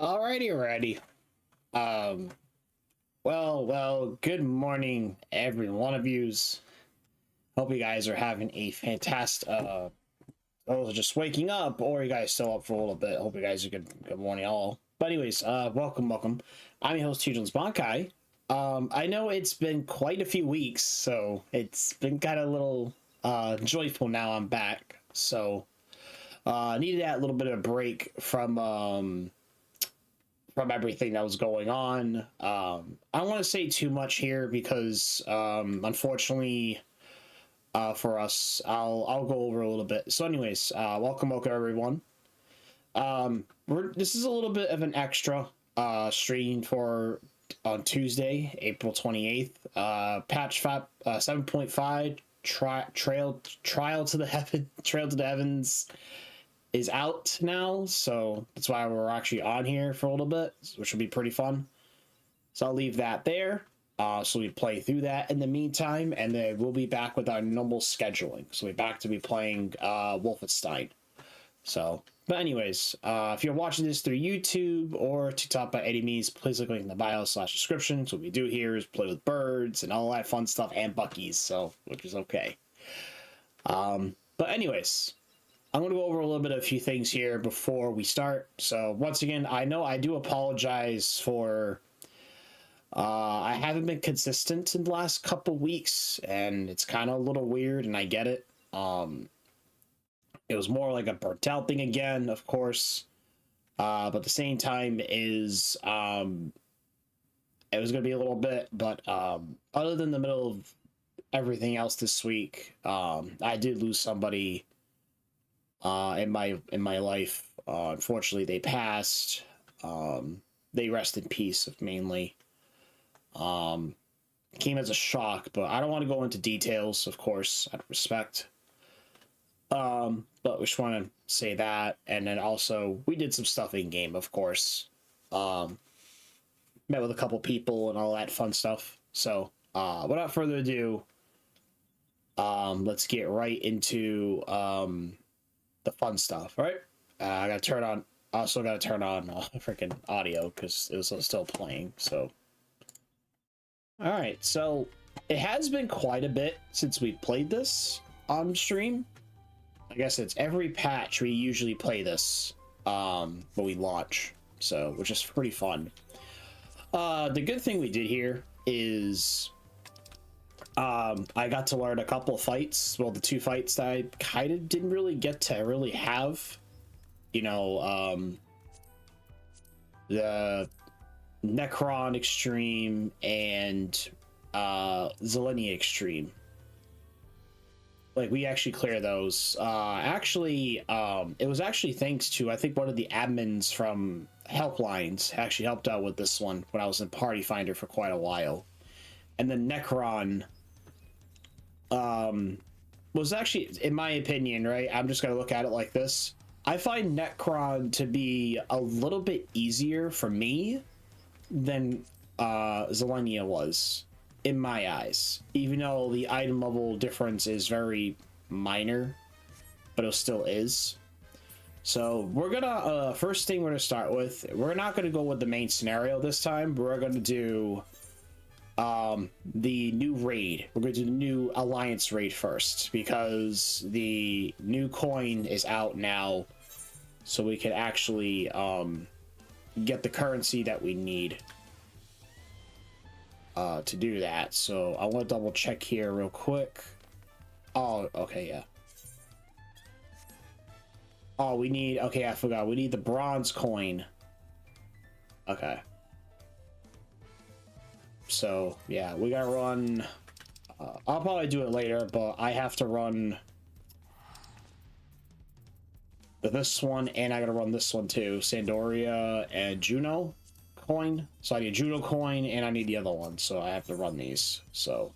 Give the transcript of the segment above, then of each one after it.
Alrighty. Um, good morning, every one of yous. Hope you guys are having a fantastic, those are just waking up, or you guys still up for a little bit. Hope you guys are good morning, all. But anyways, welcome. I'm your host, Tujin's Bankai. I know it's been quite a few weeks, so it's been kind of a little, joyful now I'm back. So, needed that little bit of a break from everything that was going on. I don't want to say too much here because, unfortunately, for us, I'll go over a little bit. So, anyways, welcome everyone. This is a little bit of an extra stream for on Tuesday, April 28th. Patch 7.5 trial to the heavens is out now, so that's why we're actually on here for a little bit, which will be pretty fun. So I'll leave that there. So we play through that in the meantime, and then we'll be back with our normal scheduling. So we're back to be playing Wolfenstein. So, but anyways, if you're watching this through YouTube or TikTok by any means, please look in the bio/description. So what we do here is play with birds and all that fun stuff and Buckies, so which is okay. But anyways, I'm going to go over a little bit of a few things here before we start. So once again, I know I do apologize for I haven't been consistent in the last couple weeks, and it's kind of a little weird, and I get it. It was more like a burnt out thing again, of course. But at the same time is it was going to be a little bit, but other than the middle of everything else this week, I did lose somebody in my life. Unfortunately, they passed. They rest in peace, mainly. Came as a shock, but I don't want to go into details, of course, out of respect. But we just want to say that, and then also we did some stuff in game, of course. Met with a couple people and all that fun stuff. So, without further ado, let's get right into the fun stuff. All right, I gotta turn on. Also gotta turn on freaking audio because it was still playing. So, all right. So it has been quite a bit since we played this on stream. I guess it's every patch we usually play this, but we launch. So, which is pretty fun. The good thing we did here is I got to learn a couple of fights. Well, the two fights that I kind of didn't really get to really have. You know, the Necron Extreme and Zelenia Extreme. Like, we actually clear those. It was actually thanks to, I think, one of the admins from Helplines actually helped out with this one when I was in Party Finder for quite a while. And the Necron was actually, in my opinion, right, I'm just gonna look at it like this. I find Necron to be a little bit easier for me than Zelenia was, in my eyes. Even though the item level difference is very minor, but it still is. So we're gonna, first thing we're gonna start with, we're not gonna go with the main scenario this time. We're gonna do the new raid. We're going to do the new alliance raid first because the new coin is out now, so we can actually get the currency that we need to do that. So I want to double check here real quick. Oh, okay, yeah. Oh, we need, okay, I forgot, we need the bronze coin. Okay. So, yeah, we gotta run... I'll probably do it later, but I have to run this one, and I gotta run this one too. Sandoria and Juno coin. So I need Juno coin, and I need the other one, so I have to run these. So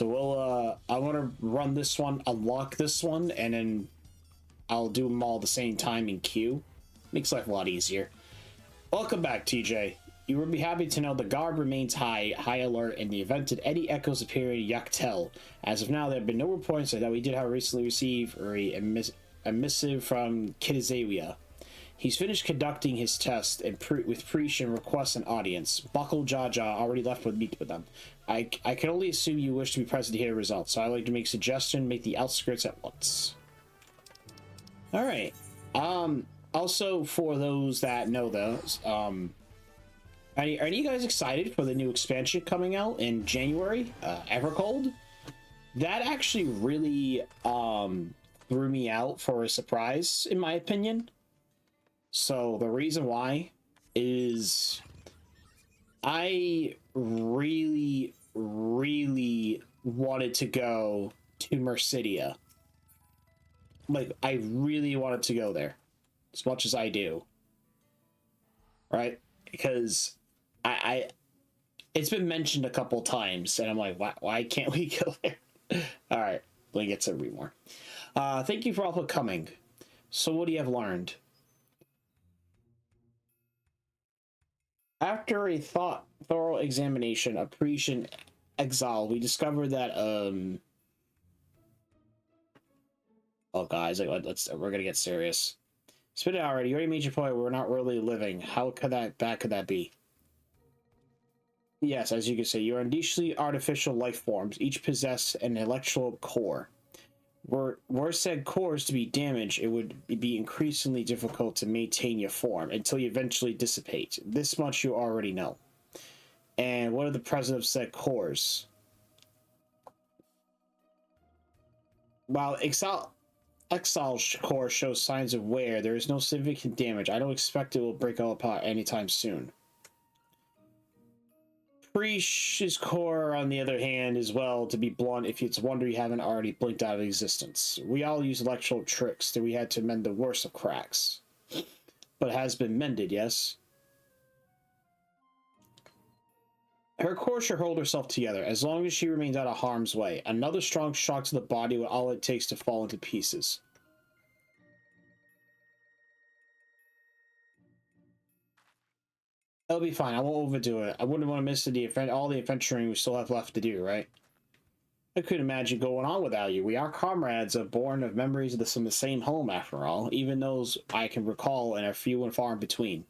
we'll, I want to run this one, unlock this one, and then I'll do them all at the same time in queue. Makes life a lot easier. Welcome back, TJ. You will be happy to know the guard remains high alert in the event that any echoes appear in Yaktel. As of now, there have been no reports that we did have recently received a missive from Kidizawia. He's finished conducting his test and with Preach and requests an audience. Buckle Jaja already left with meet with them. I can only assume you wish to be present to hear the results, so I'd like to make a suggestion, make the outskirts at once. Alright. Also, for those that know those, are you guys excited for the new expansion coming out in January? Evercold? That actually really threw me out for a surprise, in my opinion. So the reason why is I really, really wanted to go to Mercidia. Like, I really wanted to go there as much as I do. Right? Because I it's been mentioned a couple times, and I'm like, why can't we go there? All right, let me get to read more. Thank you for all for coming. So what do you have learned? After a thorough examination of Preach and Exile, we discovered that oh guys, we're gonna get serious. Spit it out already. You already made your point. We're not really living. How could that be? Yes, as you can see, you are indecently artificial life forms. Each possess an electrical core. Were said cores to be damaged, it would be increasingly difficult to maintain your form until you eventually dissipate. This much you already know. And what are the present of said cores? While Exile's core shows signs of wear, there is no significant damage. I don't expect it will break all apart anytime soon. Preach's core, on the other hand, is, well, to be blunt, if it's a wonder you haven't already blinked out of existence. We all use electrical tricks that we had to mend the worst of cracks. But it has been mended, yes? Her core should hold herself together, as long as she remains out of harm's way. Another strong shock to the body with all it takes to fall into pieces. It'll be fine, I won't overdo it. I wouldn't want to miss all the adventuring we still have left to do, right? I couldn't imagine going on without you. We are comrades, born of memories of the same home, after all. Even those I can recall and are few and far in between.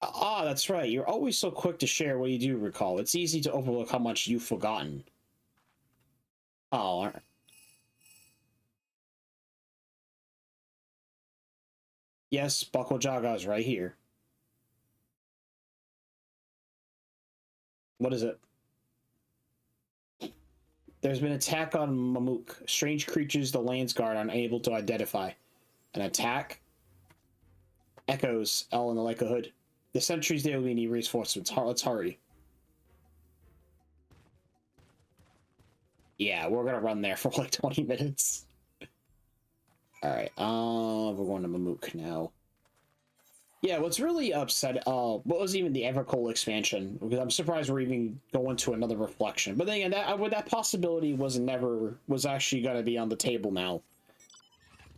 Ah, that's right. You're always so quick to share what you do recall. It's easy to overlook how much you've forgotten. Oh, all right. Yes, Buckle Jaga's right here. What is it? There's been an attack on Mamook. Strange creatures the Lands Guard are unable to identify. An attack? Echoes, L in the likelihood. The sentries there will need reinforcements. Let's hurry. Yeah, we're gonna run there for like 20 minutes. Alright, we're going to Mamook now. Yeah, what's really upset, what was even the Evercold expansion? Because I'm surprised we're even going to another reflection. But then again, that possibility was actually going to be on the table now.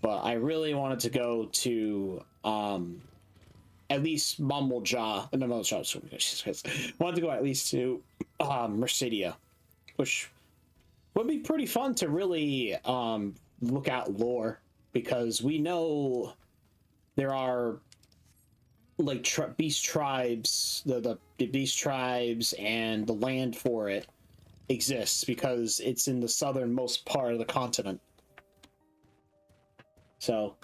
But I really wanted to go to, at least Mumblejaw. No, wanted to go at least to, Mercidia. Which would be pretty fun to really, look at lore. Because we know there are like beast tribes, the beast tribes and the land for it exists because it's in the southernmost part of the continent. So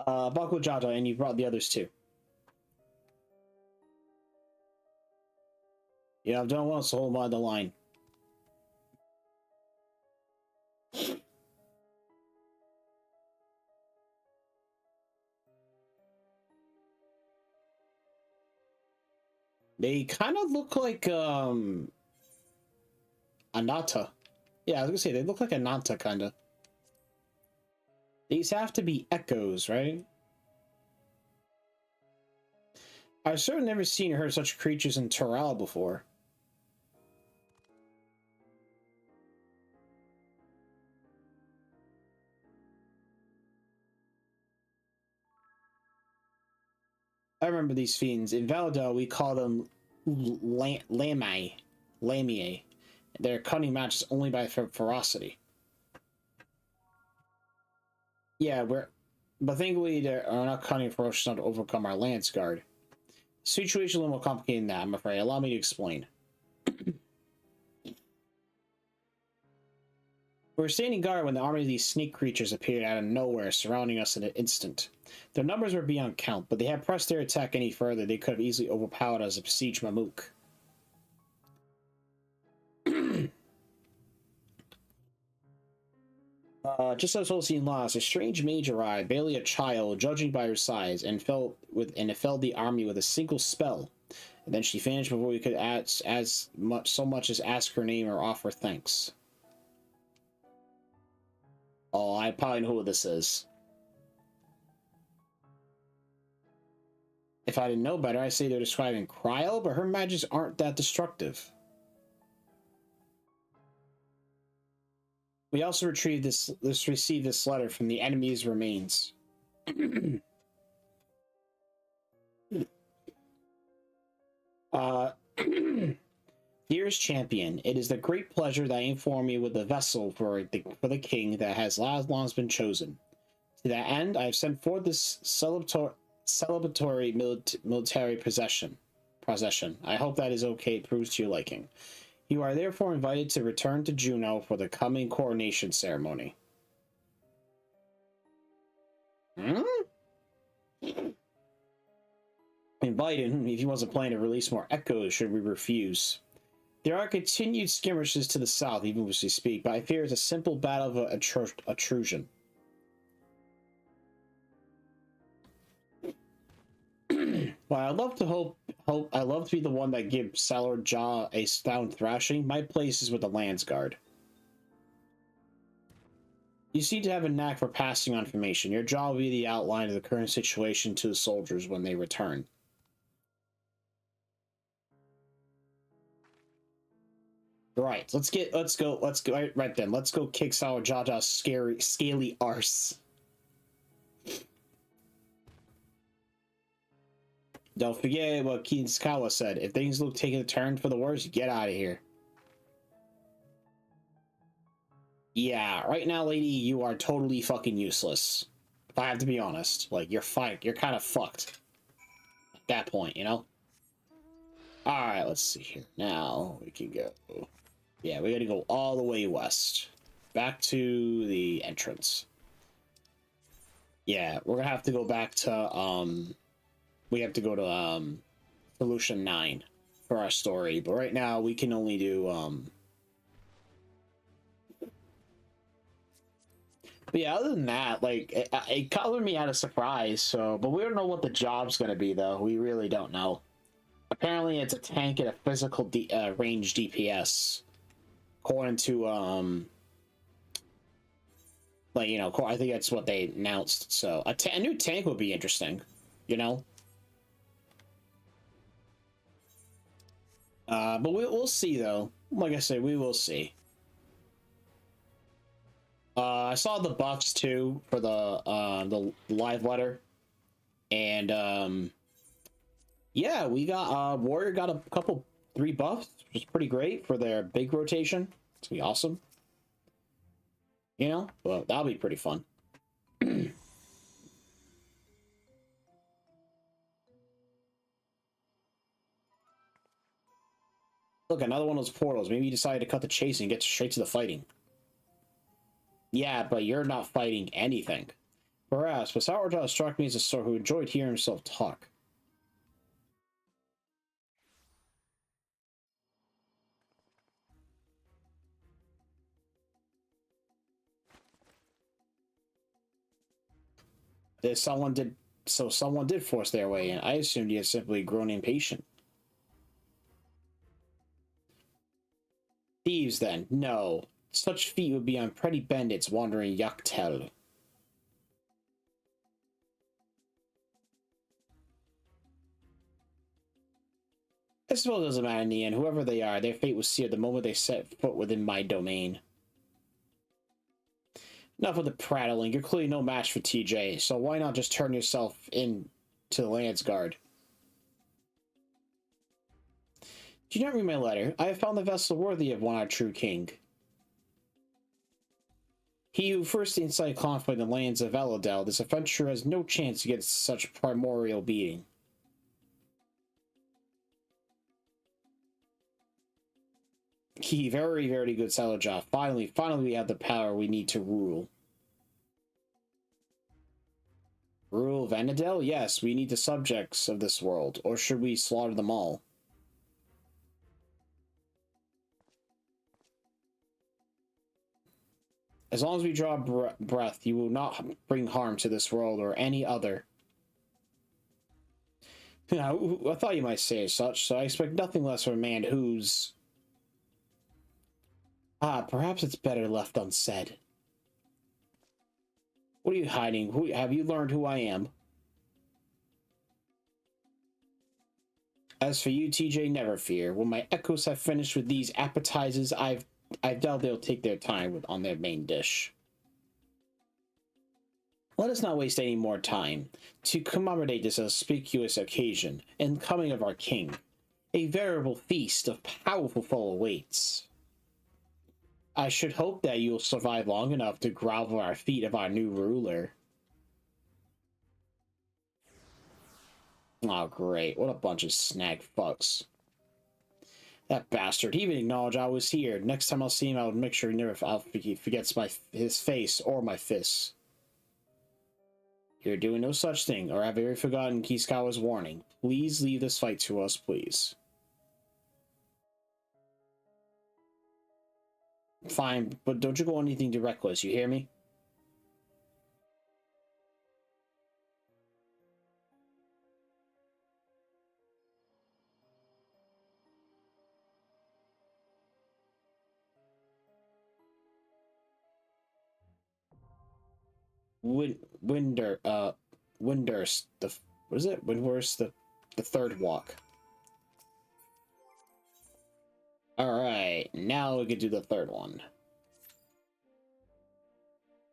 Baku Jata, and you brought the others too. Yeah, I've done well, so hold by the line. They kind of look like Anata. Yeah, I was gonna say they look like Anata kind of. These have to be echoes, right? I've certainly never seen or heard such creatures in Toral before. I remember these fiends. In Valadar, we call them Lamie. They're cunning matches only by ferocity. Yeah, but thankfully they are not cutting ferocious enough to overcome our lance guard. The situation is a little more complicated than that, I'm afraid. Allow me to explain. We were standing guard when the army of these snake creatures appeared out of nowhere, surrounding us in an instant. Their numbers were beyond count, but they had pressed their attack any further, they could have easily overpowered us and besieged Mamuk. Just as Holstein lost, a strange mage arrived, barely a child, judging by her size, and it felled the army with a single spell. And then she vanished before we could so much as ask her name or offer thanks. Oh, I probably know who this is. If I didn't know better, I'd say they're describing Cryo, but her magics aren't that destructive. We also received this letter from the enemy's remains. Dearest champion, it is the great pleasure that I inform you with the vessel for the king that has long been chosen. To that end, I have sent forth this celebratory military procession. I hope that is okay. It proves to your liking. You are therefore invited to return to Juneau for the coming coronation ceremony. Hmm? Invited, if he wasn't planning to release more echoes should we refuse. There are continued skirmishes to the south, even as we speak, but I fear it's a simple battle of intrusion. Well, I'd love to I love to be the one that gives Salar Jaw a sound thrashing. My place is with the Lance Guard. You seem to have a knack for passing on information. Your job will be the outline of the current situation to the soldiers when they return. Right, let's go right then. Let's go kick Salar Jaw's scaly arse. Don't forget what Kinskawa said. If things look taking a turn for the worse, get out of here. Yeah, right now, lady, you are totally fucking useless. If I have to be honest. Like, you're fine. You're kind of fucked. At that point, you know? Alright, let's see here. Now, we can go... Yeah, we gotta go all the way west. Back to the entrance. Yeah, we're gonna have to go back to, we have to go to, Solution 9 for our story. But right now, we can only do, But yeah, other than that, like, it caught me out of surprise, so... But we don't know what the job's gonna be, though. We really don't know. Apparently, it's a tank and a physical range DPS. According to, like, you know, I think that's what they announced. So, a new tank would be interesting, you know? But we'll see, though. Like I said, we will see. I saw the buffs, too, for the live letter. And, yeah, we got, Warrior got a couple, 3 buffs, which is pretty great for their big rotation. It's gonna be awesome. You know? Well, that'll be pretty fun. Look, another one of those portals. Maybe you decided to cut the chase and get straight to the fighting. Yeah, but you're not fighting anything. Perhaps, but Sourjaw struck me as a sort who enjoyed hearing himself talk. If someone did force their way in. I assumed he had simply grown impatient. Thieves, then? No. Such feet would be on pretty bandits wandering Yaktel. I suppose it doesn't matter in the end. Whoever they are, their fate was sealed the moment they set foot within my domain. Enough of the prattling. You're clearly no match for TJ, so why not just turn yourself in to the Lance Guard? Do you not read my letter? I have found the vessel worthy of one our true king. He who first incited conflict in the lands of Elodel, this adventurer has no chance against such primordial being. He very, very good Salajah. Finally we have the power we need to rule. Rule Vanadel? Yes, we need the subjects of this world. Or should we slaughter them all? As long as we draw breath, you will not bring harm to this world or any other. I thought you might say as such, so I expect nothing less from a man who's... perhaps it's better left unsaid. What are you hiding? Have you learned who I am? As for you, TJ, never fear. When my echoes have finished with these appetizers, I doubt they'll take their time on their main dish. Let us not waste any more time. To commemorate this auspicious occasion and the coming of our king, a veritable feast of powerful foe awaits. I should hope that you'll survive long enough to grovel at our feet of our new ruler. Oh, great. What a bunch of snag fucks. That bastard. He even acknowledged I was here. Next time I'll see him, I'll make sure he forgets his face or my fists. You're doing no such thing, or have you ever forgotten Kiskawa's warning? Please leave this fight to us, please. Fine, but don't you go anything too reckless, you hear me? Windurst, what is it? Windurst, the third walk. Alright, now we can do the third one.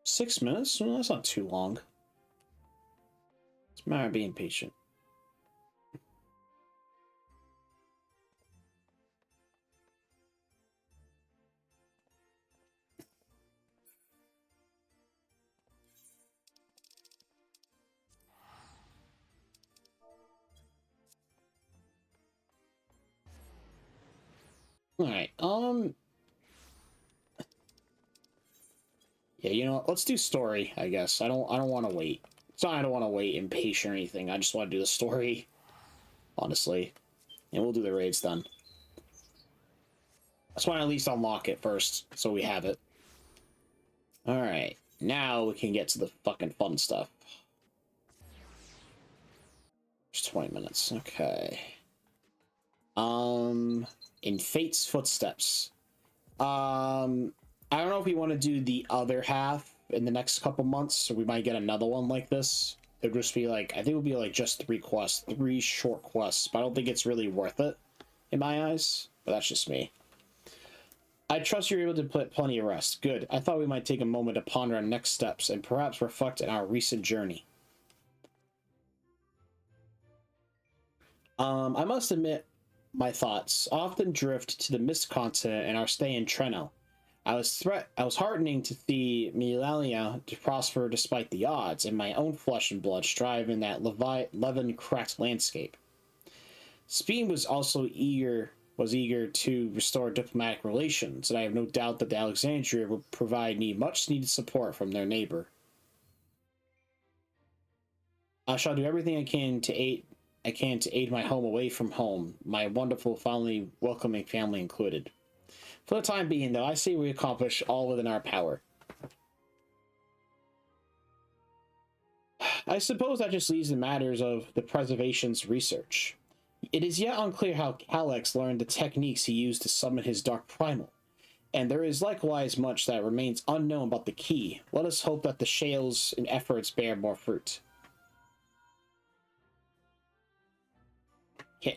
6 minutes? Well, that's not too long. It's a matter of being patient. Alright, yeah, you know what? Let's do story, I guess. I don't want to wait. It's not I don't want to wait impatient or anything. I just want to do the story, honestly. And we'll do the raids then. I just want to at least unlock it first, so we have it. Alright, now we can get to the fucking fun stuff. Just 20 minutes, okay. In Fate's Footsteps. I don't know if we want to do the other half in the next couple months, so we might get another one like this. It'll just be like, I think it would be like just 3 quests, 3 short quests, but I don't think it's really worth it in my eyes, but that's just me. I trust you're able to put plenty of rest. Good. I thought we might take a moment to ponder our next steps and perhaps reflect on our recent journey. I must admit, my thoughts often drift to the Mist Continent and our stay in Treno. I was heartening to see Milalia to prosper despite the odds, and my own flesh and blood strive in that Levin-cracked landscape. Speed was eager to restore diplomatic relations, and I have no doubt that the Alexandria will provide me much needed support from their neighbor. I shall do everything I can to aid my home away from home, my wonderful, fondly welcoming family included. For the time being, though, I say we accomplish all within our power. I suppose that just leaves the matters of the preservation's research. It is yet unclear how Calyx learned the techniques he used to summon his Dark Primal, and there is likewise much that remains unknown about the key. Let us hope that the Shale's and efforts bear more fruit.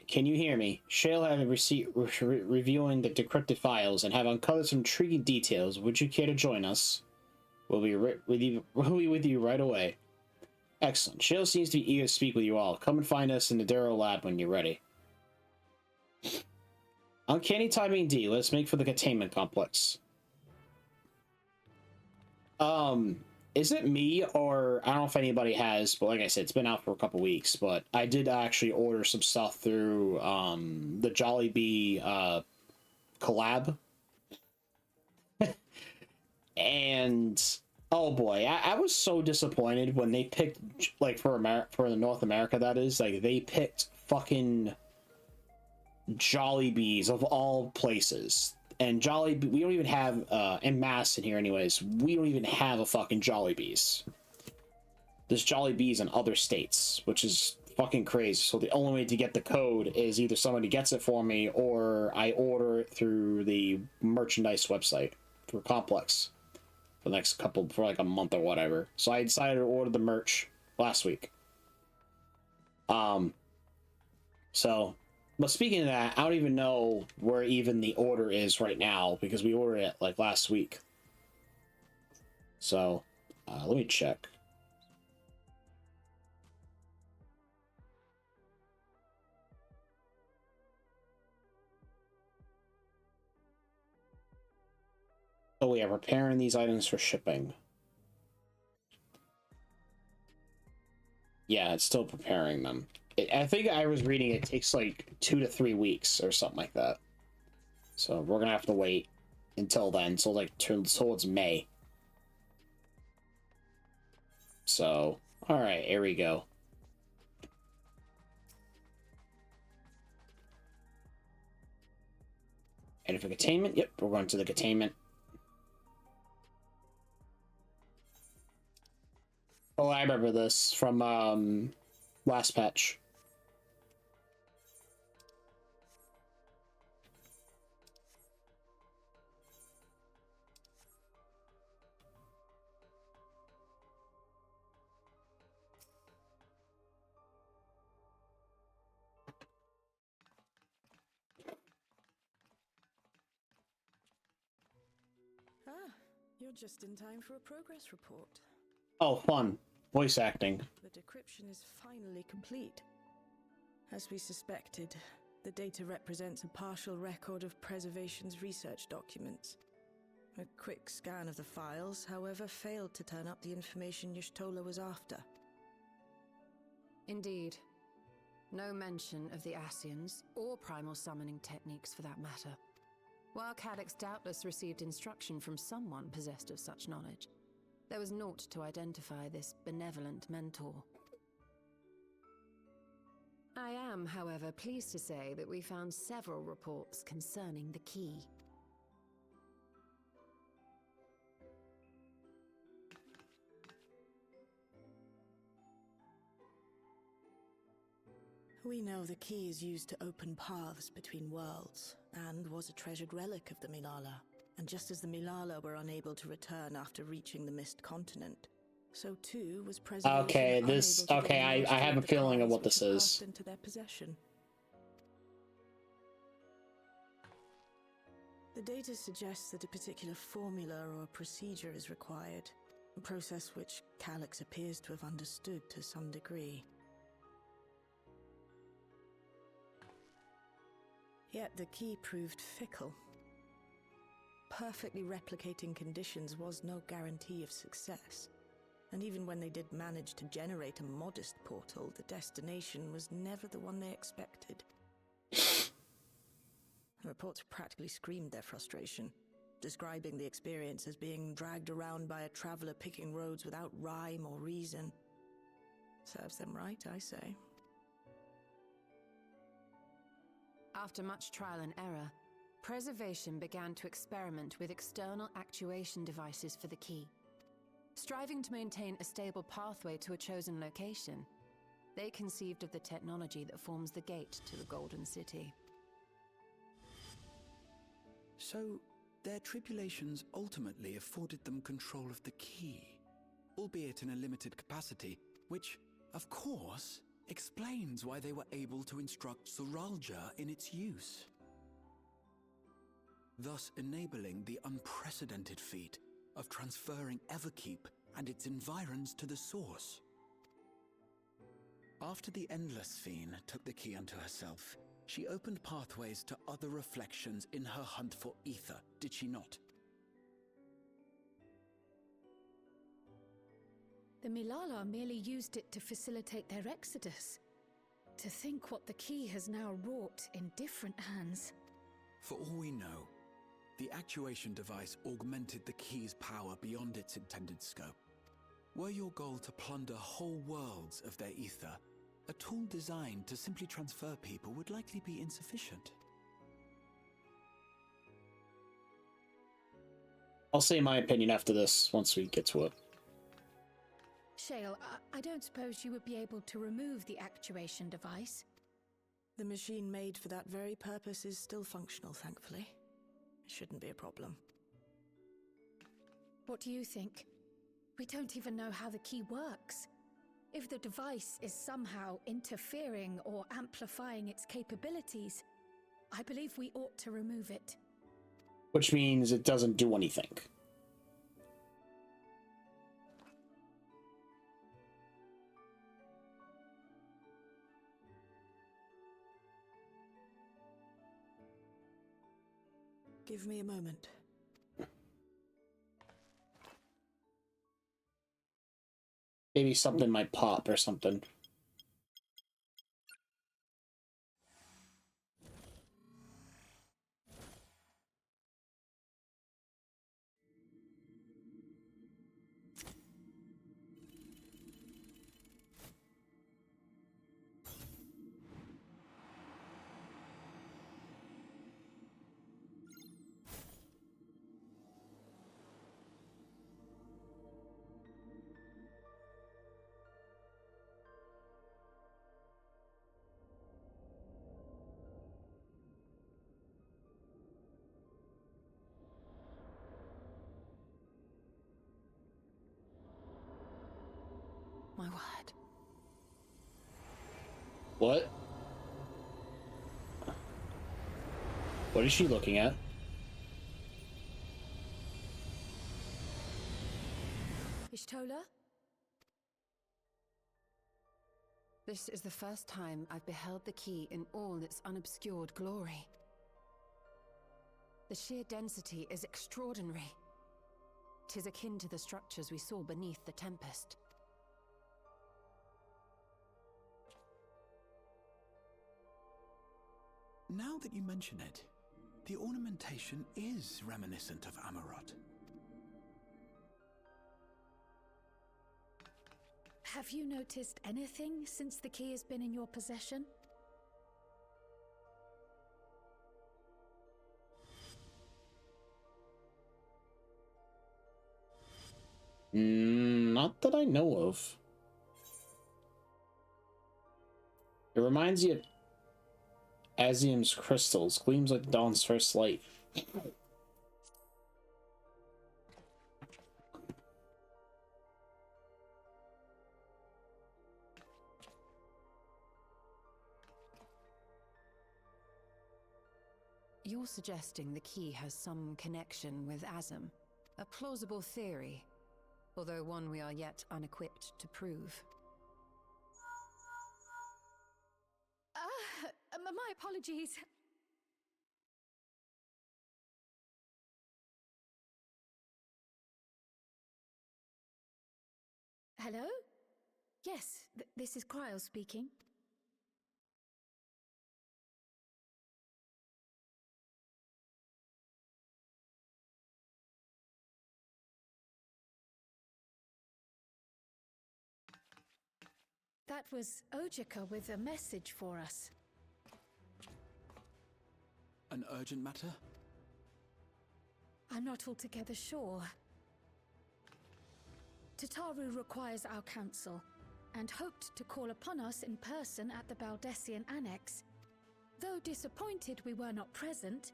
Can you hear me? Shale have reviewing the decrypted files and have uncovered some intriguing details. Would you care to join us? We'll be with you right away. Excellent. Shale seems to be eager to speak with you all. Come and find us in the Darrow lab when you're ready. Uncanny timing D. Let's make for the containment complex. Is it me or I don't know if anybody has, but like I said, it's been out for a couple weeks, but I did actually order some stuff through the Jollibee collab. And oh boy, I was so disappointed when they picked, like, for America, for the North America, that is, like, they picked fucking Jollibees of all places. And Jollibee, we don't even have in Mass in here anyways, we don't even have a fucking Jollibees. There's Jollibees in other states, which is fucking crazy. So the only way to get the code is either somebody gets it for me or I order it through the merchandise website for Complex for the next couple, for like a month or whatever. So I decided to order the merch last week. So, but speaking of that, I don't even know where even the order is right now because we ordered it like last week. So, let me check. Oh yeah, preparing these items for shipping. Yeah, it's still preparing them. I think I was reading it takes like 2 to 3 weeks or something like that. So we're gonna have to wait until then, so like towards May. So, all right, here we go. And for containment, yep, we're going to the containment. Oh, I remember this from last patch. Ah, you're just in time for a progress report. Oh, fun. Voice acting. The decryption is finally complete. As we suspected, the data represents a partial record of Preservation's research documents. A quick scan of the files, however, failed to turn up the information Y'shtola was after. Indeed. No mention of the Ascians, or primal summoning techniques for that matter. While Cadix doubtless received instruction from someone possessed of such knowledge, there was naught to identify this benevolent mentor. I am, however, pleased to say that we found several reports concerning the key. We know the key is used to open paths between worlds, and was a treasured relic of the Milala. And just as the Milala were unable to return after reaching the Mist Continent, so too was Preservation Okay, this. unable to Okay, gain I have a the feeling of powers what which this had is. passed into their possession. The data suggests that a particular formula or procedure is required, a process which Calyx appears to have understood to some degree. Yet the key proved fickle. Perfectly replicating conditions was no guarantee of success. And even when they did manage to generate a modest portal, the destination was never the one they expected. Reports practically screamed their frustration, describing the experience as being dragged around by a traveler picking roads without rhyme or reason. Serves them right, I say. After much trial and error, Preservation began to experiment with external actuation devices for the key. Striving to maintain a stable pathway to a chosen location, they conceived of the technology that forms the gate to the Golden City. So, their tribulations ultimately afforded them control of the key, albeit in a limited capacity, which, of course, explains why they were able to instruct Zoralja in its use, thus enabling the unprecedented feat of transferring Everkeep and its environs to the source. After the Endless Fiend took the key unto herself, she opened pathways to other reflections in her hunt for ether, did she not? The Milala merely used it to facilitate their exodus. To think what the key has now wrought in different hands. For all we know, the actuation device augmented the key's power beyond its intended scope. Were your goal to plunder whole worlds of their ether, a tool designed to simply transfer people would likely be insufficient. I'll say my opinion after this, once we get to it. Shale, I don't suppose you would be able to remove the actuation device? The machine made for that very purpose is still functional, thankfully. It shouldn't be a problem. What do you think? We don't even know how the key works. If the device is somehow interfering or amplifying its capabilities, I believe we ought to remove it. Which means it doesn't do anything. Give me a moment. Maybe something might pop or something. My word. What? What is she looking at? Ishtola? This is the first time I've beheld the key in all its unobscured glory. The sheer density is extraordinary. 'Tis akin to the structures we saw beneath the Tempest. Now that you mention it, the ornamentation is reminiscent of Amarot. Have you noticed anything since the key has been in your possession? Not that I know of. It reminds you of Azium's crystals. Gleams like dawn's first light. You're suggesting the key has some connection with Azim. A plausible theory, although one we are yet unequipped to prove. My apologies. Hello? Yes, this is Cryo speaking. That was Ojika with a message for us. An urgent matter? I'm not altogether sure. Tataru requires our counsel, and hoped to call upon us in person at the Baldessian Annex. Though disappointed we were not present,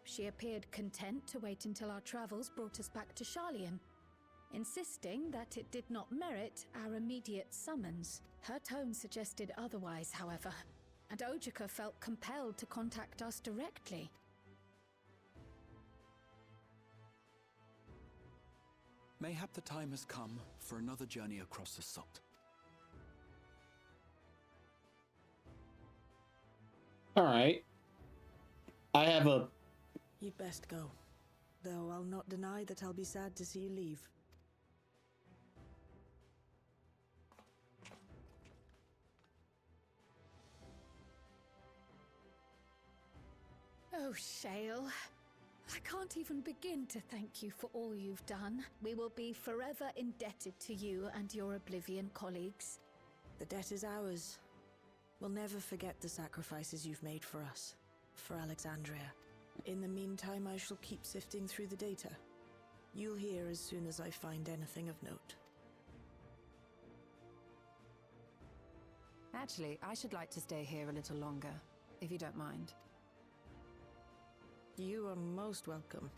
she appeared content to wait until our travels brought us back to Sharlayan, insisting that it did not merit our immediate summons. Her tone suggested otherwise, however, and Ojika felt compelled to contact us directly. Mayhap the time has come for another journey across the Salt. Alright. I have a... You'd best go. Though I'll not deny that I'll be sad to see you leave. Oh, Shale. I can't even begin to thank you for all you've done. We will be forever indebted to you and your Oblivion colleagues. The debt is ours. We'll never forget the sacrifices you've made for us, for Alexandria. In the meantime, I shall keep sifting through the data. You'll hear as soon as I find anything of note. Actually, I should like to stay here a little longer, if you don't mind. You are most welcome.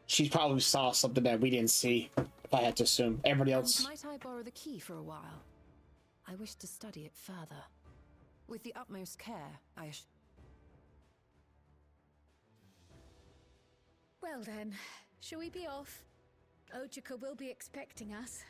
She probably saw something that we didn't see, if I had to assume. Everybody else... And might I borrow the key for a while? I wish to study it further. With the utmost care, Well then, shall we be off? Ojika will be expecting us.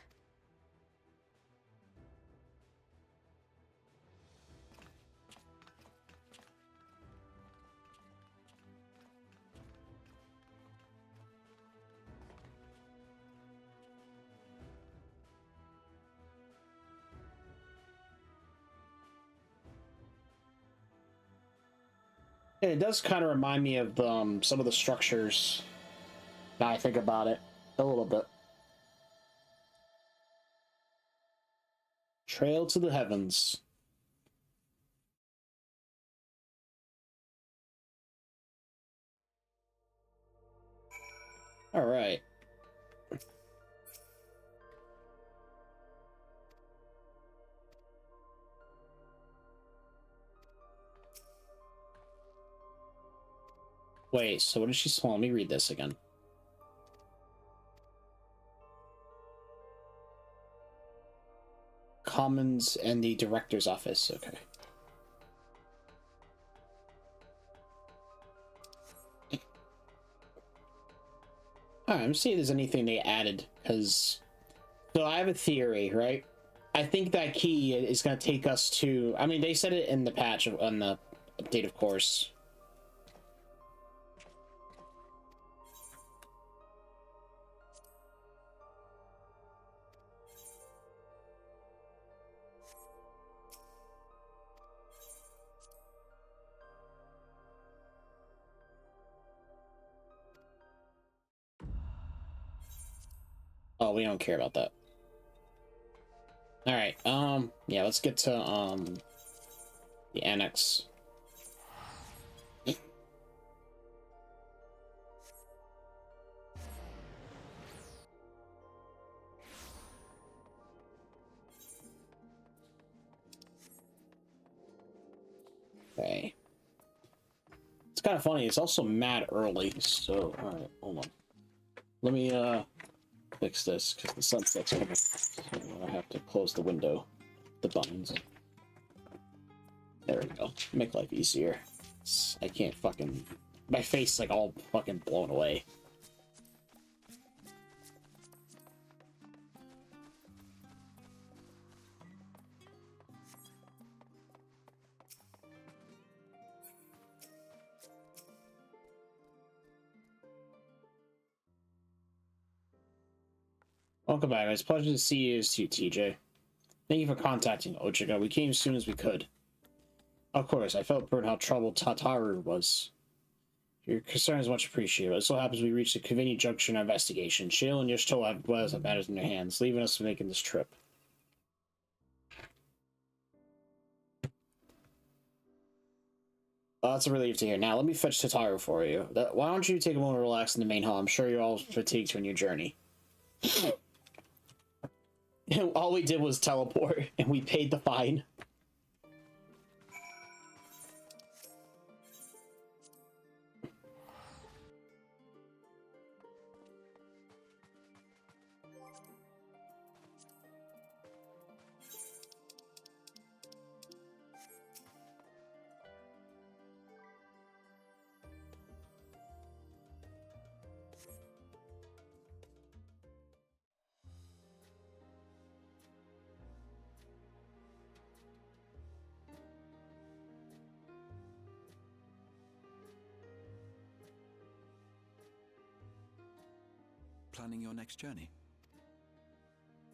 It does kind of remind me of some of the structures. Now I think about it a little bit. Trail to the heavens. All right. Wait, so what did she say? Let me read this again. Commons and the director's office. Okay. Alright, I'm seeing if there's anything they added, because... So I have a theory, right? I think that key is going to take us to... I mean, they said it in the patch, on the update, of course. Oh, we don't care about that. All right. Yeah, let's get to the annex. Okay. It's kind of funny. It's also mad early, so all right, hold on. Let me fix this because the sunset's coming. So I have to close the window, the buttons. There we go. Make life easier. I can't fucking... My face is like all fucking blown away. Welcome back. It's a pleasure to see you too, TJ. Thank you for contacting Ojika. We came as soon as we could. Of course, I felt burden how troubled Tataru was. Your concern is much appreciated. It so happens we reached a convenient juncture in our investigation. Shale and Yoshito have matters in their hands, leaving us making this trip. That's a relief to hear. Now, let me fetch Tataru for you. Why don't you take a moment to relax in the main hall? I'm sure you're all fatigued from your journey. All we did was teleport, and we paid the fine. Planning your next journey?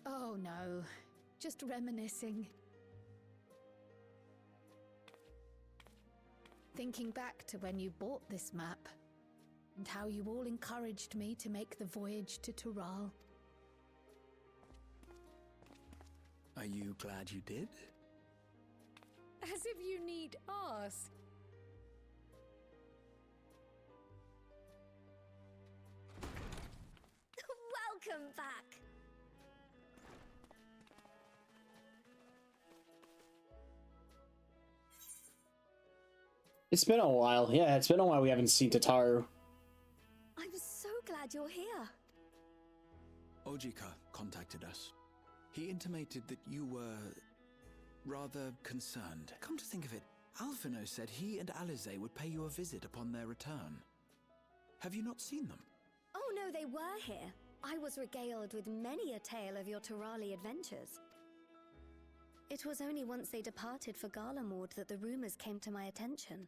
Oh no, just reminiscing. Thinking back to when you bought this map, and how you all encouraged me to make the voyage to Tural. Are you glad you did? As if you need ask. Welcome back. It's been a while. Yeah, it's been a while we haven't seen Tataru. I'm so glad you're here. Ojika contacted us. He intimated that you were rather concerned. Come to think of it, Alphino said he and Alize would pay you a visit upon their return. Have you not seen them? Oh no, they were here. I was regaled with many a tale of your Turali adventures. It was only once they departed for Garlemord that the rumors came to my attention.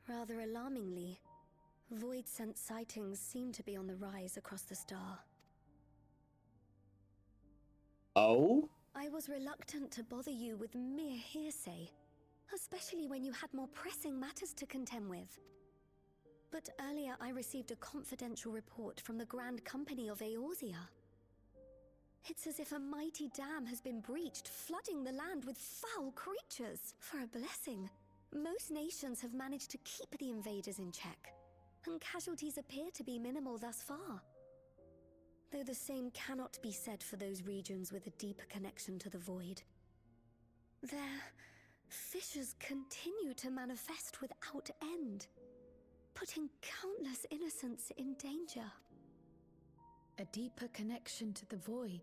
Rather alarmingly, void-sent sightings seem to be on the rise across the star. Oh? I was reluctant to bother you with mere hearsay, especially when you had more pressing matters to contend with. But earlier I received a confidential report from the Grand Company of Eorzea. It's as if a mighty dam has been breached, flooding the land with foul creatures. For a blessing, most nations have managed to keep the invaders in check, and casualties appear to be minimal thus far. Though the same cannot be said for those regions with a deeper connection to the void. Their fissures continue to manifest without end, putting countless innocents in danger. A deeper connection to the void.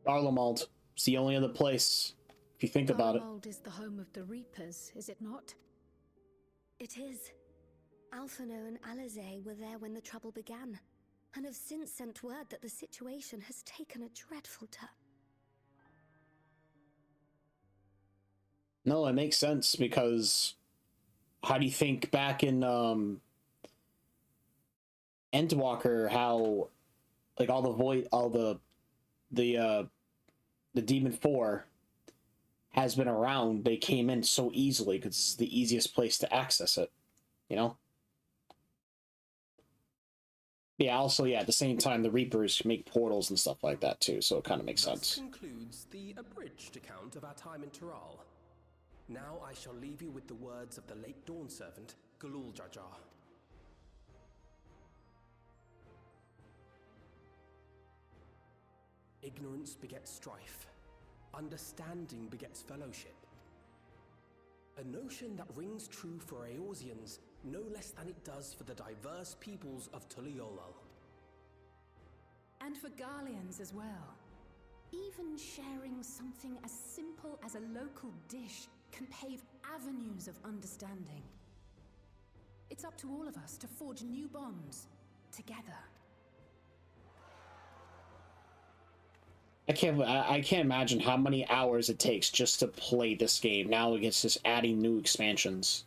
Garlemald. It's the only other place, if you think about it. Garlemald is the home of the Reapers, is it not? It is. Alphino and Alize were there when the trouble began, and have since sent word that the situation has taken a dreadful turn. No, it makes sense, because how do you think back in Endwalker, how like all the void, all the Demon 4 has been around, they came in so easily because it's the easiest place to access it, you know? Yeah, also, yeah, at the same time, the Reapers make portals and stuff like that, too, so it kind of makes sense. This concludes the abridged account of our time in Tural. Now I shall leave you with the words of the late Dawn Servant, Galul Jajar. Ignorance begets strife. Understanding begets fellowship. A notion that rings true for Eorzeans no less than it does for the diverse peoples of Tuliolal. And for Garleans as well. Even sharing something as simple as a local dish can pave avenues of understanding. It's up to all of us to forge new bonds together. I can't imagine how many hours it takes just to play this game. Now it's just adding new expansions.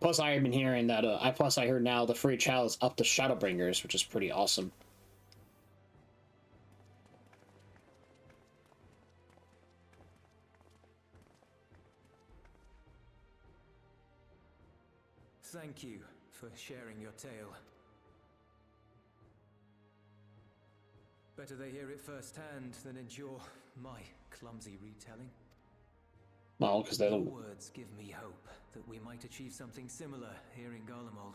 Plus, I have been hearing that. I heard now the free trial is up to Shadowbringers, which is pretty awesome. Thank you for sharing your tale. Better they hear it firsthand than endure my clumsy retelling. Well, because they Your don't. words give me hope that we might achieve something similar here in Garlemald.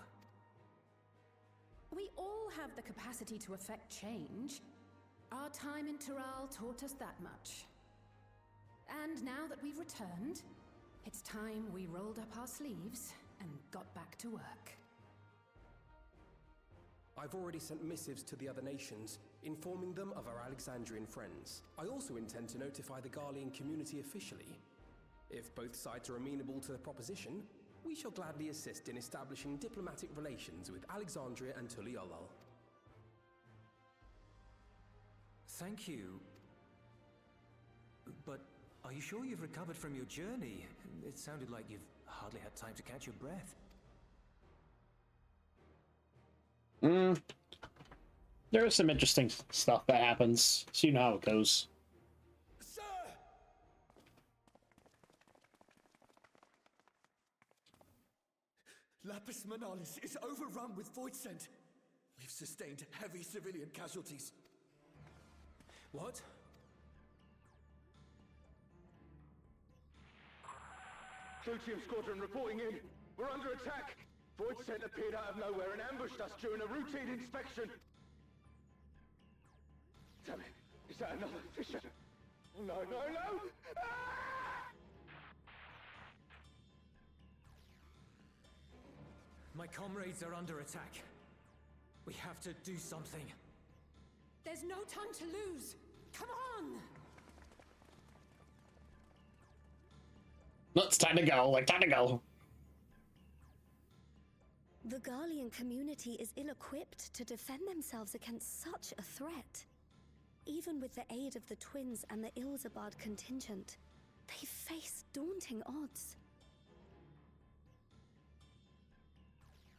We all have the capacity to affect change. Our time in Tural taught us that much. And now that we've returned, it's time we rolled up our sleeves and got back to work. I've already sent missives to the other nations, informing them of our Alexandrian friends. I also intend to notify the Garlean community officially. If both sides are amenable to the proposition, we shall gladly assist in establishing diplomatic relations with Alexandria and Tuliolal. Thank you. But are you sure you've recovered from your journey? It sounded like you've hardly had time to catch your breath. There is some interesting stuff that happens, so you know how it goes. Sir! Lapis Manalis is overrun with void scent. We've sustained heavy civilian casualties. What? Clutium Squadron reporting in. We're under attack. Void scent appeared out of nowhere and ambushed us during a routine inspection. Damn it. Is that another fissure? No, no, no! Ah! My comrades are under attack. We have to do something. There's no time to lose! Come on! Look, it's time to go. Like, time to go. The Garlean community is ill-equipped to defend themselves against such a threat. Even with the aid of the twins and the Ilzabard contingent, they face daunting odds.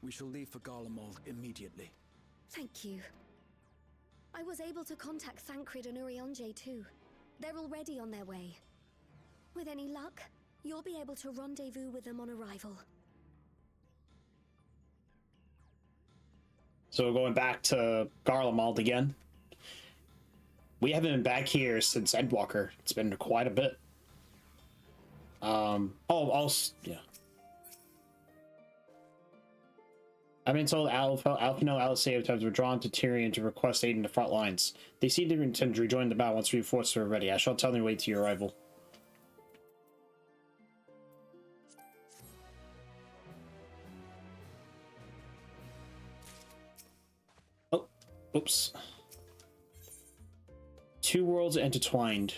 We shall leave for Garlemald immediately. Thank you. I was able to contact Thancred and Urianger too. They're already on their way. With any luck, you'll be able to rendezvous with them on arrival. So we're going back to Garlemald again. We haven't been back here since Endwalker. It's been quite a bit. Yeah. I've been told Alphino Alisavs were drawn to Tyrion to request aid in the front lines. They seem to intend to rejoin the battle once reinforcements are ready. I shall tell them to wait to your arrival. Oh, oops. Two worlds intertwined.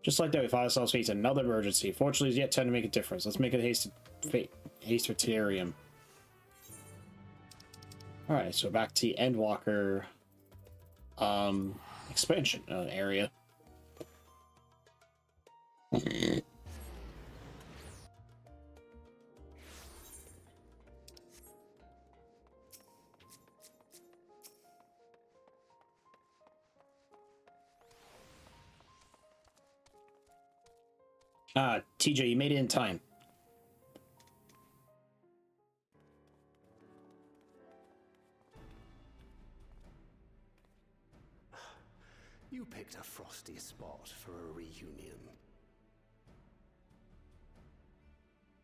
Just like that, we find ourselves facing another emergency. Fortunately, it's yet time to make a difference. Let's make a haste for Tyrion. Alright, so back to the Endwalker expansion area. TJ, you made it in time. You picked a frosty spot for a reunion.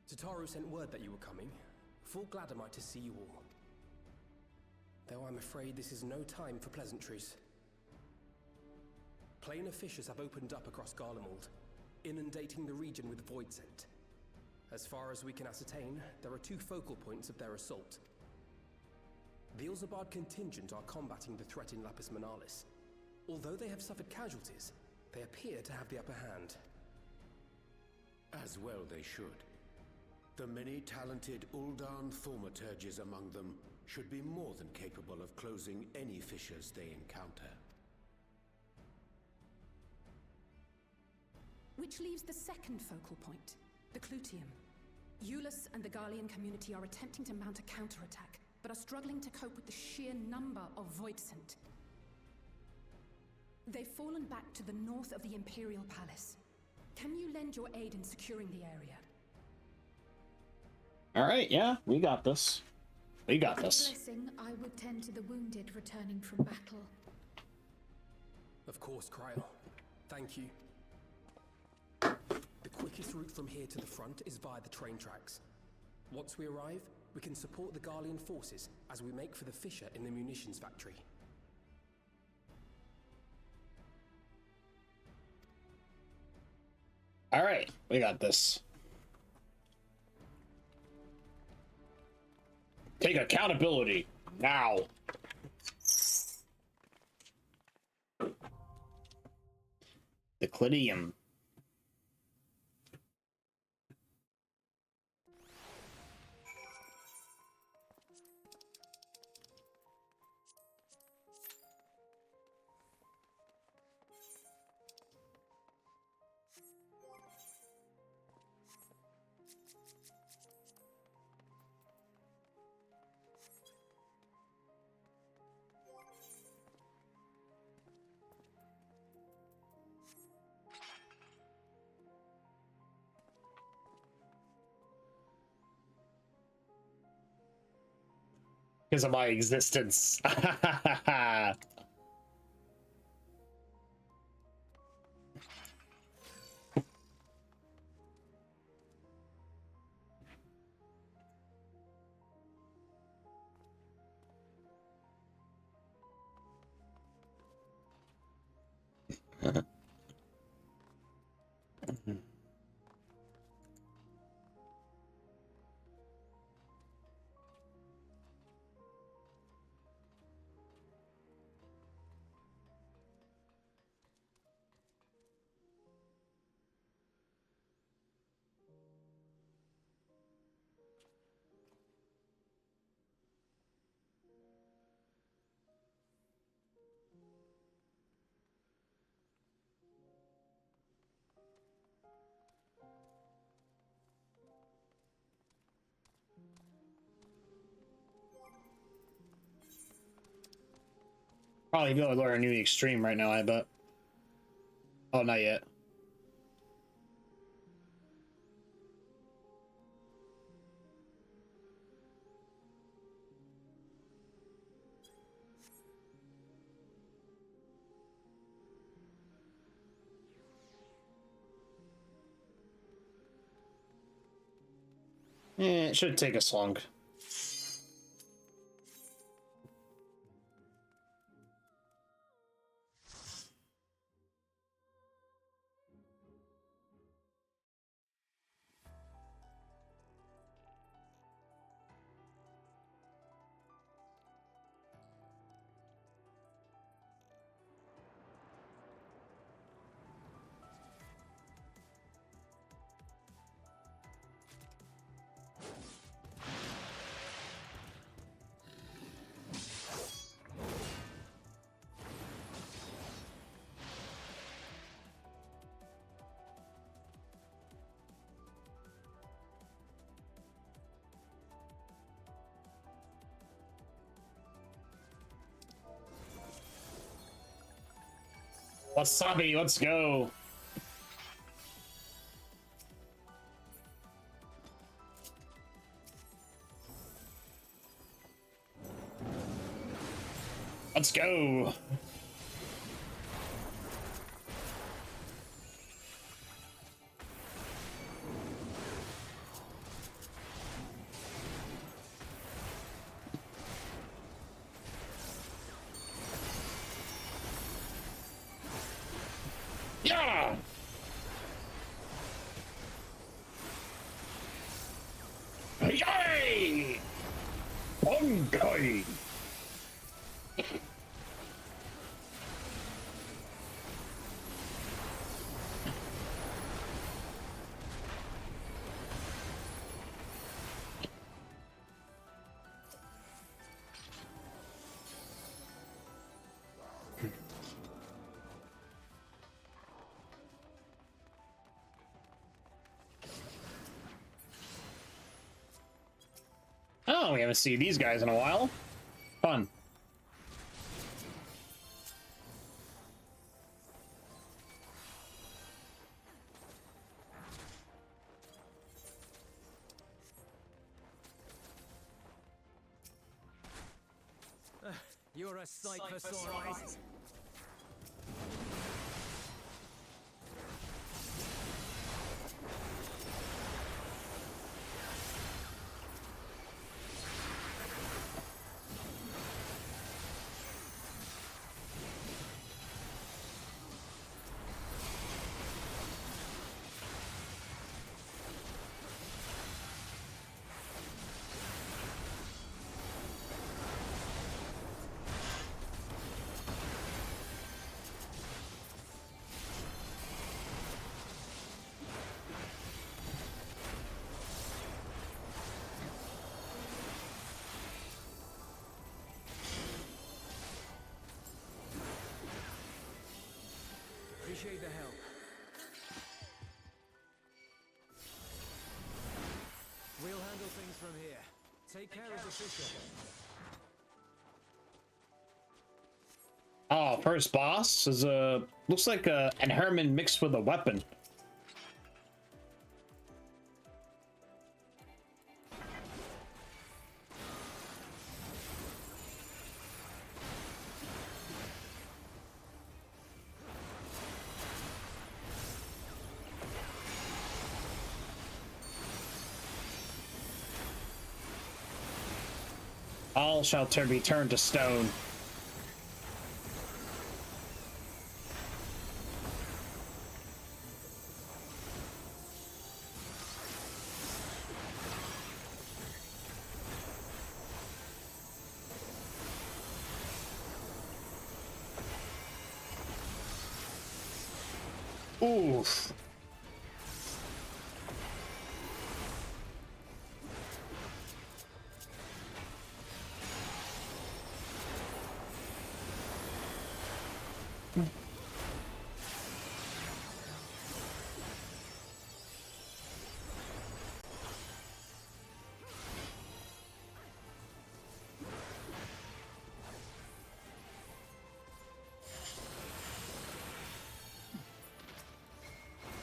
Tataru sent word that you were coming. Full glad am I to see you all. Though I'm afraid this is no time for pleasantries. Planar fissures have opened up across Garlemald, inundating the region with void scent. As far as we can ascertain, there are two focal points of their assault. The Ilzabard contingent are combating the threat in Lapis Manalis. Although they have suffered casualties, they appear to have the upper hand. As well they should. The many talented Uldan thaumaturges among them should be more than capable of closing any fissures they encounter. Which leaves the second focal point, the Clutium. Eulus and the Garlean community are attempting to mount a counterattack, but are struggling to cope with the sheer number of void scent. They've fallen back to the north of the Imperial Palace. Can you lend your aid in securing the area? Alright, yeah, we got this. We got this. Blessing, I would tend to the wounded returning from battle. Of course, Kryl. Thank you. The quickest route from here to the front is via the train tracks. Once we arrive, we can support the Garlean forces as we make for the fissure in the munitions factory. Alright, we got this. Take accountability now. The Clidium. Because of my existence. Probably be able to learn a new extreme right now, I bet. Oh, not yet. It shouldn't take us long. Wasabi, let's go. Let's go. Yeah. Yay! Okay. Oh, we haven't seen these guys in a while. Fun. You're a sight for sore eyes. Appreciate the help. We'll handle things from here. Take care of the fisher. Oh, first boss is looks like an Herman mixed with a weapon. All shall be turned to stone. Oof.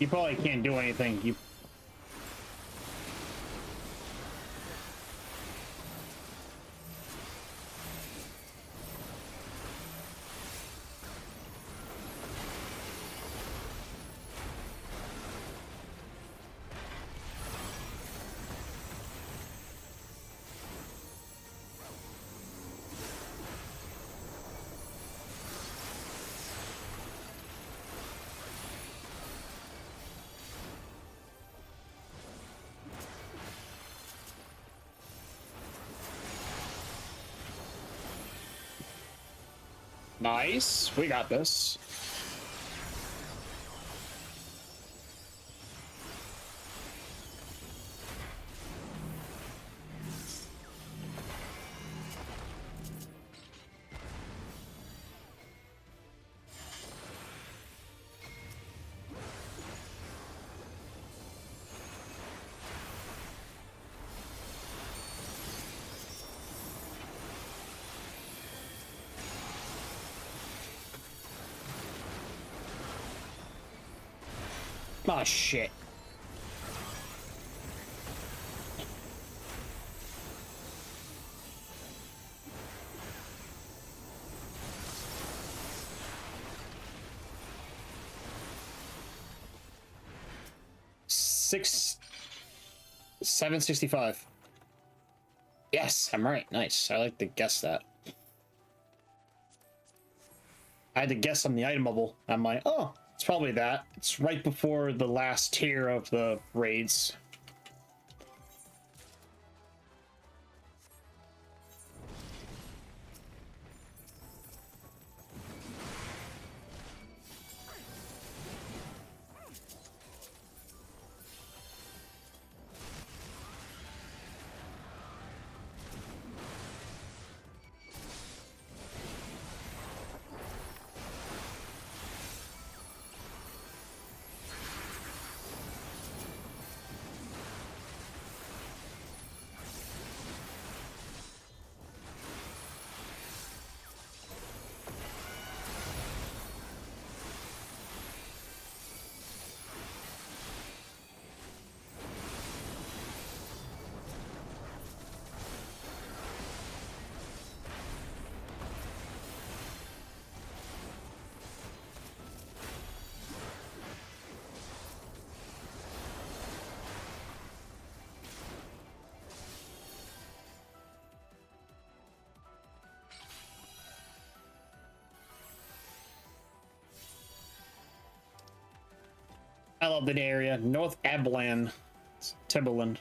You probably can't do anything. You nice. We got this. Oh shit. Six 765. Yes, I'm right. Nice. I like to guess that. I had to guess on the itemable. I'm like, oh, it's probably that. It's right before the last tier of the raids. I love that area. North Ablan, Timberland.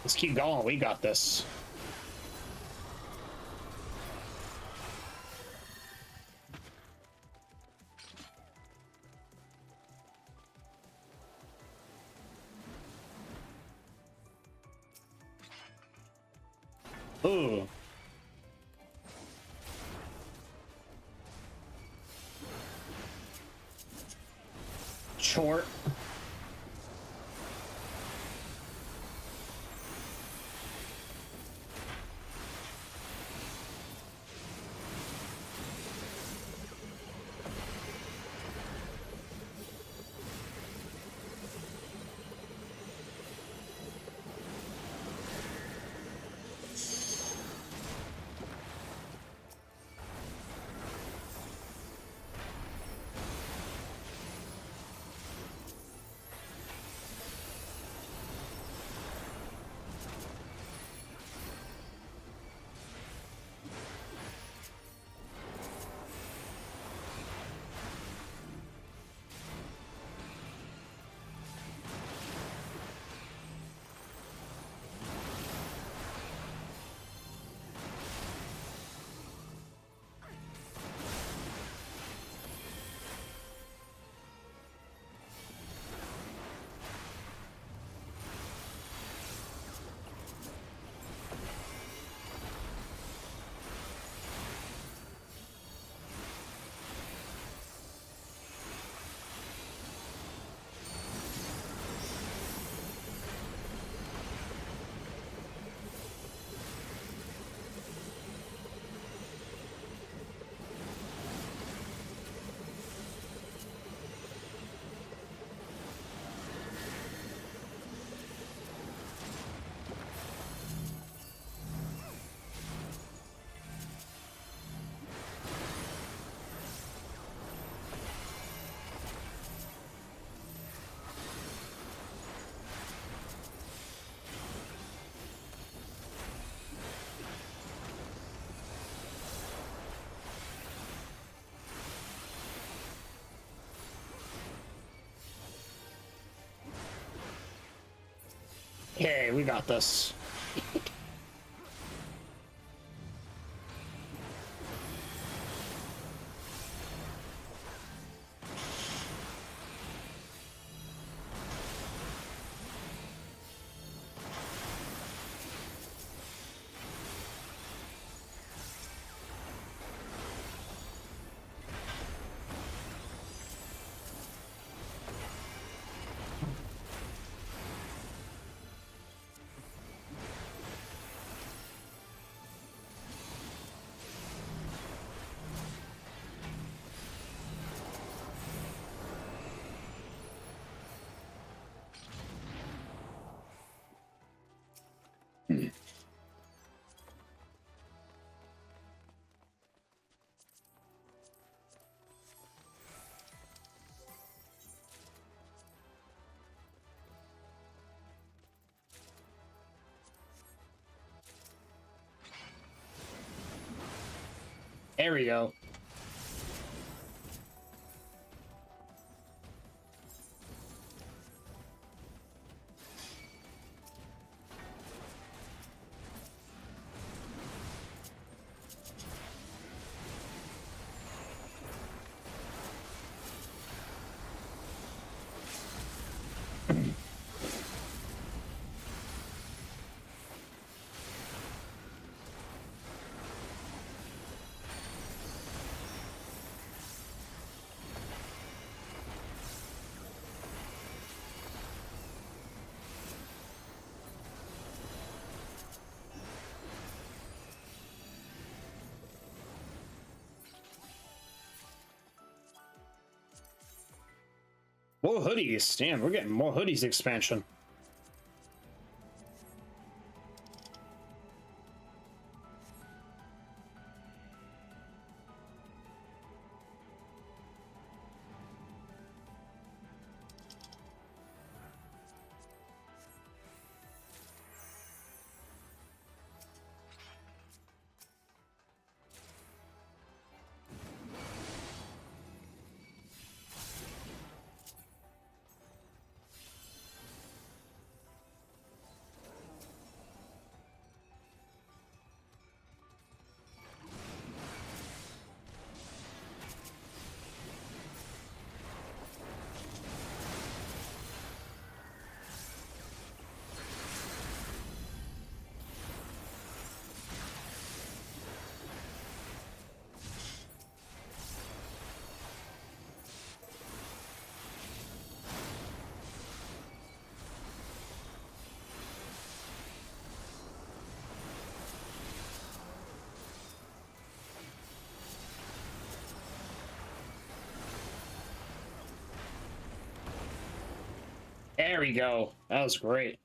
Let's keep going. We got this. Ooh. short. Okay, we got this. There we go. More hoodies. Damn, we're getting more hoodies expansion. There we go. That was great.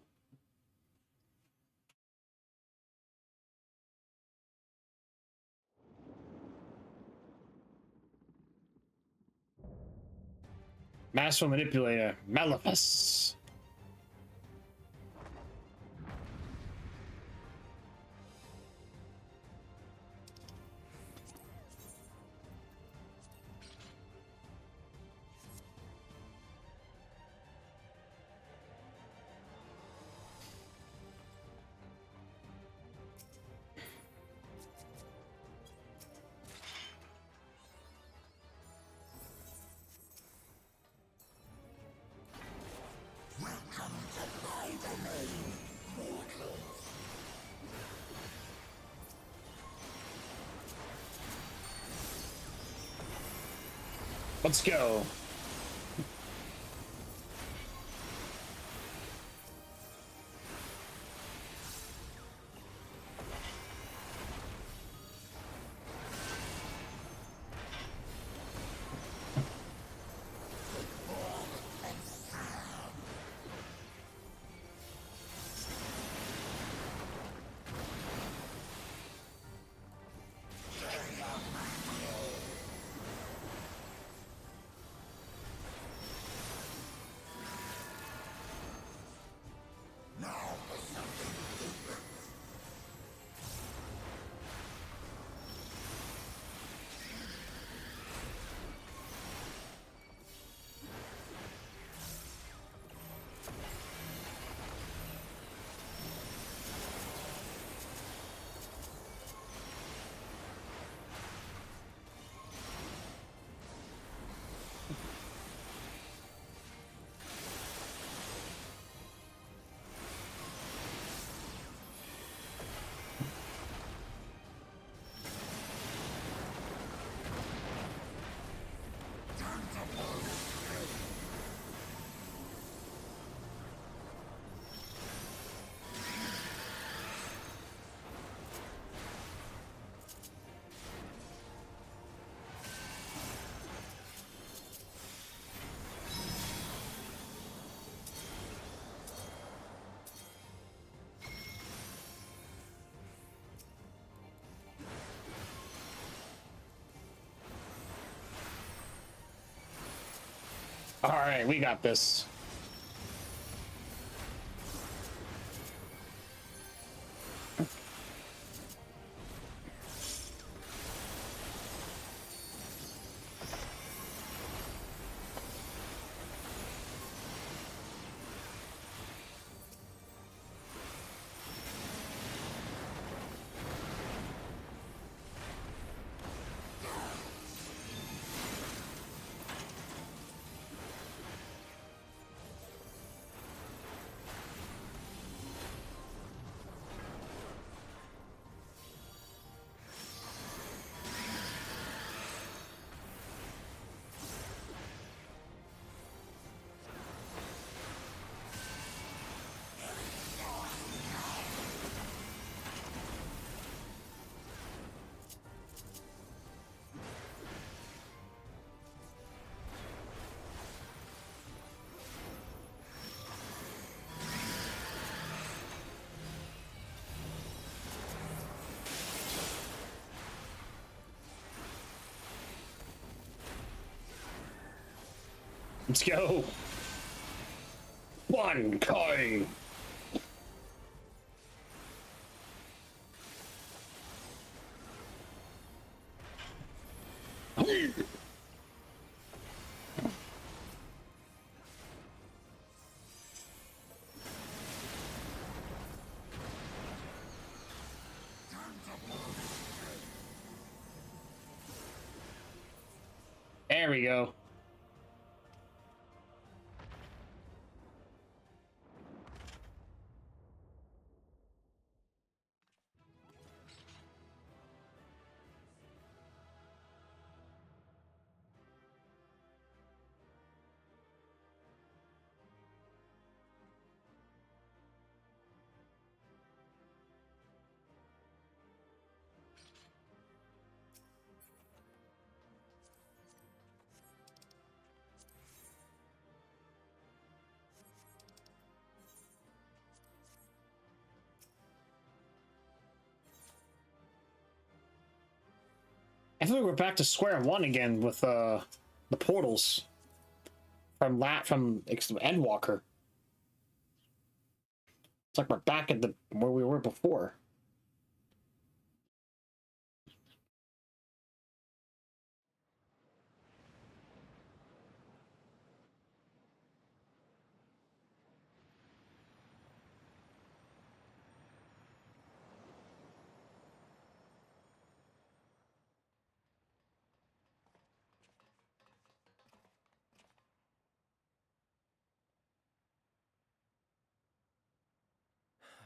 Master Manipulator, Maleficus. Let's go. All right, we got this. Let's go. One coin. There we go. I think we're back to square one again with the portals from Endwalker. It's like we're back at where we were before.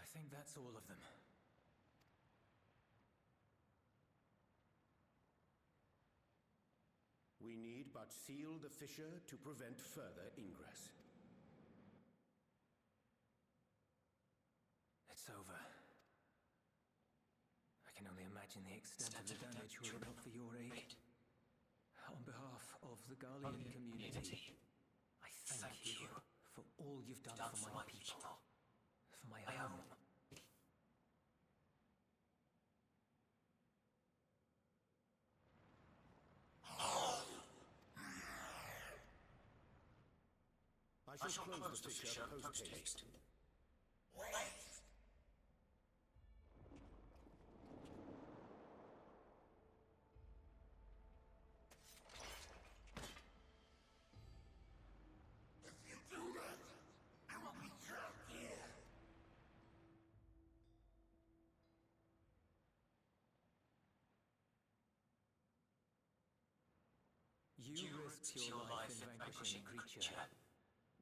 I think that's all of them. We need but seal the fissure to prevent further ingress. It's over. I can only imagine the extent of the damage were it not for your aid. On behalf of the Garlean community, I thank you for all you've done for my people, for my home. I shall close the fissure post-haste. You risked your life in vanquishing a creature.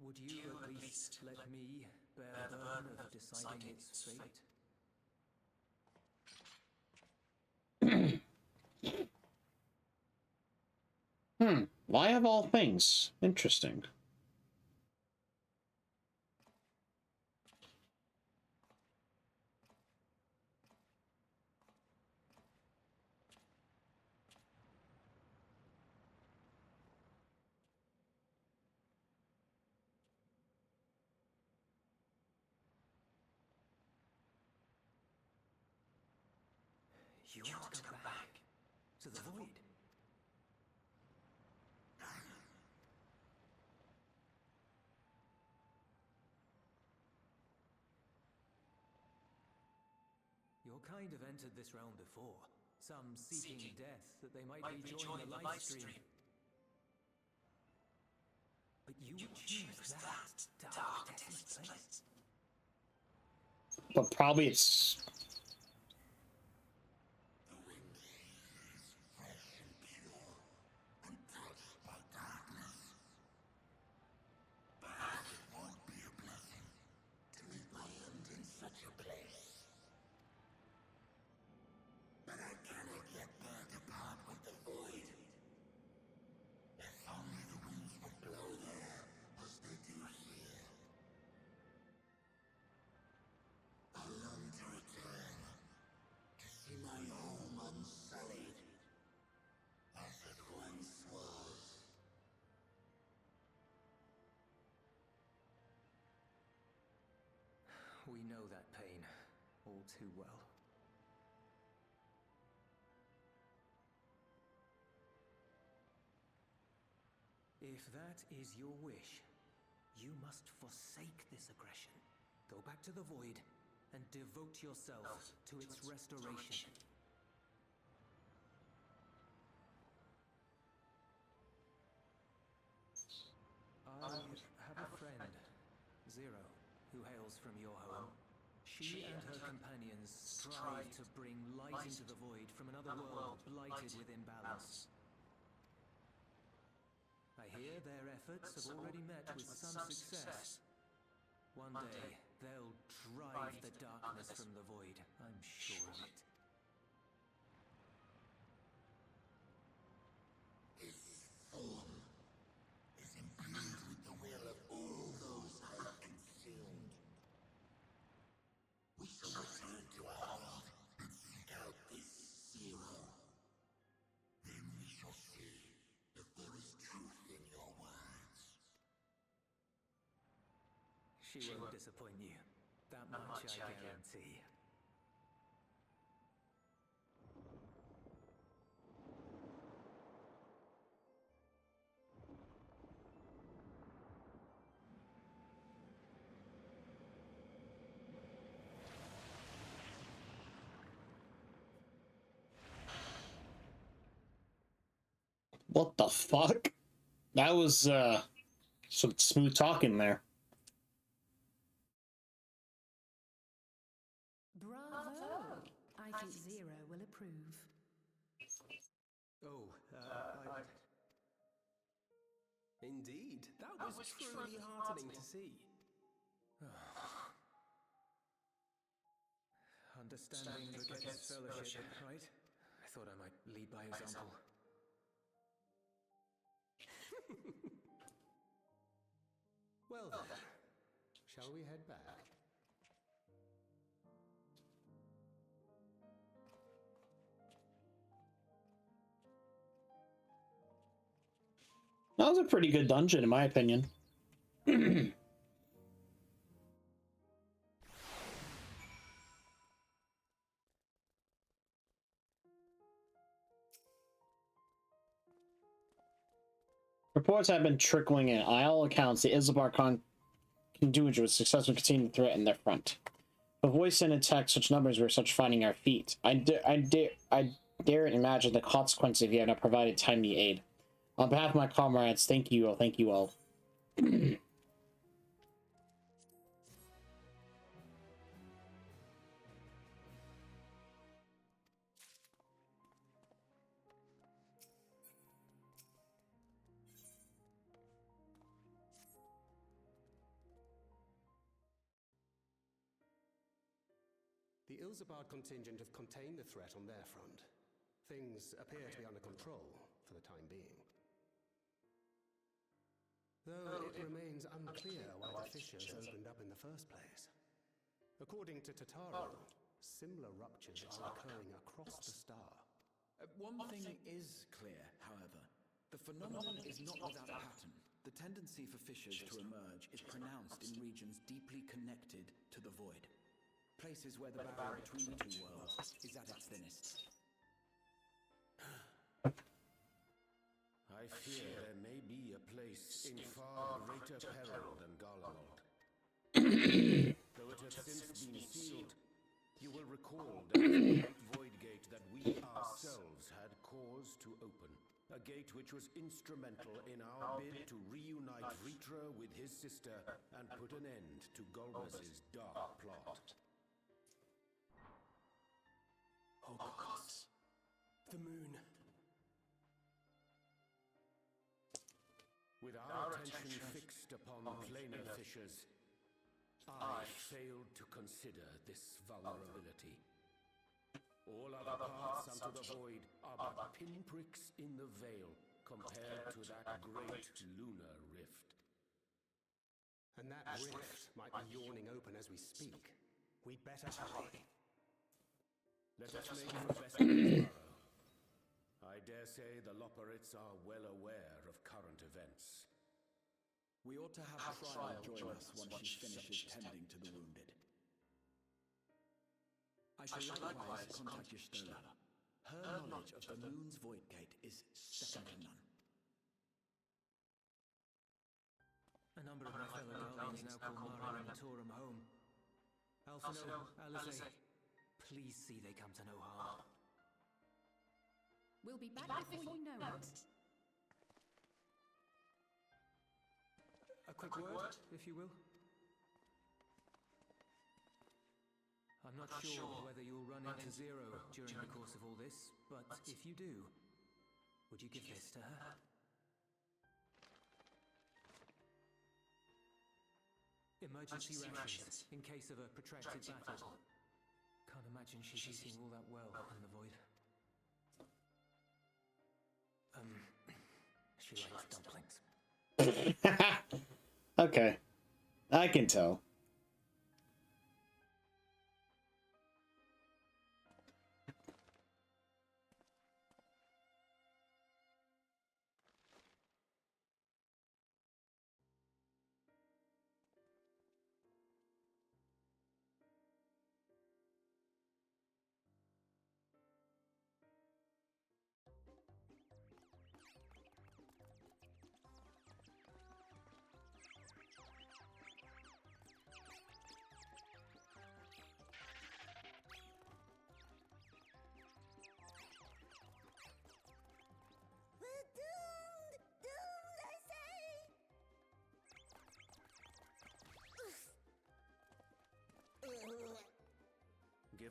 Would you at least let me bear the burden of deciding its fate? Why of all things? Interesting. You want to go back to the void? Your kind have entered this realm before, some seeking death that they might rejoin the life stream. But you would choose that dark, deathless place. But probably it's... We know that pain all too well. If that is your wish, you must forsake this aggression. Go back to the void and devote yourself to its restoration. I have a friend, Zero, who hails from your home. She and her companions strive to bring light into the void from another world blighted with imbalance. I hear their efforts have already met with some success. One day, they'll drive the darkness from the void, I'm sure of it. She won't disappoint you. That much I guarantee. What the fuck? That was some smooth talking there. Bravo! I think Zero will approve. Oh, Indeed, that was truly heartening to see. Understanding begets fellowship, right? I thought I might lead by example. Well then, shall we head back? That was a pretty good dungeon, in my opinion. Reports have been trickling in. On all accounts, the Islebar contingent was successful in continuing to threaten their front. The voice and attack such numbers were such finding our feet. I daren't imagine the consequence if you had not provided timely aid. On behalf of my comrades, thank you all. Thank you all. The Ilzabard contingent have contained the threat on their front. Things appear to be under control for the time being. Though it remains unclear why the fissures opened up in the first place. According to Tataro, similar ruptures are occurring across the star. One thing is clear, however. The phenomenon is not without pattern. The tendency for fissures to emerge is pronounced in regions deeply connected to the void. Places where the barrier between the two worlds is at its thinnest. I fear there may be a place in far greater peril than Garlemald. Though it has since been sealed, you will recall that the great void gate that we ourselves had cause to open. A gate which was instrumental in our bid to reunite Ritra with his sister and put an end to Golbez's dark plot. Oh gods. The moon. With our attention fixed upon planar fissures, I failed to consider this vulnerability. All other paths unto the void are but pinpricks in the veil compared to that great lunar rift. And that rift might be yawning open as we speak. We'd better hurry. Let us make for best tomorrow. I dare say the Loporrits are well aware of current events. We ought to have Trial join us once she finishes tending to the wounded. I shall likewise contact Y'shtola. Her knowledge of the moon's void gate is second to none. A number of my fellow Guardians now call Mara and Torum home. Alphino, Alize, please see they come to no harm. We'll be back before you know it. A quick word, if you will. I'm not sure whether you'll run into Zero during the course of all this, but if you do, would you give this to her? Emergency rations, in case of a protracted battle. Can't imagine she's eating all that well in the void. She likes dumplings. Okay. I can tell.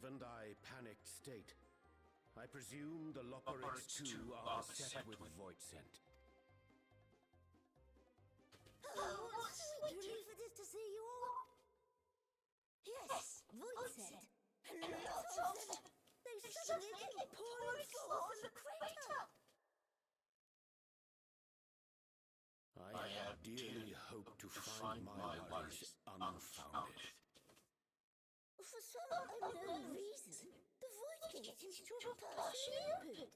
I panicked state. I presume the Loporix 2 are set with void scent. Oh, what a sweet relief it is to see you all. Yes, void scent. And lots of them. They suddenly came pouring forth from the crater. I had dearly hoped to find my worries unfounded. For some unknown reason, the void gate seems to have partially opened.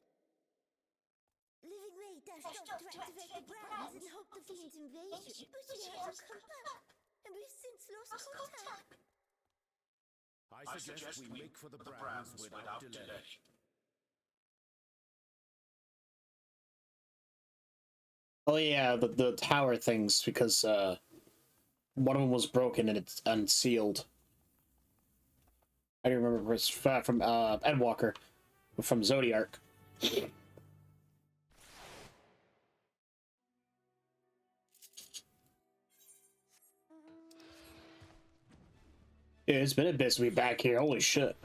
Living Ray dashed off to activate the brands in hope of Fiend's invasion, but he hasn't come back, and we've since lost contact. I suggest we make for the brands without delay. Oh yeah, the tower things, because one of them was broken and it's unsealed. I remember it's from Endwalker, from Zodiark. Yeah, it's been a bit to be back here. Holy shit.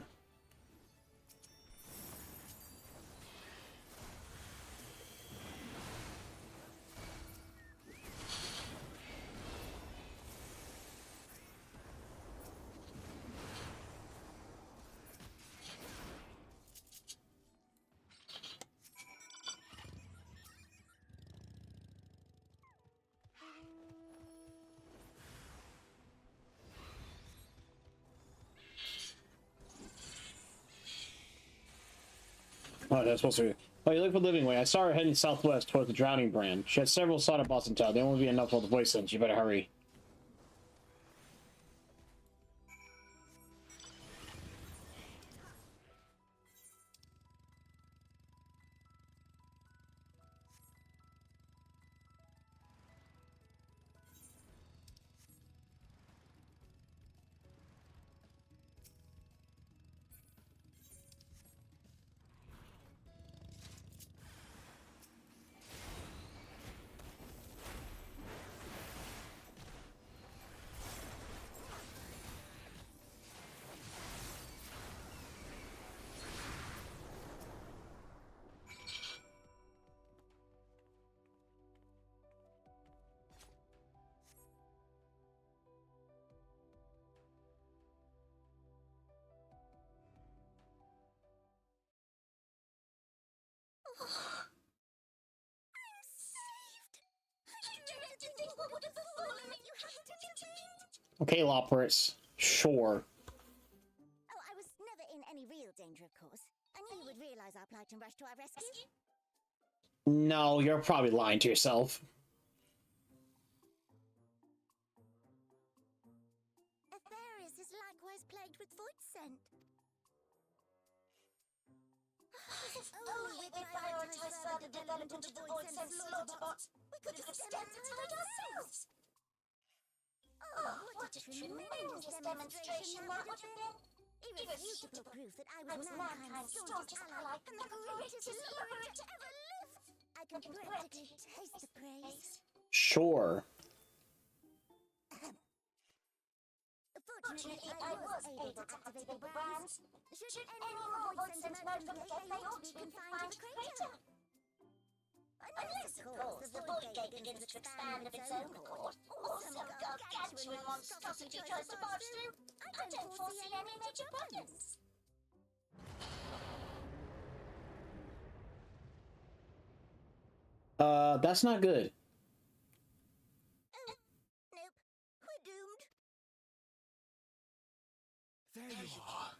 Oh, that's supposed to be. Oh, you look for Living Way. I saw her heading southwest towards the Drowning Brand. She has several solid bots in town. There won't be enough for the voice sense. You better hurry. I'm saved! I dreaded to think what would have fallen if you hadn't intervened! Okay, Loporix. Sure. Oh, I was never in any real danger, of course. I knew you would realize our plight and rush to our rescue. No, you're probably lying to yourself. Aetherius is likewise plagued with void scent. Only we prioritized further development of the void scent slaughter bots, we could have stemmed the tide ourselves. Oh, what a tremendous demonstration that would have been! Irrefutable proof that I was mankind's staunchest ally and the greatest liberator to ever live! I can practically taste the praise. Sure. Fortunately, I was able to activate the brands. Should any more void scent emerge from the cave, they ought to be confined to the crater. Unless, of course, the void gate begins to expand of its own accord, or some gargantuan monstrosity tries to barge through, I don't foresee any major problems. That's not good. Nope. We're doomed. There you are.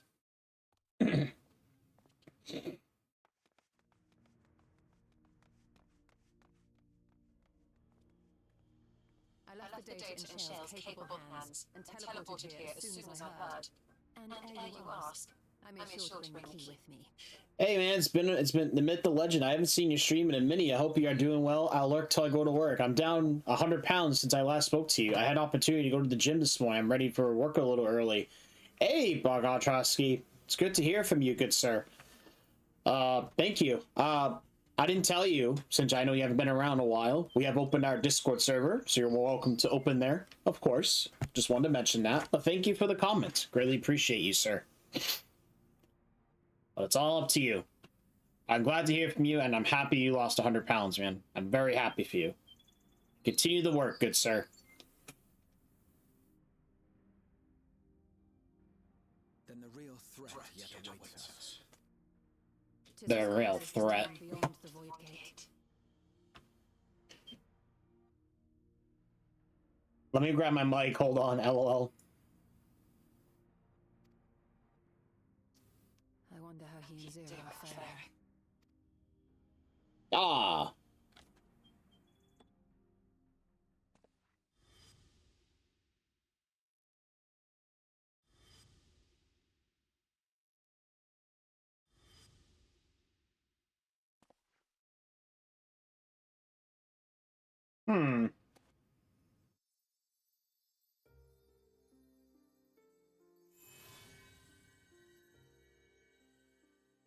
I left the data in Shale's capable hands and teleported here as soon as I heard. And ere you ask, I made sure to bring the key with me. Hey man, it's been the myth, the legend. I haven't seen you stream in a minute. I hope you are doing well. I'll lurk till I go to work. I'm down 100 pounds since I last spoke to you. I had an opportunity to go to the gym this morning. I'm ready for work a little early. Hey, Bogotrosky. It's good to hear from you, good sir. Thank you. I didn't tell you, since I know you haven't been around a while. We have opened our Discord server, so you're welcome to open there, of course. Just wanted to mention that. But thank you for the comments. Greatly appreciate you, sir. But it's all up to you. I'm glad to hear from you, and I'm happy you lost 100 pounds, man. I'm very happy for you. Continue the work, good sir. Then the real threat yet awaits us. The real threat. Beyond the Void Gate. Let me grab my mic. Hold on, LOL. I wonder how he and Zero are faring. Ah. Hmm.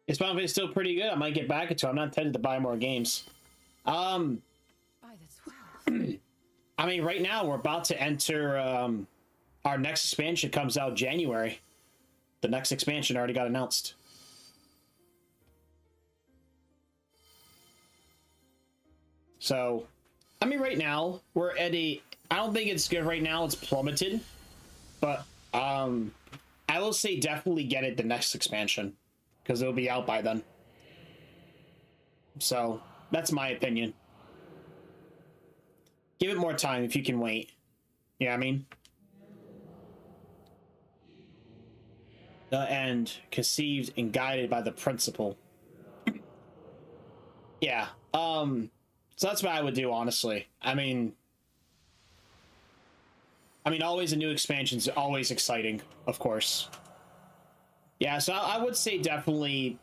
This Final is still pretty good. I might get back into it. I'm not tempted to buy more games. By the 12. I mean, right now we're about to enter our next expansion comes out January. The next expansion already got announced. So, I mean, right now we're at a. I don't think it's good right now. It's plummeted, but I will say definitely get it the next expansion because it'll be out by then. So that's my opinion. Give it more time if you can wait. You know what I mean? The end, conceived and guided by the principal. Yeah. So that's what I would do, honestly. I mean, always a new expansion's always exciting, of course. Yeah, so I would say definitely,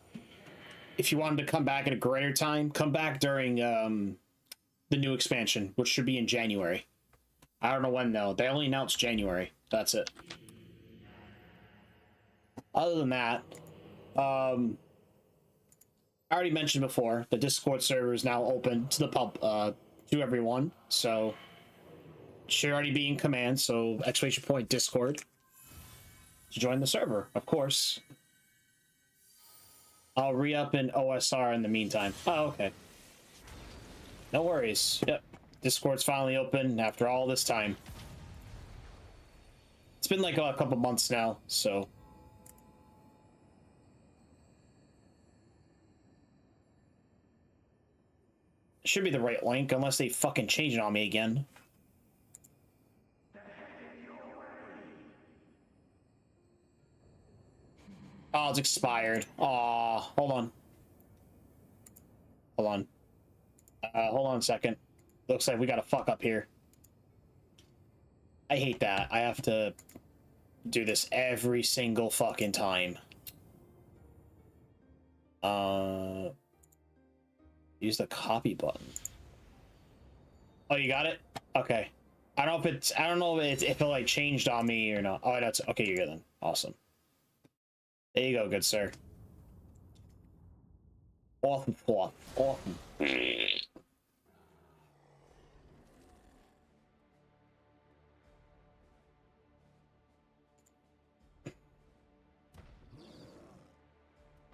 if you wanted to come back at a greater time, come back during the new expansion, which should be in January. I don't know when, though. They only announced January. That's it. Other than that, I already mentioned before, the Discord server is now open to the pub, to everyone, so should already be in command, so ! Discord to join the server, of course. I'll re-up in OSR in the meantime. Oh, okay. No worries. Yep. Discord's finally open after all this time. It's been like a couple months now, so. It should be the right link, unless they fucking change it on me again. Oh, it's expired. Aw, hold on. Hold on. Hold on a second. Looks like we got a fuck up here. I hate that. I have to do this every single fucking time. Use the copy button. Oh, you got it? Okay. I don't know if it like changed on me or not. Oh, that's okay. You're good then. Awesome. There you go, good sir. Awesome.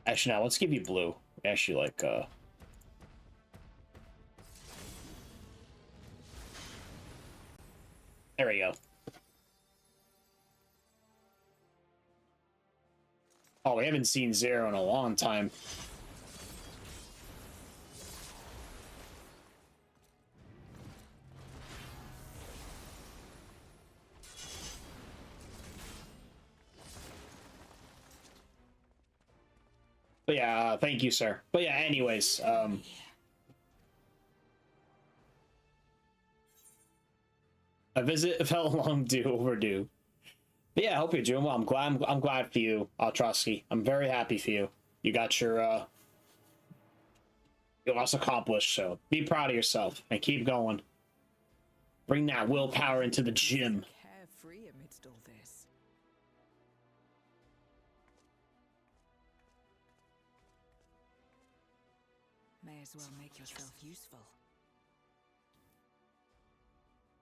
Actually, now let's give you blue. Actually, like, there we go. Oh, we haven't seen Zero in a long time. But yeah, thank you, sir. But yeah, anyways, a visit felt long due overdue. But yeah, I hope you're doing well. I'm glad for you, Trusky. I'm very happy for you. You got your lots accomplished, so be proud of yourself and keep going. Bring that willpower into the gym. Carefree amidst all this. May as well make yourself useful.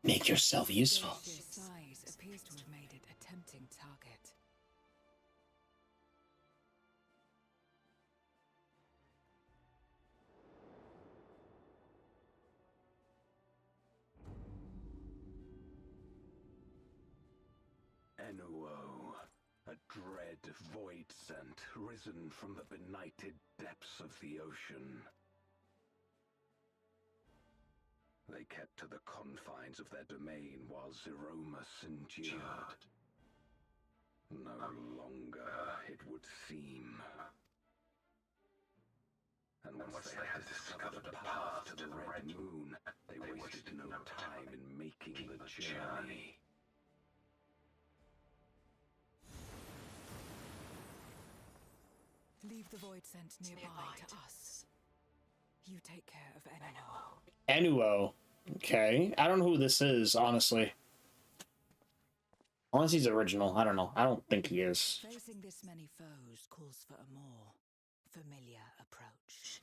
Make yourself useful. Sheer size appears to have made it a tempting target. dread void scent risen from the benighted depths of the ocean. They kept to the confines of their domain while Zeromus endured. No longer, it would seem. And once they had discovered a path to the Red Moon, they wasted no time in making the journey. Leave the void scent nearby to us. You take care of Enuo. Enuo. Okay. I don't know who this is, honestly. Unless he's original. I don't know. I don't think he is. Facing this many foes calls for a more familiar approach.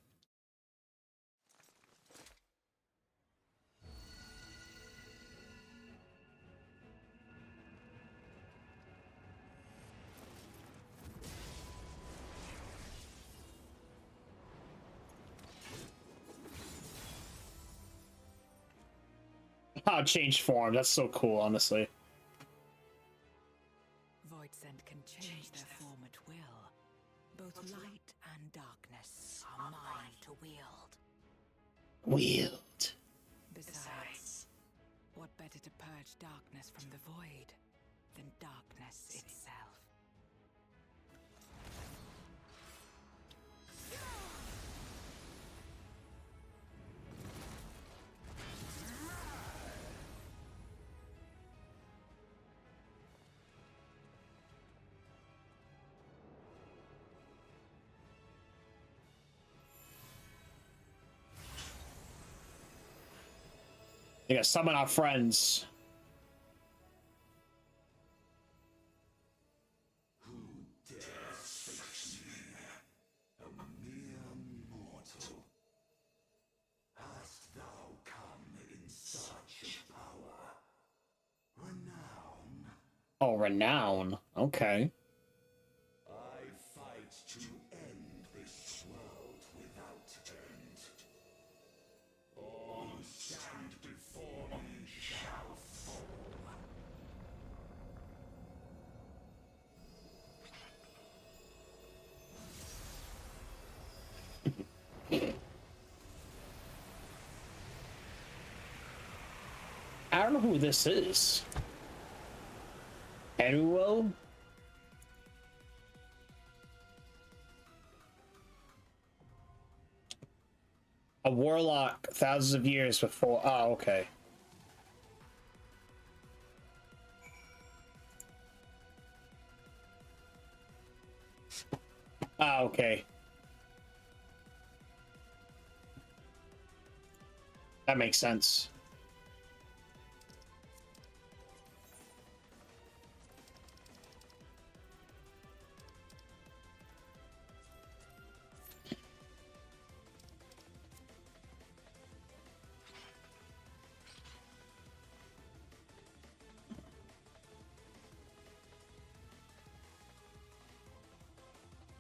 Oh, change form. That's so cool, honestly. Void scent can change their form at will. Both light and darkness are mine to wield. Wield. Besides, what better to purge darkness from the void than darkness itself? You gotta summon our friends. Who dares face me, a mere mortal? Hast thou come in search of power, renown? Oh, renown. Okay. I fight to end this world without end. All who stand before me shall fall. I don't know who this is. Enuo? A warlock thousands of years before. Oh, okay. Ah, okay. That makes sense.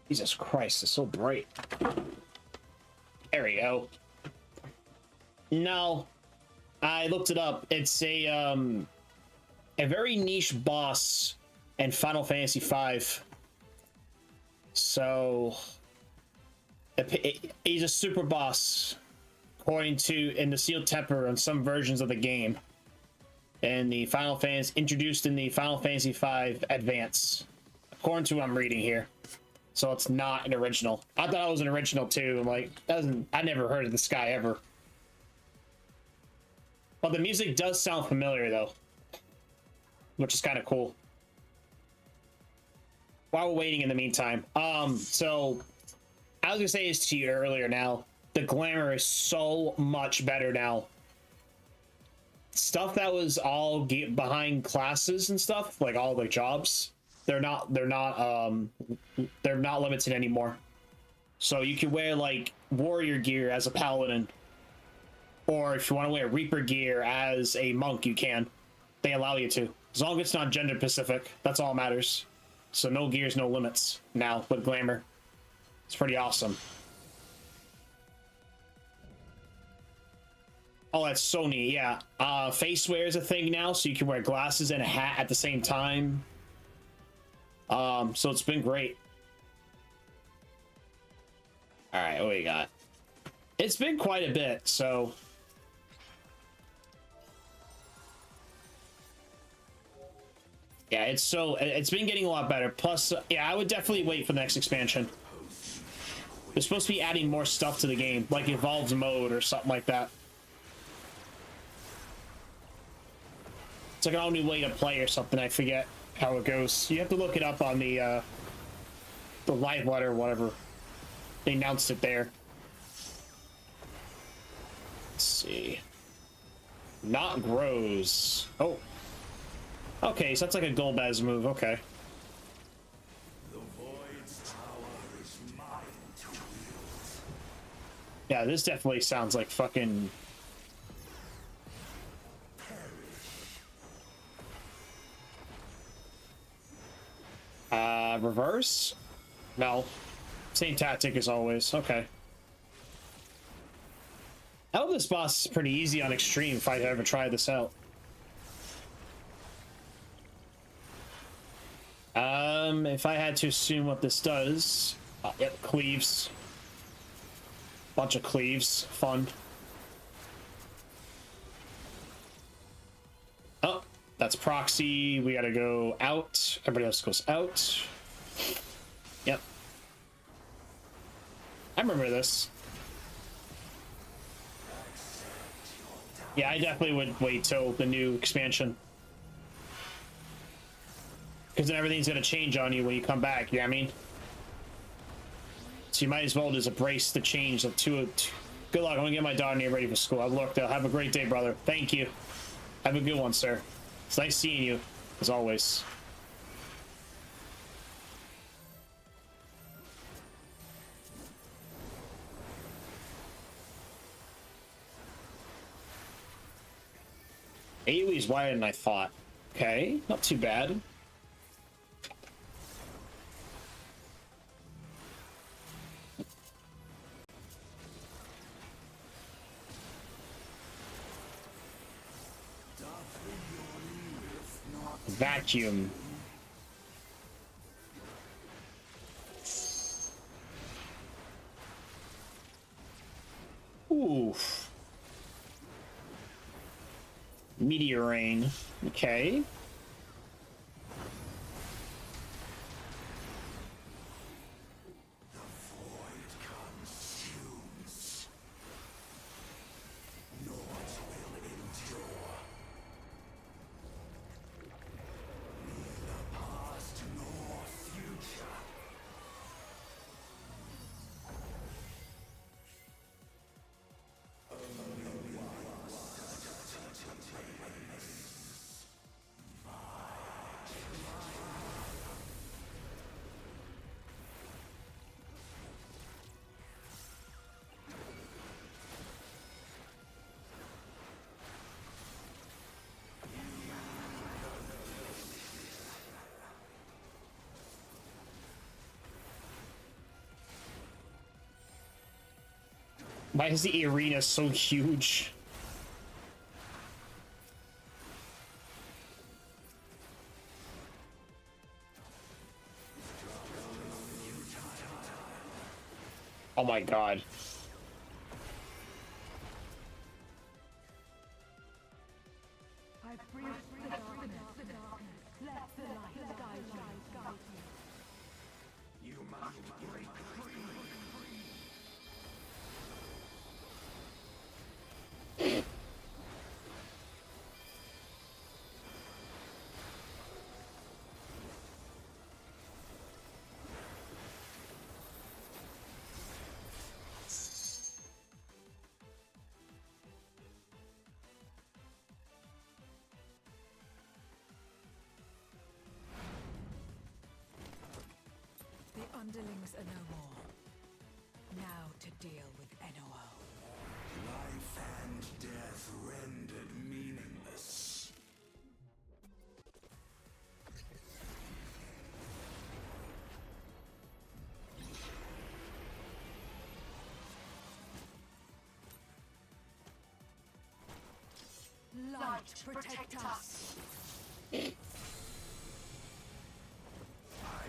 Jesus Christ, it's so bright. There we go. No, I looked it up. It's a very niche boss in Final Fantasy V. So he's a super boss, according to in the Sealed Temper on some versions of the game. And the Final Fantasy introduced in the Final Fantasy V Advance, according to what I'm reading here. So it's not an original. I thought it was an original too. I'm like, I never heard of this guy ever. But the music does sound familiar though, which is kind of cool. While we're waiting in the meantime, so I was gonna say this to you earlier. Now the glamour is so much better now. Stuff that was all behind classes and stuff, like all the jobs, they're not limited anymore. So you can wear like warrior gear as a paladin, or if you want to wear reaper gear as a monk, you can. They allow you to, as long as it's not gender specific. That's all that matters. So no gears, no limits now with glamour. It's pretty awesome. Oh, that's so neat. Yeah, face wear is a thing now, so you can wear glasses and a hat at the same time. So it's been great. All right, what we got? It's been quite a bit, so yeah, it's been getting a lot better. Plus, yeah, I would definitely wait for the next expansion. They're supposed to be adding more stuff to the game, like evolved mode or something like that. It's like an all new way to play or something. I forget how it goes. You have to look it up on the live letter or whatever. They announced it there. Let's see. Not grows. Oh. Okay, so that's like a Golbez move. Okay. The Void's power is mine to wield. Yeah, this definitely sounds like fucking... reverse? No. Same tactic as always. Okay. I hope this boss is pretty easy on extreme if I ever try this out. If I had to assume what this does... yep, cleaves. Bunch of cleaves. Fun. Oh, that's proxy. We gotta go out. Everybody else goes out. Yep. I remember this. Yeah, I definitely would wait till the new expansion. Because then everything's gonna change on you when you come back, you know what I mean? So you might as well just embrace the change of two. Good luck, I'm gonna get my daughter near ready for school. I've looked, have a great day, brother. Thank you. Have a good one, sir. It's nice seeing you, as always. AoE's wider than I thought. Okay, not too bad. Vacuum. Oof. Meteor rain. Okay. Why is the arena so huge? Oh my god. You must break free. The underlings are no more. Now to deal with NOO. Life and death rendered meaningless. Light, protect us. I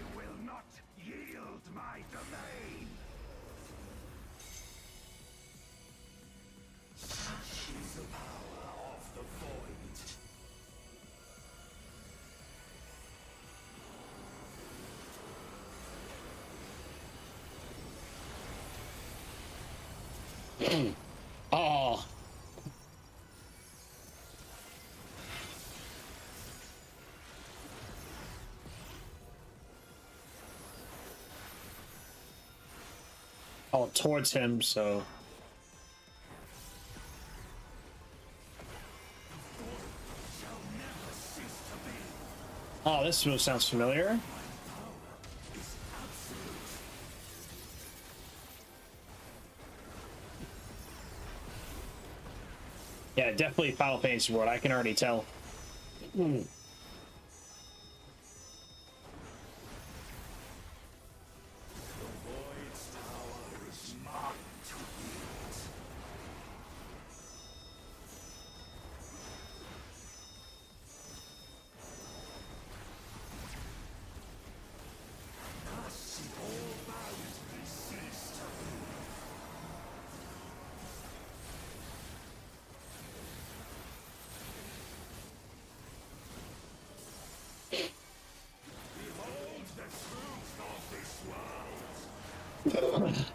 Oh. Oh, towards him, so... Oh, this move sounds familiar. Yeah, definitely Final Fantasy World, I can already tell.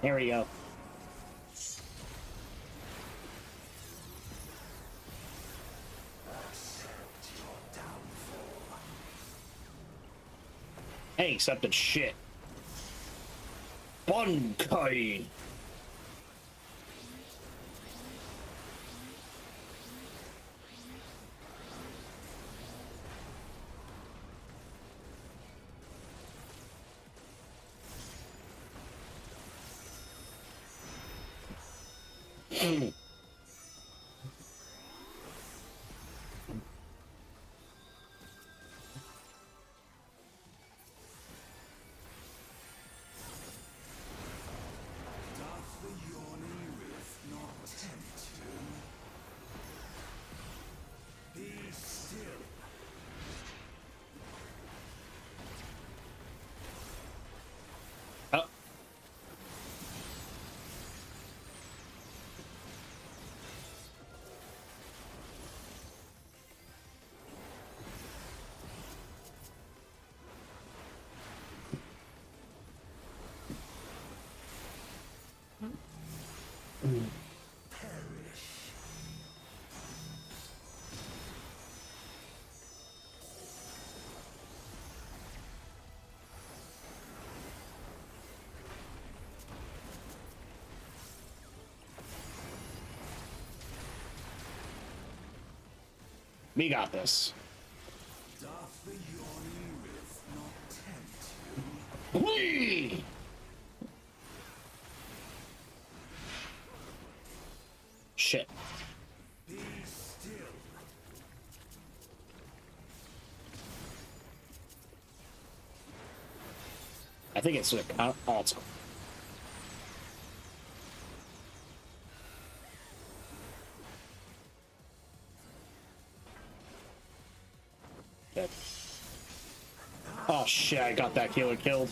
There we go. Hey, accepted shit. Bunkai. Oh. We got this. Whee! Shit. I think it's a oh, it's dead. Oh shit, I got that healer killed.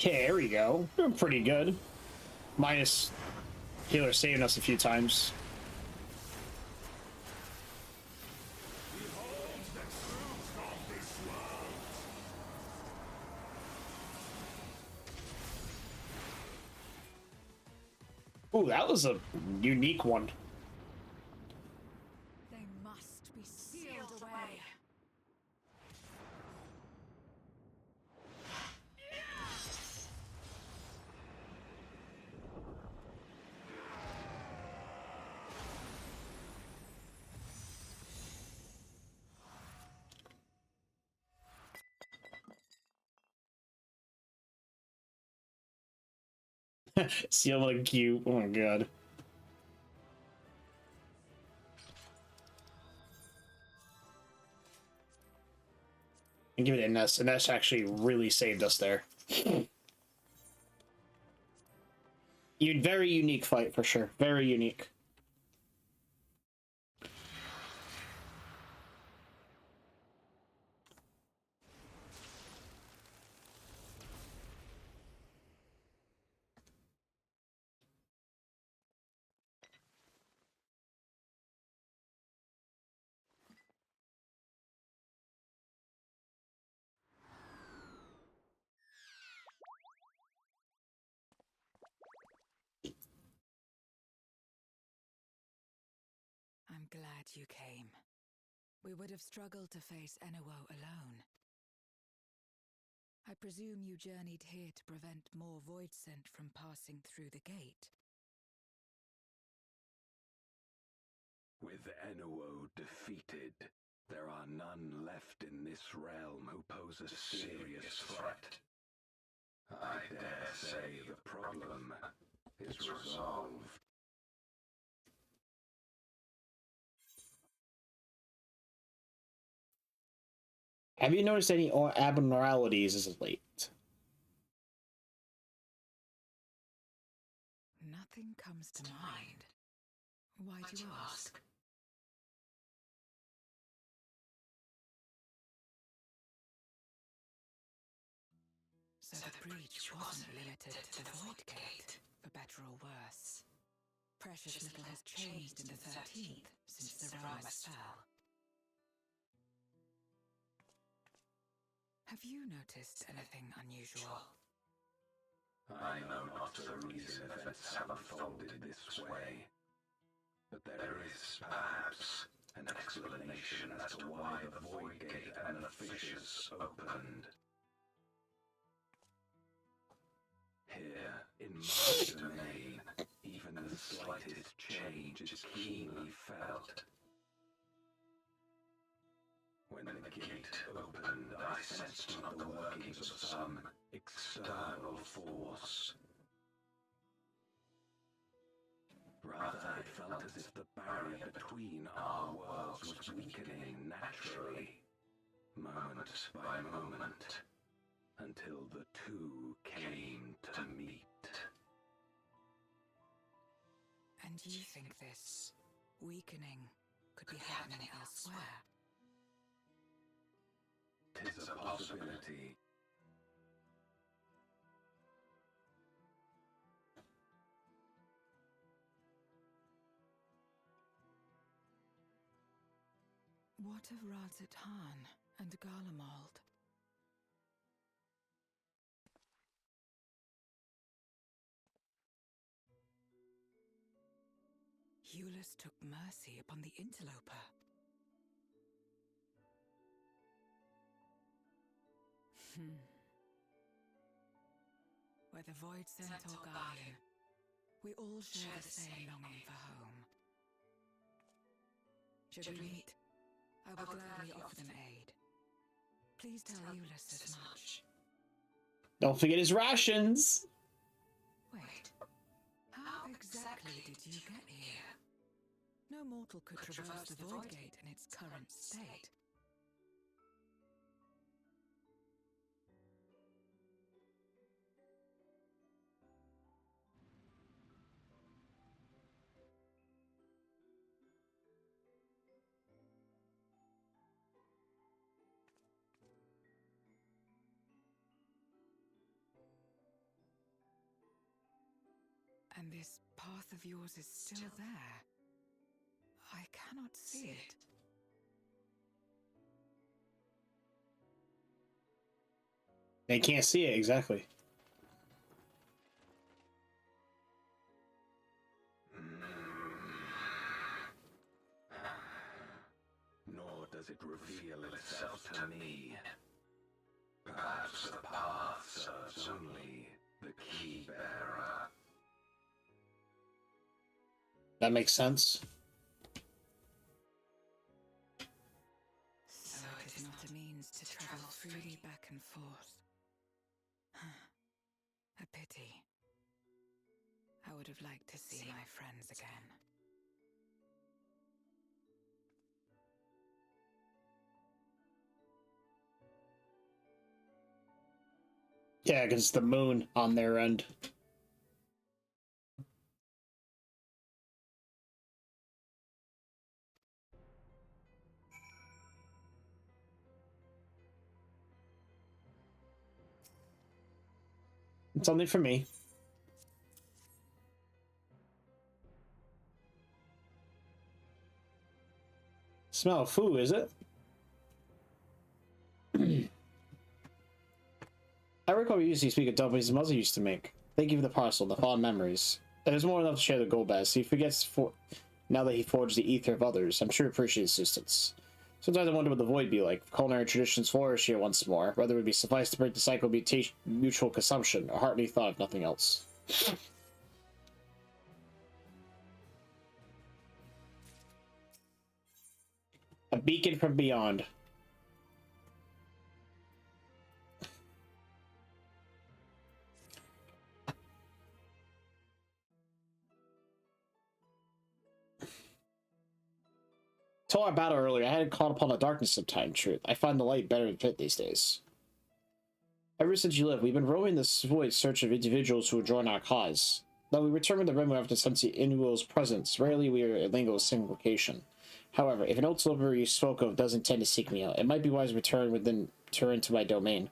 Okay, there we go. Doing pretty good. Minus healer saving us a few times. Ooh, that was a unique one. They must be sealed away. Seal with a Q. Oh my god. And give it a Ness. And Ness actually really saved us there. Very unique fight for sure. Very unique. I'm glad you came. We would have struggled to face Enuo alone. I presume you journeyed here to prevent more void scent from passing through the gate. With Enuo defeated, there are none left in this realm who pose a serious threat. I dare say the problem is resolved. Have you noticed any abnormalities as of late? Nothing comes to mind. Why do you ask? So the breach wasn't limited to the Void Gate, for better or worse. Precious little has changed in the 13th since the Zeromus fell. Have you noticed anything unusual? I know not the reason events have unfolded this way, but there is, perhaps, an explanation as to why the Void Gate and the fissures opened. Here, in my domain, even the slightest change is keenly felt. When the gate opened, I sensed not the workings of some external force. Rather, it felt as if the barrier between our worlds was weakening naturally, moment by moment, until the two came to meet. And you think this weakening could be happening elsewhere? 'Tis a possibility. What of Razatan and Garlemald? Eulus took mercy upon the interloper. Whether Void Scent or Guardian, we all share the same longing for home. Should we meet, I will gladly offer them aid. Please tell Eulus as much. Don't forget his rations! Wait, how exactly did you get here? No mortal could traverse the Void Gate in its current state. And this path of yours is still there. I cannot see it. They can't see it, exactly. Nor does it reveal itself to me. Perhaps the path serves only the key bearer. That makes sense. So it is not a means to travel freely back and forth. A pity. would have liked to see my friends again. Yeah, because it's the moon on their end. It's only for me. Smell of food, is it? I recall you used to speak of dumplings his mother used to make. Thank you for the parcel, the fond memories. There's more enough to share the gold best. He forgets now that he forged the ether of others. I'm sure he appreciates assistance. Sometimes I wonder what the void be like. If culinary traditions flourish here once more, whether it would be suffice to break the cycle of mutual consumption, a heartily thought if nothing else. A beacon from beyond. Told our battle earlier, I hadn't caught upon the darkness of time, truth. I find the light better to fit these days. Ever since you left, we've been roaming this void in search of individuals who would join our cause. Though we return with the rim after sensing Inuo's presence, rarely we are lingo a single location. However, if an old slipper you spoke of does intend to seek me out, it might be wise to return to my domain.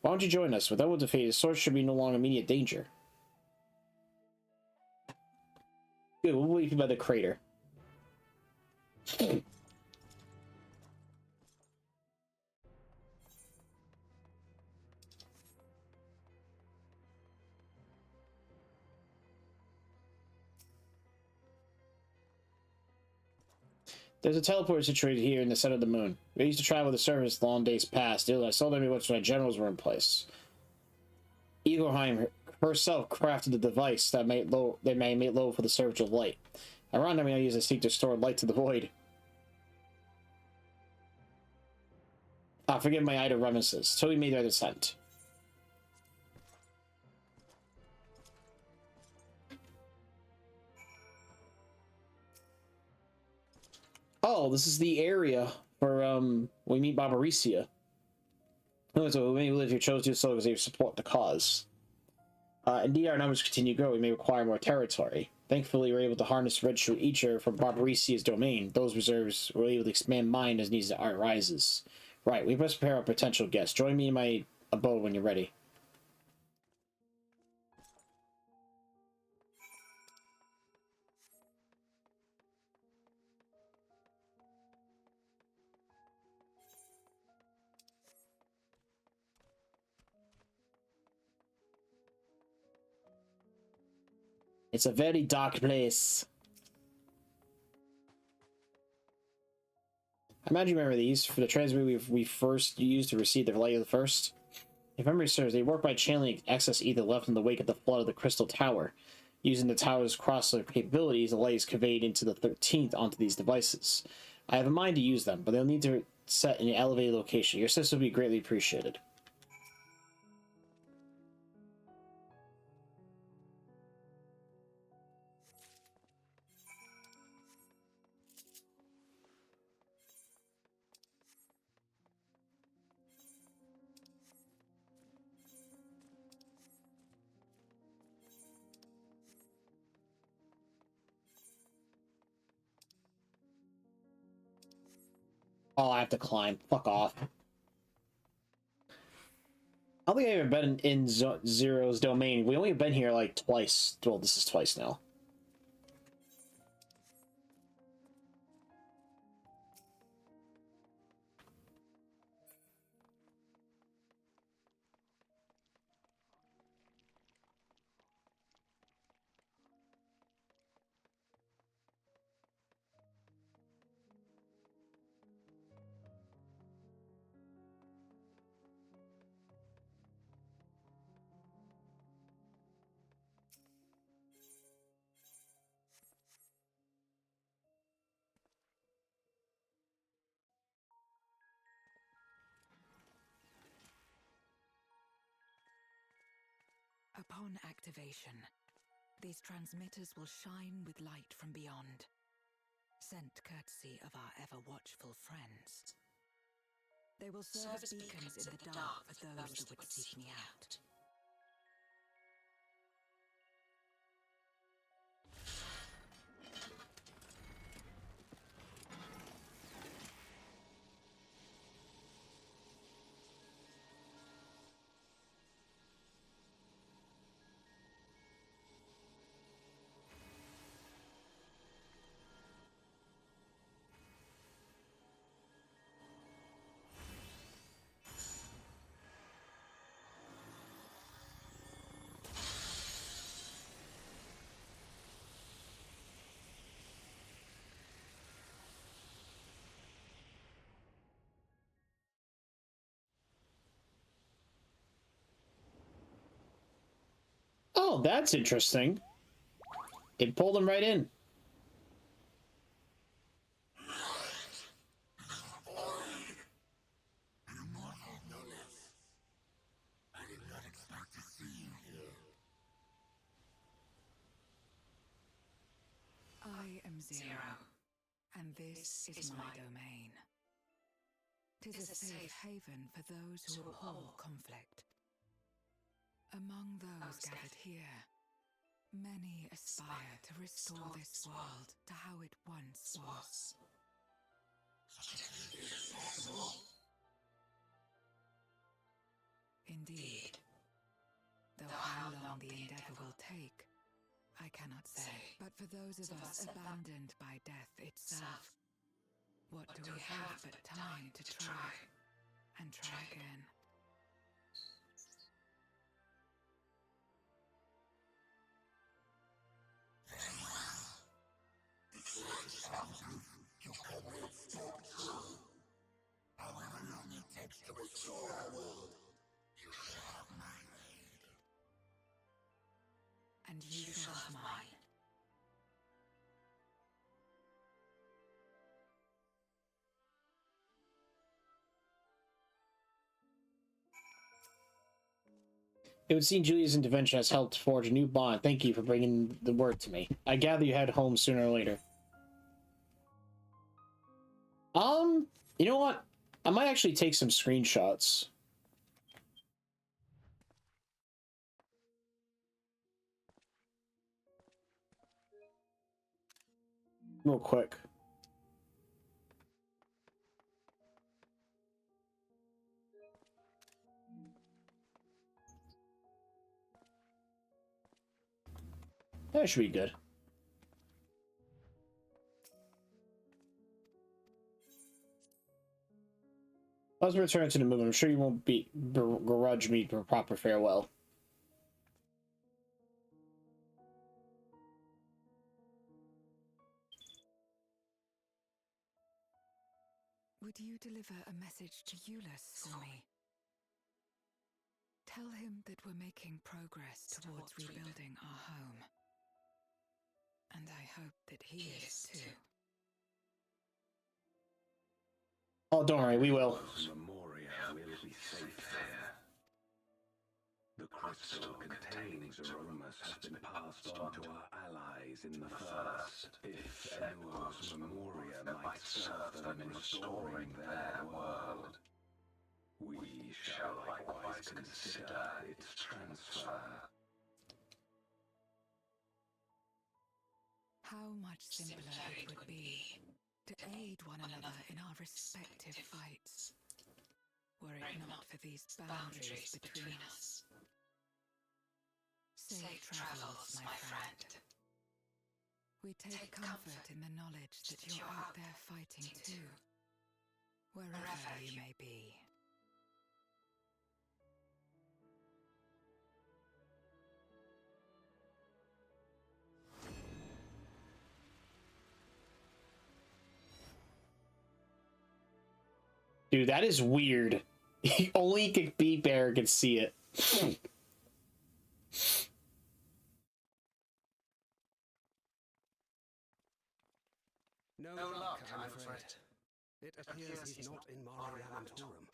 Why don't you join us? With Elwood defeated, the source should be no longer immediate danger. Good, we'll wait by the crater. There's a teleporter situated here in the center of the moon. We used to travel the surface long days past. I saw them once my generals were in place. Egelheim herself crafted the device that may make low for the surge of light. Around them, I use a seek to store light to the void. Forgive my idle reminiscences. Till we made our descent. Oh, this is the area where we meet Barbaricia. So we may live here chose to do so because they support the cause. Indeed, our numbers continue to grow. We may require more territory. Thankfully, we're able to harness Red True Eater from Barbaricia's domain. Those reserves were able to expand mine as needs arises. Right, we must prepare our potential guests. Join me in my abode when you're ready. It's a very dark place. I imagine you remember these for the transmitter we first used to receive the light of the first. If memory serves, they work by channeling excess ether left in the wake of the flood of the Crystal Tower. Using the tower's crossover capabilities, the light is conveyed into the 13th onto these devices. I have a mind to use them, but they'll need to set in an elevated location. Your assistance will be greatly appreciated. Oh, I have to climb. Fuck off. I don't think I've ever been in Zero's domain. We only been here like twice. Well, this is twice now. Upon activation, These transmitters will shine with light from beyond, sent courtesy of our ever-watchful friends. They will serve as beacons in the dark for those that would seek me out. Oh, that's interesting. It pulled him right in. I am Zero, and this is my domain. 'Tis a safe haven for those who abhor conflict. Among those gathered here, many aspire to restore this world to how it once was. Indeed. Though how long the endeavor will take, I cannot say. But for those of us abandoned by death itself, what do we have but time to try and try again? And you shall have mine. It would seem Julia's intervention has helped forge a new bond. Thank you for bringing the word to me. I gather you head home sooner or later. You know what? I might actually take some screenshots. Real quick. That should be good. Let's return to the movie. I'm sure you won't begrudge me for a proper farewell. Would you deliver a message to Euless for me? Tell him that we're making progress towards rebuilding our home. And I hope that he is too. Oh, don't worry, we will. Memoria will be safe here. The crystal containing Zeromus has been passed on to our allies in the First. If Enuo's Memoria might serve them in restoring their world, we shall likewise consider its transfer. How much simpler it would be to aid one another in our respective fights, were it not for these boundaries between us. Safe travels, my friend. We take comfort in the knowledge that you're out there fighting too, wherever you may be. Dude, that is weird. Only Beat Bear could see it. No luck, I'm afraid. It appears he's not in Mare Lamentorum.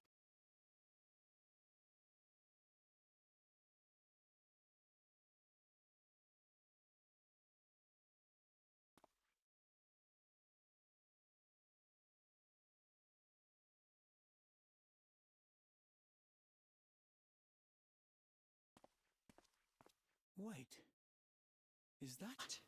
Wait. Is that...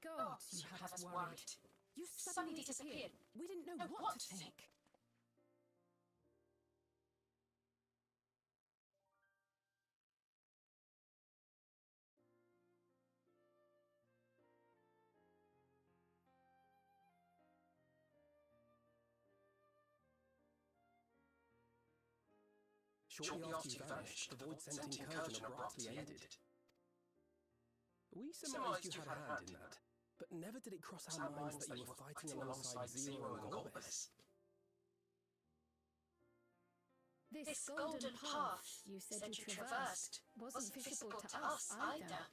Gods, you had us worried. You suddenly disappeared. We didn't know what to think. Shortly after you vanished, the void-sent incursion abruptly ended. We surmised you had a hand in that, but never did it cross our minds that you were fighting alongside Zero and Golbez. This golden path you said you traversed wasn't visible to us either.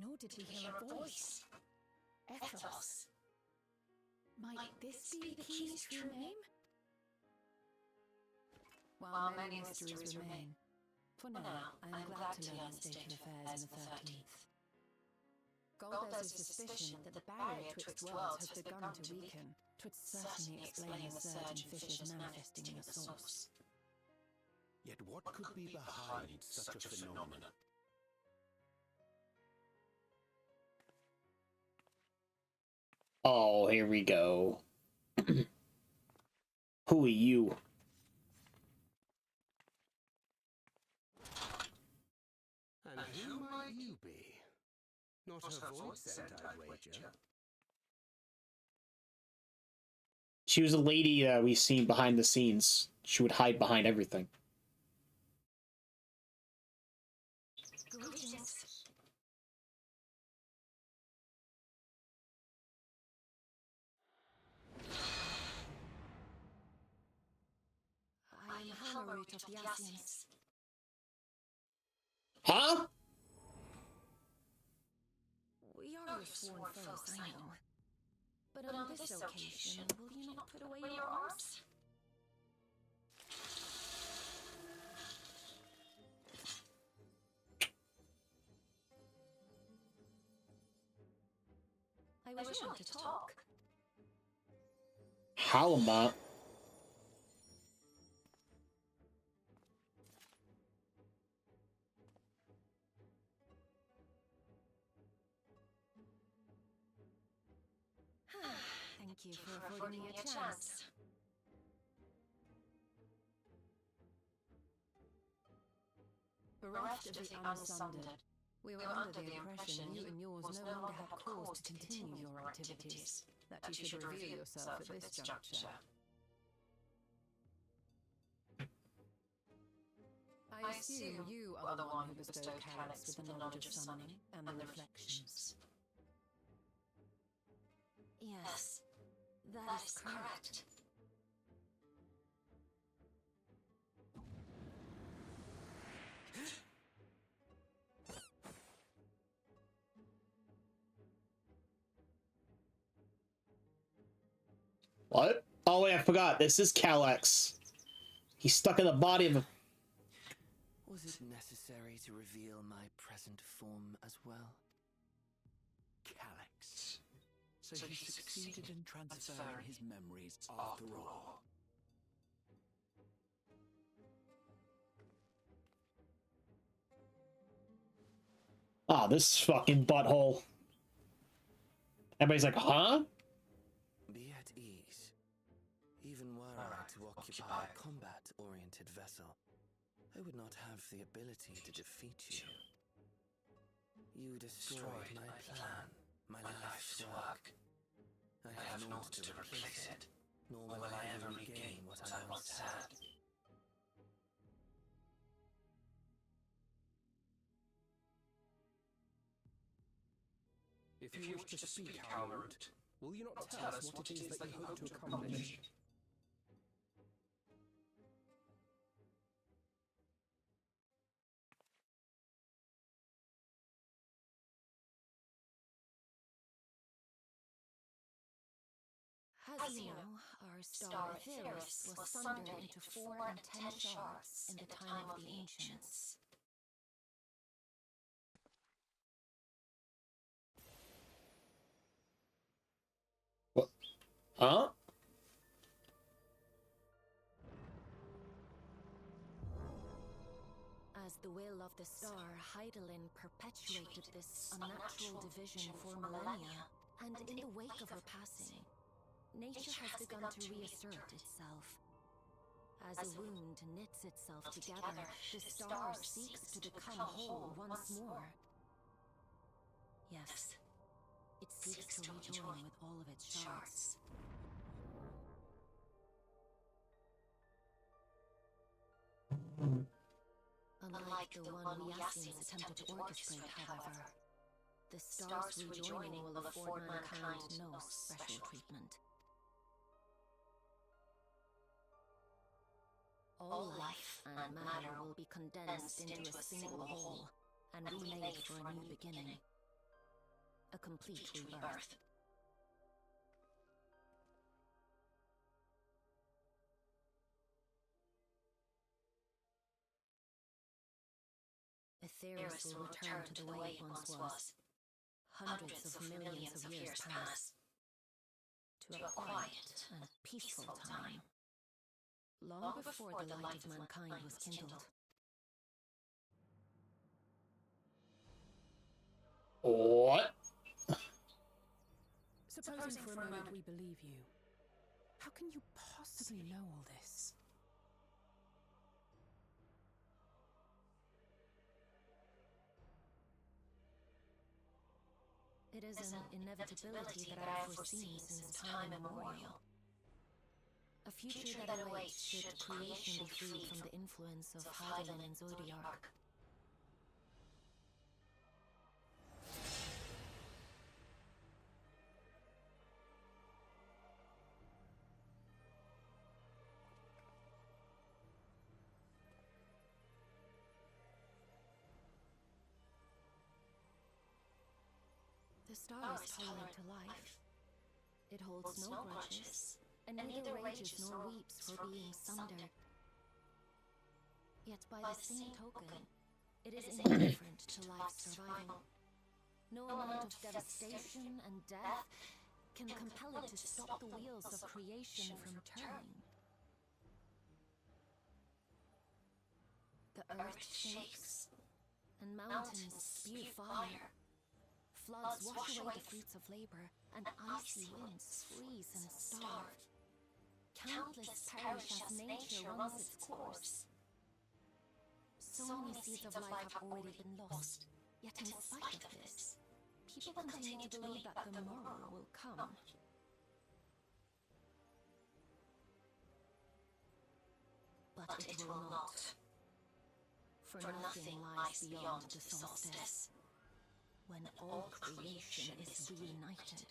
Nor did we hear a voice. Ethos. Might this be the key's true name? While many mysteries remain, for now, I am glad to learn the state of affairs in the 13th. Golbez's suspicion that the barrier twixt worlds has begun to weaken, 'twould certainly explain the surge in fissures manifesting in the source. Yet what could be behind such a phenomenon? Oh, here we go. Who are you? And who might you be? Not a void-sent, I'd wager. She was a lady we've seen behind the scenes. She would hide behind everything. Greetings. I'm Hammerroot of the Asians. Huh? We are your sworn foes, I know. But on this occasion, will you not put away your arms? I wish not to talk. Halma. Thank you for affording me a chance. Bereft of the unsundered, we were under the impression you and yours no longer had cause to continue your activities, that you should reveal yourself at this juncture. I assume you are the one who bestowed Calyx with the knowledge of summoning and the reflections. Yes, that is correct. What? Oh wait, I forgot. This is Calyx. He's stuck in the body of a... Was it necessary to reveal my present form as well? Calyx. So he succeeded in transferring his memories after all. Ah, this fucking butthole. Everybody's like, huh? Be at ease. Even were I to occupy a combat-oriented vessel, I would not have the ability to defeat you. You destroyed my plan, my life's work. I have naught to replace it, nor will I ever regain what I once had. If you wish to speak, Hammerroot, will you not tell us what it is that you hope to accomplish? As you know, our star Etheirys was sundered into 4 and 10 shards in the time of the Ancients. Huh? As the will of the star, Heidelin perpetuated this unnatural division for millennia, and in the wake of her passing, nature has begun to reassert itself. As a wound knits itself together, the star seeks to become whole once more. Yes, it seeks to rejoin with all of its shards. Unlike the one Yassians attempted to orchestrate, however, the star's rejoining will afford mankind no special treatment. All life and matter will be condensed into a single whole and remade for a new beginning. A complete rebirth. Aetherius will return to the way it once was. Hundreds of millions of years pass. To a quiet and peaceful time. Long before the light of mankind was kindled. What? Supposing for a moment we believe you, how can you possibly know all this? It is an inevitability that I have foreseen since time immemorial. A future that awaits should creation be freed from the influence of Heidelin and Zodiark. The star is tolerant to life. It holds no grudges, and neither rages nor weeps for being sundered. Yet by the same token, it is indifferent to life's survival. No amount of devastation and death can compel it to stop the wheels of creation from turning. The earth shakes, and mountains spew fire. Floods wash away the fruits of labor, and icy winds freeze and starve. Countless perish as nature runs its course. So many seeds of life have already been lost, yet in spite of this, people continue to believe that the morrow will come. But it will not. For nothing lies beyond the solstice. When all creation is reunited.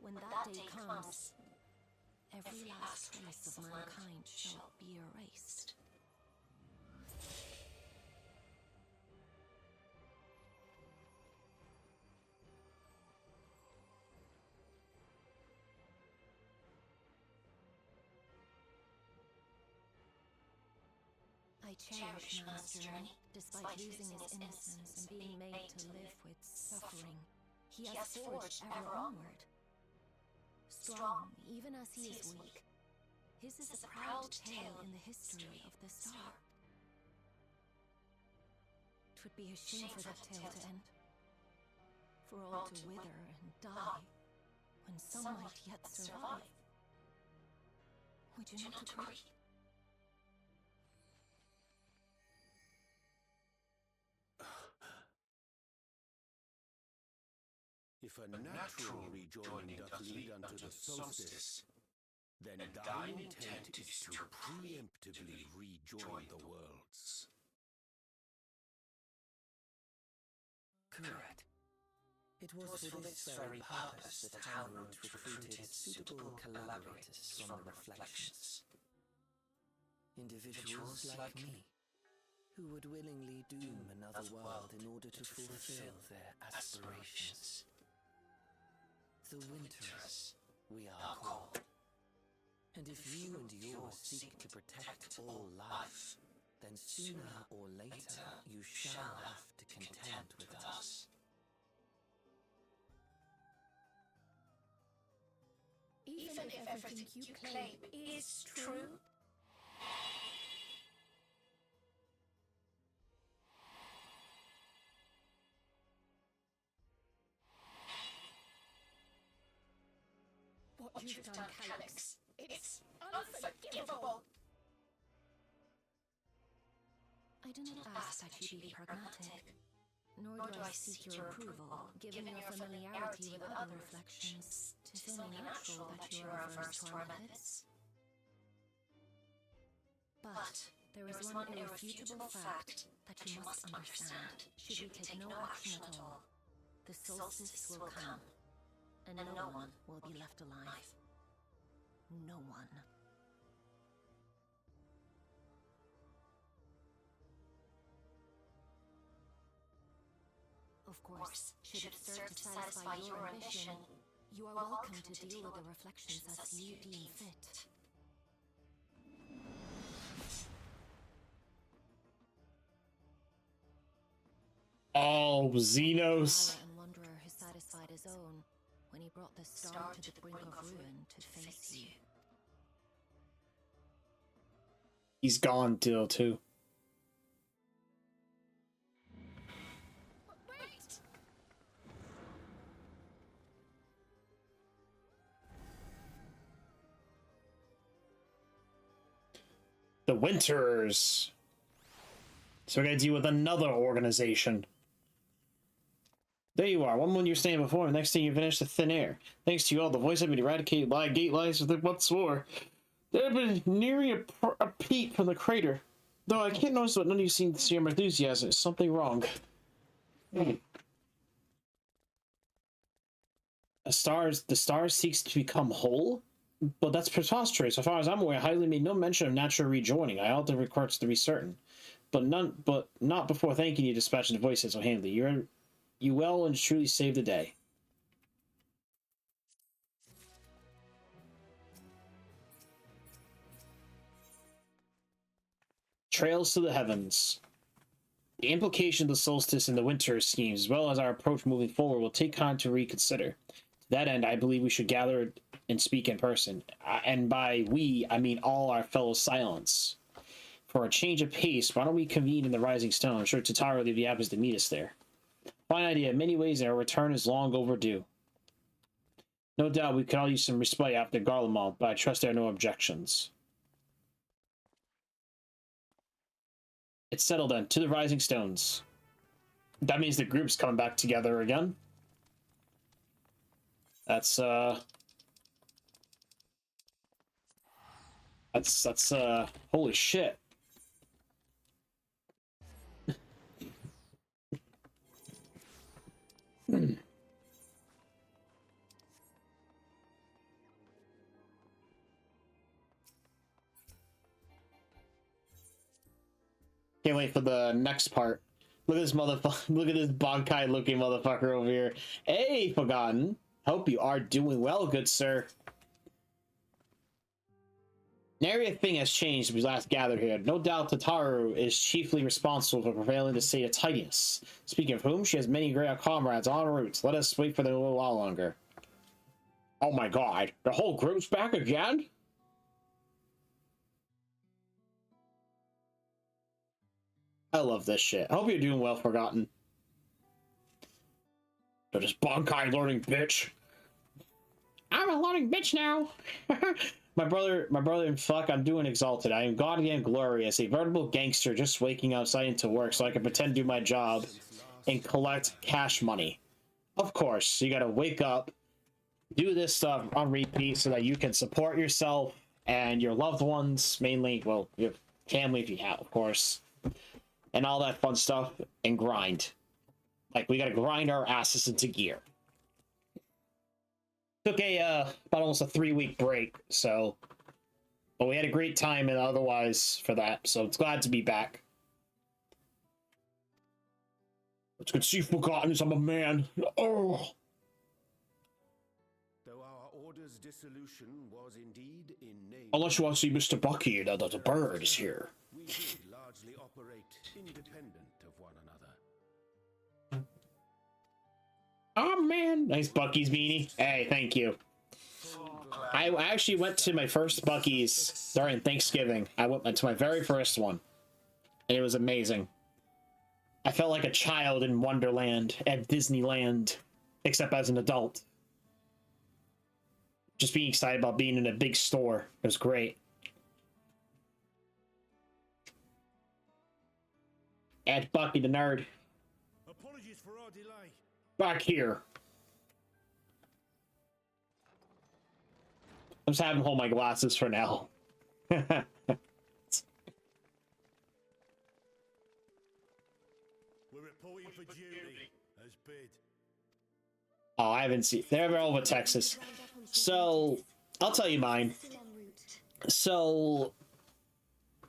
When that day comes, every last trace of mankind shall be erased. I cherish man's journey, despite losing his innocence and being made to live with suffering. He has forged ever onward. Strong, even as he is weak, his is a proud tale in the history of the star. 'Twould be a shame for that tale to end. For all to wither and die, when some might yet survive. Would you not agree? If a natural rejoining doth lead unto the solstice, then thine intent is to preemptively rejoin the worlds. Correct. It was for this very purpose that Howard recruited suitable collaborators from the Reflections. Individuals like me, who would willingly doom another world in order to fulfill their aspirations. The Winterers, we are called. And if you and yours seek to protect all life, then sooner or later you shall have to contend with us. 'Tis well, for this very purpose that Howard recruited suitable collaborators from the Reflections. Individuals like me, who would willingly doom another world in order to fulfill their aspirations. The Winterers, we are called. And if you and yours seek to protect all life, then sooner or later you shall have to contend with us. if everything you claim is true? What you've done, Calyx, it's unforgivable! I do not ask that you be pragmatic, nor do I seek your approval, given your familiarity with other reflections. 'Tis only natural that you are averse to our methods. But there is one irrefutable fact that you must understand. Should we take no action at all, the solstice will come, and no one will be left alive. No one. Of course, should it serve to satisfy your ambition, you are welcome to deal with the reflections as you deem fit. Oh, Xenos. And Wanderer who satisfied his own when he brought the star to the brink of ruin to face you. He's gone, Dill, too. The Winters. So we're gonna deal with another organization. There you are. One moment you're standing before, and next thing you vanish to thin air. Thanks to you all, the voice have been eradicated by gate lies with once more. There have been nearing a peep from the crater. Though I can't notice what none of you seem to see your enthusiasm. Is something wrong? The star seeks to become whole? But that's preposterous. So far as I'm aware, Highly made no mention of natural rejoining. I ought to request to be certain. But not before thanking you, dispatching the voices so handily. You well and truly saved the day. Trails to the heavens. The implication of the solstice and the winter schemes, as well as our approach moving forward, will take time to reconsider. To that end, I believe we should gather and speak in person. And by we, I mean all our fellow Silents. For a change of pace, why don't we convene in the Rising Stone? I'm sure Tataru will be happy to meet us there. Fine idea. In many ways, our return is long overdue. No doubt we could all use some respite after Garlemald, but I trust there are no objections. It's settled then. To the Rising Stones. That means the group's coming back together again. That's holy shit. Can't wait for the next part. Look at this motherfucker. Look at this Bankai looking motherfucker over here. Hey, Forgotten. Hope you are doing well, good sir. Nary a thing has changed since we last gathered here. No doubt Tataru is chiefly responsible for prevailing the state of tidiness. Speaking of whom, she has many great comrades en route. Let us wait for them a little while longer. Oh my god, the whole group's back again? I love this shit. I hope you're doing well, Forgotten. So this Bankai learning bitch. I'm a learning bitch now. My brother, and fuck, I'm doing exalted. I am goddamn glorious, a veritable gangster just waking outside into work so I can pretend to do my job and collect cash money. Of course, you gotta wake up, do this stuff on repeat so that you can support yourself and your loved ones, mainly, well, your family if you have, of course, and all that fun stuff, and grind. Like, we gotta grind our asses into gear. Took about almost a 3-week break, so, but we had a great time and otherwise for that, so it's glad to be back. It's good to see Forgotten as I'm a man. Oh. Though our order's dissolution was indeed in name. Unless you want to see Mr. Bucky, the bird is here. We did largely operate independent of one another. Oh man, nice Bucky's beanie. Hey, thank you. I actually went to my first Buc-ee's during Thanksgiving. I went to my very first one, and it was amazing. I felt like a child in Wonderland at Disneyland, except as an adult. Just being excited about being in a big store. It was great. Add Bucky the nerd. Apologies for our delay. Back here. I'm just having to hold my glasses for now. We're reporting for duty, as bid. Oh, I haven't seen. They're over Texas. So, I'll tell you mine. So,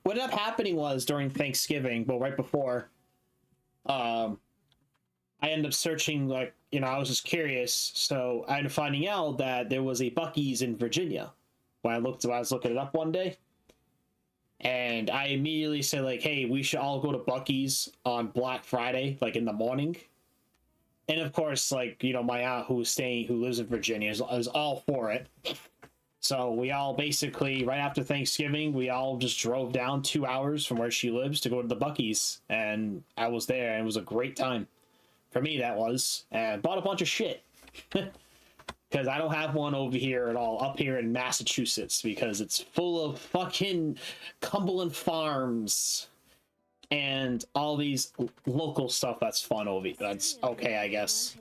what ended up happening was during Thanksgiving, well, right before, I ended up searching, like, you know, I was just curious. So, I ended up finding out that there was a Buc-ee's in Virginia. When I was looking it up one day. And I immediately said, like, hey, we should all go to Buc-ee's on Black Friday, like in the morning. And of course, like, you know, my aunt who lives in Virginia is all for it. So we all basically, right after Thanksgiving, we all just drove down 2 hours from where she lives to go to the Buc-ee's. And I was there, and it was a great time. For me, that was. And bought a bunch of shit. Because I don't have one over here at all, up here in Massachusetts, because it's full of fucking Cumberland Farms and all these local stuff that's fun over here. That's okay, I guess.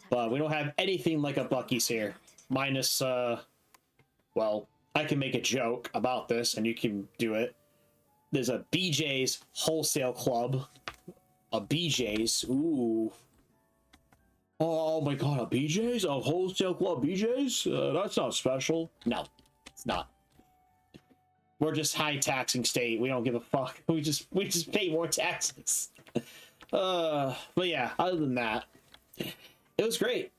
But we don't have anything like a Buc-ee's here. Minus, well, I can make a joke about this, and you can do it. There's a BJ's Wholesale Club. A BJ's, ooh. Oh my god, a BJ's? A Wholesale Club BJ's? That's not special. No, it's not. We're just high taxing state. We don't give a fuck. We just pay more taxes. But yeah, other than that, it was great.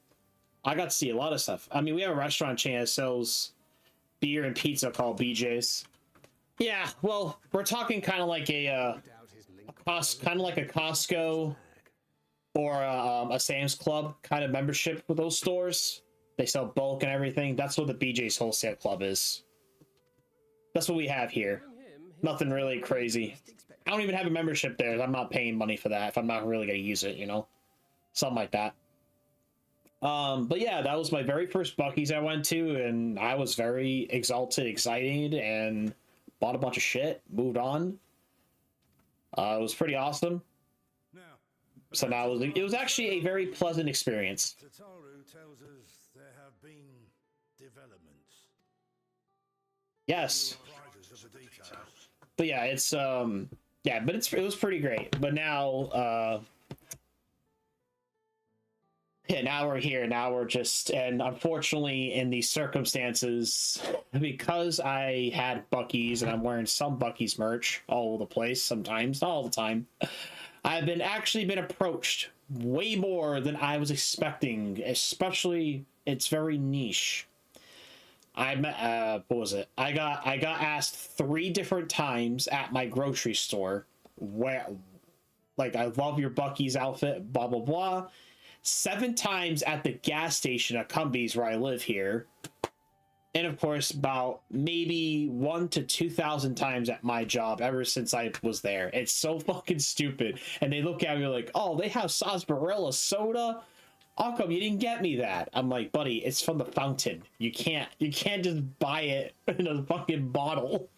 I got to see a lot of stuff. I mean, we have a restaurant chain that sells beer and pizza called BJ's. Yeah, well, we're talking kind of like a Costco or a Sam's Club kind of membership with those stores. They sell bulk and everything. That's what the BJ's Wholesale Club is. That's what we have here. Nothing really crazy. I don't even have a membership there. I'm not paying money for that if I'm not really going to use it, you know? Something like that. But yeah, that was my very first Buc-ee's I went to, and I was very excited, and bought a bunch of shit, moved on. It was pretty awesome. So now it was actually a very pleasant experience. Tataru tells us there have been developments. Yes. But yeah, it's yeah, but it was pretty great. But now yeah, now we're here. Now we're just, and unfortunately in these circumstances, because I had Buc-ee's and I'm wearing some Buc-ee's merch all over the place sometimes, not all the time. I've actually been approached way more than I was expecting, especially it's very niche. What was it? I got asked 3 different times at my grocery store where, like, I love your Buc-ee's outfit, blah blah blah. 7 times at the gas station at Cumbies where I live here. And of course, about maybe 1,000 to 2,000 times at my job ever since I was there. It's so fucking stupid. And they look at me like, oh, they have sarsaparilla soda? How come you didn't get me that? I'm like, buddy, it's from the fountain. You can't just buy it in a fucking bottle.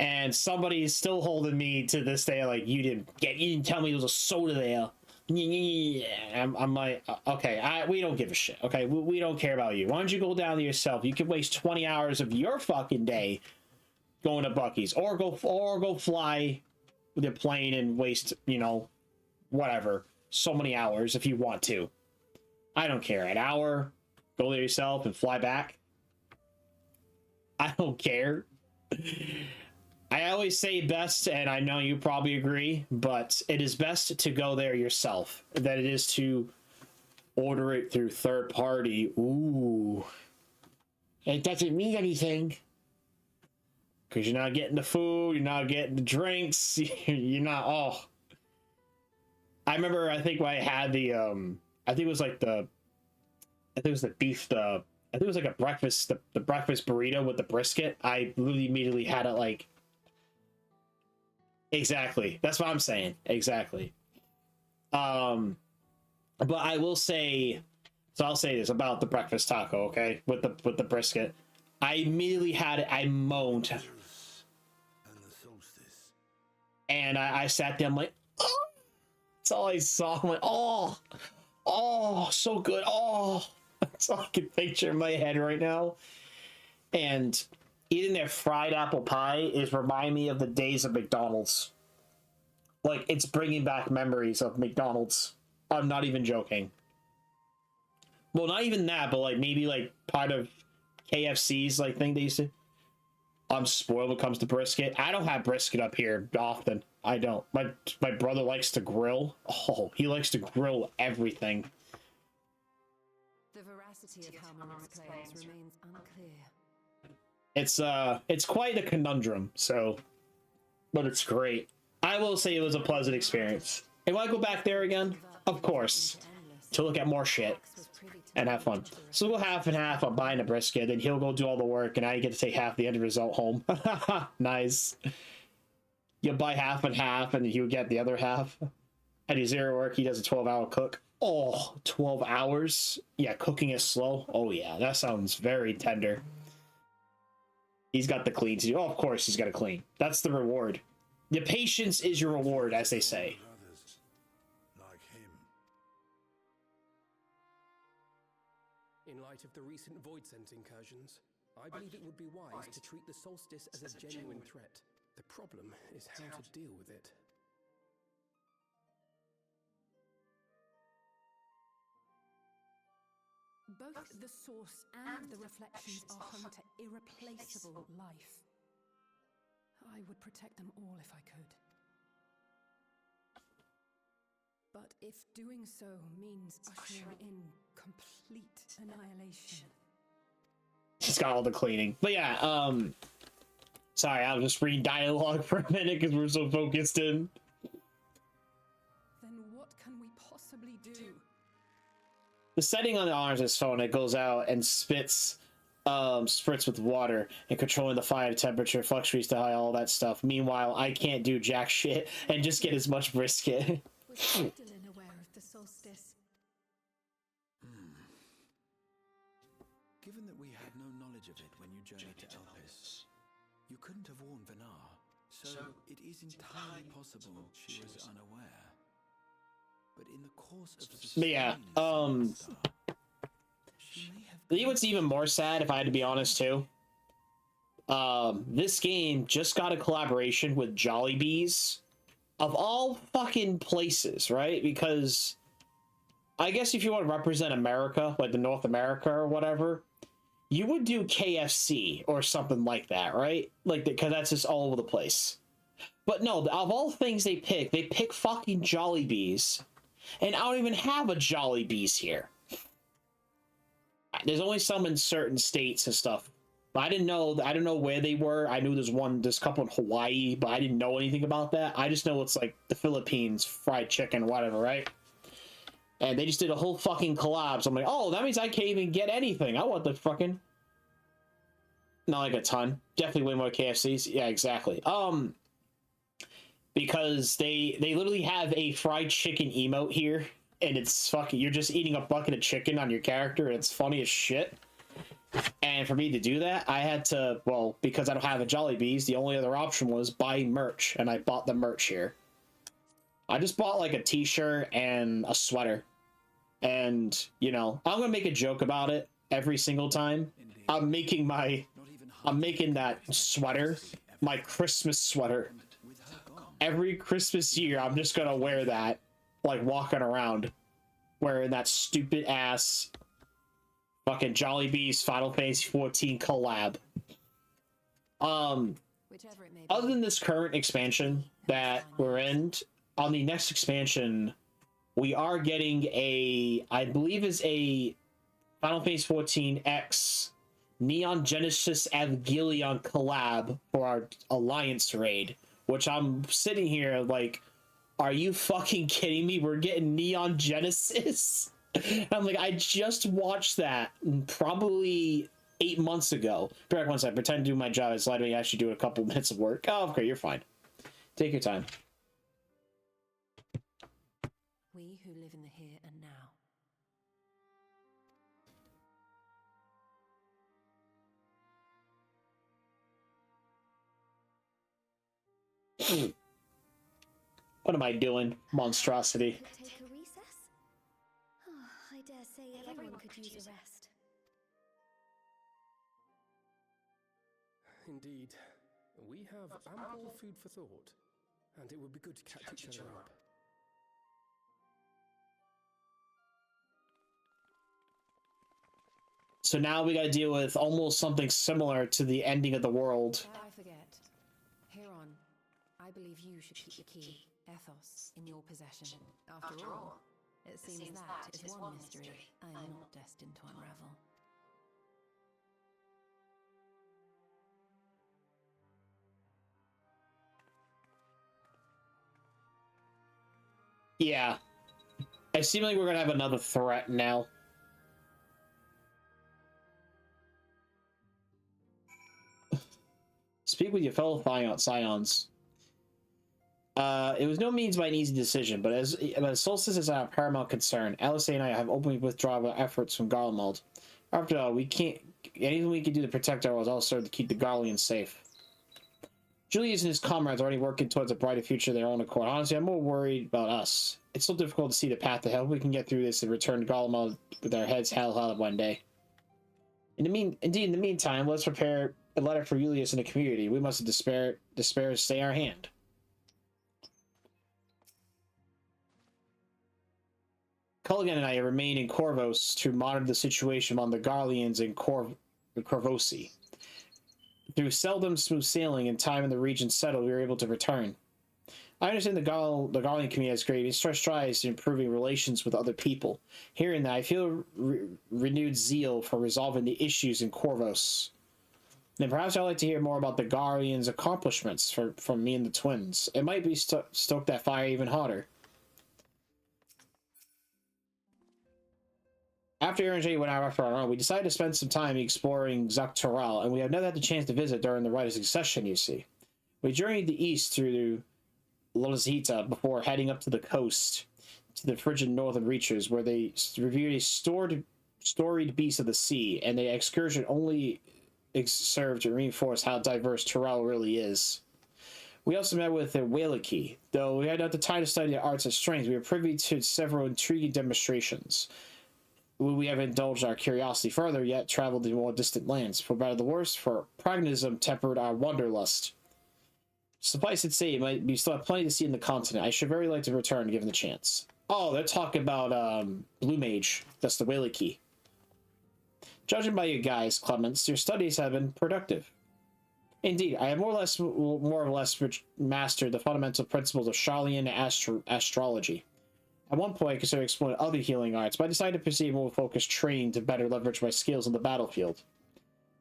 And somebody is still holding me to this day like, you didn't tell me there was a soda there. I'm like, okay, we don't give a shit. Okay, we don't care about you. Why don't you go down there yourself? You can waste 20 hours of your fucking day going to Buc-ee's, or go fly with a plane and waste, you know, whatever, so many hours if you want to. I don't care. An hour, go there yourself and fly back. I don't care. I always say best, and I know you probably agree, but it is best to go there yourself than it is to order it through third party. Ooh. It doesn't mean anything. Because you're not getting the food, you're not getting the drinks, you're not, oh. I remember, I think when I had the, I think it was the beef, I think it was like a breakfast, the breakfast burrito with the brisket. I literally immediately had it like, exactly. That's what I'm saying. Exactly. But I will say, so I'll say this about the breakfast taco, okay? With the brisket. I immediately had it, I moaned. And I sat there, I'm like, oh, that's all I saw. I'm like, oh, so good. Oh, that's all I can picture in my head right now. And eating their fried apple pie is reminding me of the days of McDonald's. Like, it's bringing back memories of McDonald's. I'm not even joking. Well, not even that, but like maybe like part of KFC's like thing they used to. I'm spoiled when it comes to brisket. I don't have brisket up here often. I don't. My brother likes to grill. Oh, he likes to grill everything. The veracity of Halmon's claims remains unclear. It's quite a conundrum, so, but it's great. I will say it was a pleasant experience. If I go back there again, of course, to look at more shit and have fun. So we'll go half and half. I'm buying a brisket, and he'll go do all the work, and I get to take half the end result home. Nice. You'll buy half and half, and he'll get the other half. I do zero work. He does a 12-hour cook. Oh, 12 hours? Yeah, cooking is slow. Oh, yeah, that sounds very tender. He's got the clean to do. Oh, of course he's got to clean. That's the reward. The patience is your reward, as they say. In light of the recent Void Scent incursions, I believe it would be wise to treat the solstice as a genuine threat. The problem is how to deal with it. Both the source and the reflections are home to irreplaceable life. I would protect them all if I could. But if doing so means ushering in complete annihilation. He's got all the cleaning. But yeah, sorry, I'll just read dialogue for a minute because we're so focused in. Then what can we possibly do? The setting on the arms' phone, it goes out and spits with water and controlling the fire temperature, fluctuates to high, all that stuff. Meanwhile, I can't do jack shit and just get as much brisket. Was Magdalene aware of the solstice? Given that we had no knowledge of it when you journeyed to Elpis, you couldn't have warned Vinar, so it is entirely possible she was unaware. But in the course of But yeah, I think what's even more sad, if I had to be honest too, this game just got a collaboration with Jollibees, of all fucking places, right? Because I guess if you want to represent America, like the North America or whatever, you would do KFC or something like that, right? Like, because that's just all over the place. But no, of all things they pick fucking Jollibees. And I don't even have a Jollibees here. There's only some in certain states and stuff. But I don't know where they were. I knew there's a couple in Hawaii, but I didn't know anything about that. I just know it's like the Philippines, fried chicken, whatever, right? And they just did a whole fucking collab. So I'm like, oh, that means I can't even get anything. I want the fucking... Not like a ton. Definitely way more KFCs. Yeah, exactly. Because they literally have a fried chicken emote here, and it's fucking, you're just eating a bucket of chicken on your character, and it's funny as shit. And for me to do that, I had to, well, because I don't have a Jollibees, the only other option was buy merch, and I bought the merch here. I just bought like a t-shirt and a sweater. And, you know, I'm gonna make a joke about it every single time. I'm making that sweater, my Christmas sweater. Every Christmas year, I'm just gonna wear that, like walking around, wearing that stupid ass fucking Jollibees Final Fantasy 14 collab. Other than this current expansion that we're in, on the next expansion, we are getting I believe is a Final Fantasy 14 X Neon Genesis Evangelion collab for our Alliance raid. Which I'm sitting here like, are you fucking kidding me? We're getting Neon Genesis? I'm like, I just watched that probably 8 months ago. Back once I pretend to do my job, it's letting me actually do a couple minutes of work. Oh, okay, you're fine. Take your time. We who live in the here and now. What am I doing? Monstrosity. Take a recess? Oh, I dare say everyone could use a rest. Indeed. We have ample food for thought, and it would be good to catch each other up. So now we gotta deal with almost something similar to the ending of the world. I forget. Heron, I believe you should keep the key, Ethos, in your possession. After all, it seems that is one mystery I am not destined to unravel. Yeah. I seem like we're gonna have another threat now. Speak with your fellow Scions. It was no means by an easy decision, but as Solstice is our paramount concern, Alice and I have openly withdrawn our efforts from Garlemald. After all, we can't. Anything we can do to protect our world also to keep the Garleans safe. Julius and his comrades are already working towards a brighter future of their own accord. Honestly, I'm more worried about us. It's so difficult to see the path ahead. We can get through this and return to Garlemald with our heads held high one day. In the meantime, let's prepare a letter for Julius and the community. We must despair stay our hand. Culligan and I remain in Corvos to monitor the situation among the Garleans in Corvosi. Through seldom smooth sailing and time in the region settled, we were able to return. I understand the Garlean community has great strides in improving relations with other people. Hearing that, I feel renewed zeal for resolving the issues in Corvos. Then perhaps I'd like to hear more about the Garleans' accomplishments from me and the twins. It might be stoke that fire even hotter. After Aaron J went out after our own, we decided to spend some time exploring Zaktoral, and we have never had the chance to visit during the Rite of Succession, you see. We journeyed the east through Lozita before heading up to the coast, to the frigid northern reaches, where they reviewed a storied beast of the sea, and the excursion only served to reinforce how diverse Toral really is. We also met with the Whaleki. Though we had not the time to study the arts of strength, we were privy to several intriguing demonstrations. We have indulged our curiosity further, yet traveled to more distant lands. For better or the worse, for pragmatism tempered our wanderlust. Suffice it to say, we still have plenty to see in the continent. I should very like to return, given the chance. Oh, they're talking about Blue Mage. That's the Whaleki. Judging by you guys, Clements, your studies have been productive. Indeed, I have more or less mastered the fundamental principles of Charlian astrology. At one point, I considered exploring other healing arts, but I decided to pursue more focused training to better leverage my skills on the battlefield.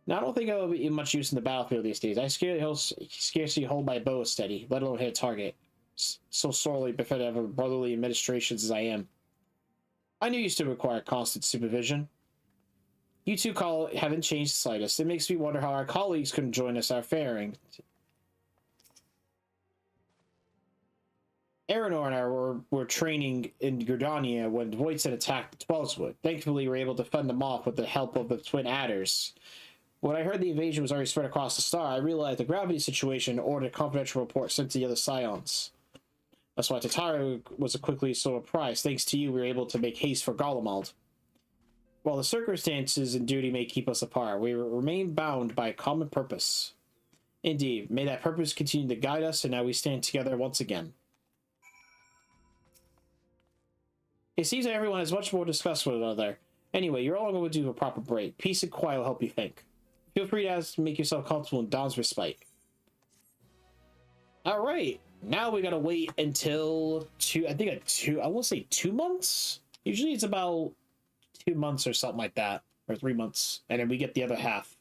Now, I don't think I will be much use in the battlefield these days. I scarcely hold my bow steady, let alone hit a target. So sorely befitting of brotherly administrations as I am. I knew you still require constant supervision. You two haven't changed the slightest. It makes me wonder how our colleagues couldn't join us our faring. Aranor and I were training in Gridania when Voids had attacked the Twelveswood. Thankfully, we were able to fend them off with the help of the Twin Adders. When I heard the invasion was already spread across the star, I realized the gravity situation and ordered a confidential report sent to the other Scions. That's why Tatara was quickly so apprised. Thanks to you, we were able to make haste for Garlemald. While the circumstances and duty may keep us apart, we remain bound by a common purpose. Indeed, may that purpose continue to guide us, and now we stand together once again. It seems that everyone has much more to discuss with another. Anyway, you're all going to do a proper break. Peace and quiet will help you think. Feel free to make yourself comfortable in Dawn's respite. Alright, now we gotta wait until I will say 2 months? Usually it's about 2 months or something like that, or 3 months, and then we get the other half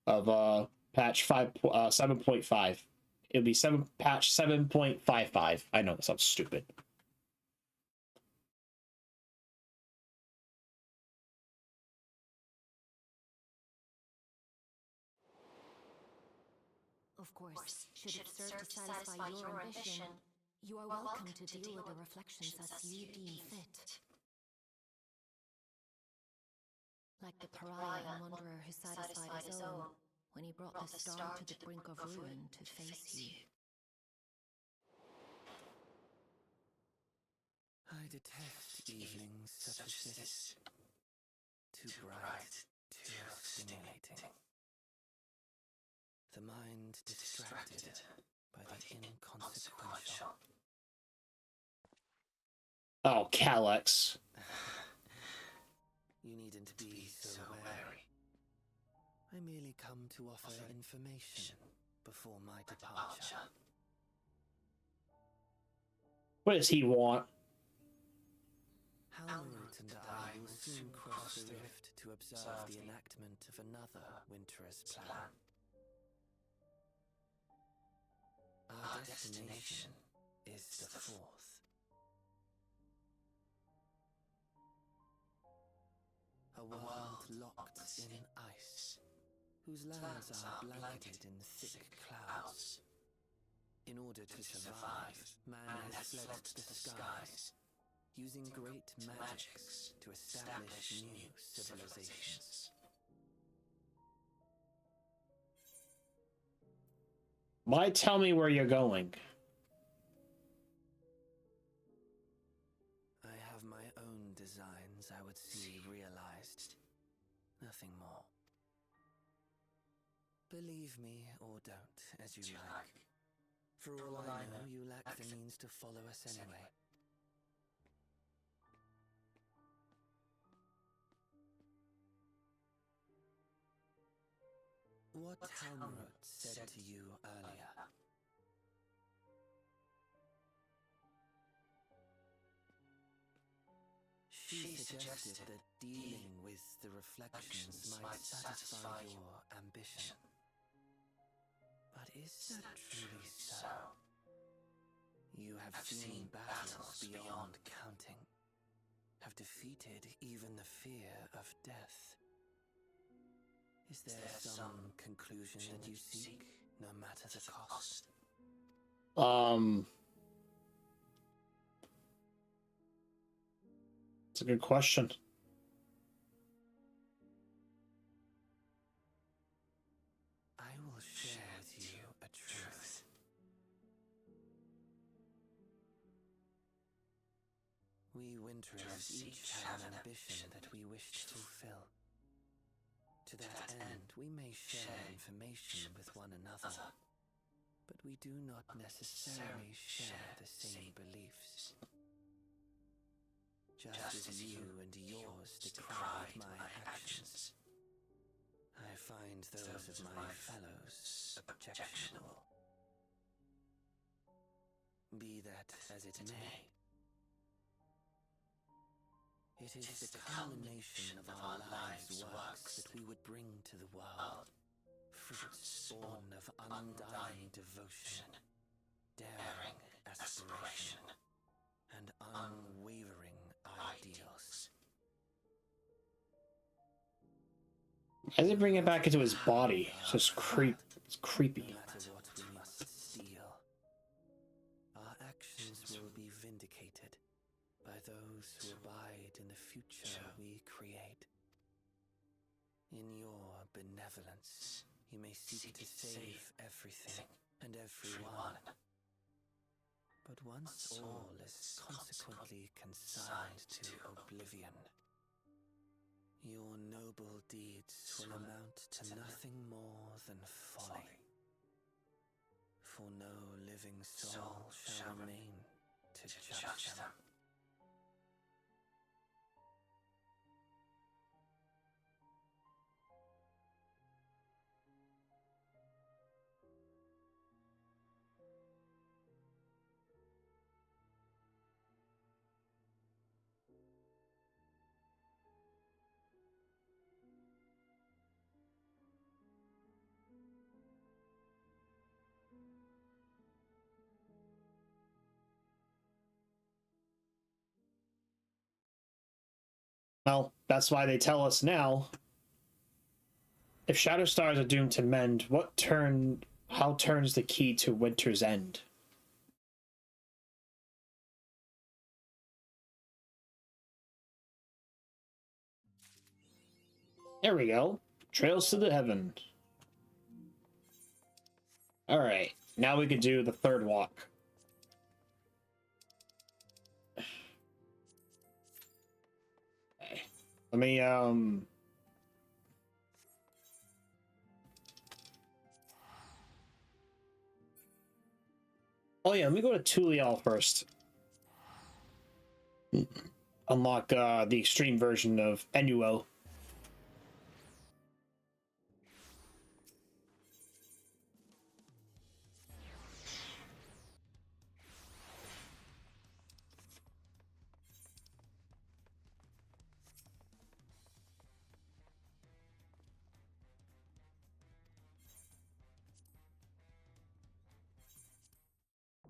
of patch 7.5. It'll be patch 7.55. I know that sounds stupid. Of course, should it serve to satisfy your ambition, you are welcome to deal with the reflections as you deem fit. Like the pariah and wanderer who satisfied his own when he brought the star to the brink of ruin to face you. I detest evenings such as this. Too bright, too stimulating. The mind distracted by the inconsequential. Oh, Calyx. You needn't be so wary. I merely come to offer information before my departure. What does he want? Halmarut and I will soon cross the rift to observe the enactment of another Winter's plan. Our destination is the fourth. A world locked in ice, whose lands are blanketed in thick clouds. In order to survive, man has fled to the skies, using great magics to establish new civilizations. Why tell me where you're going? I have my own designs I would see realized. Nothing more. Believe me or don't, as you like. For all I know, you lack the means to follow us anyway. What Halmarut said to you earlier. She suggested that dealing with the reflections might satisfy your ambition. But is that truly so? You have seen battles beyond counting, have defeated even the fear of death. Is there some conclusion that you seek, no matter the cost? It's a good question. I will share with you a truth. We Winterers each have an ambition that we wish to fulfill. To that end, we may share information with one another, but we do not necessarily share the same beliefs. Just as you and yours decried my actions, I find those of my fellows objectionable. Be that as it may, it is the culmination of our lives' works that we would bring to the world, fruits born of undying devotion, daring aspiration, and unwavering ideals. Why does he bring it back into his body? It's just it's creepy. No matter what we must steal, our actions will be vindicated by those who abide in the future we create. In your benevolence, you may seek to save everything and everyone. But once all is consequently consigned to oblivion, your noble deeds will amount to nothing more than folly. For no living soul shall remain to judge them. Well, that's why they tell us now. If shadow stars are doomed to mend, what turn How turns the key to Winter's End? There we go. Trails to the Heaven. Alright, now we can do the third walk. Okay. Let me, oh yeah, let me go to Tulial first. Unlock the extreme version of Enuo.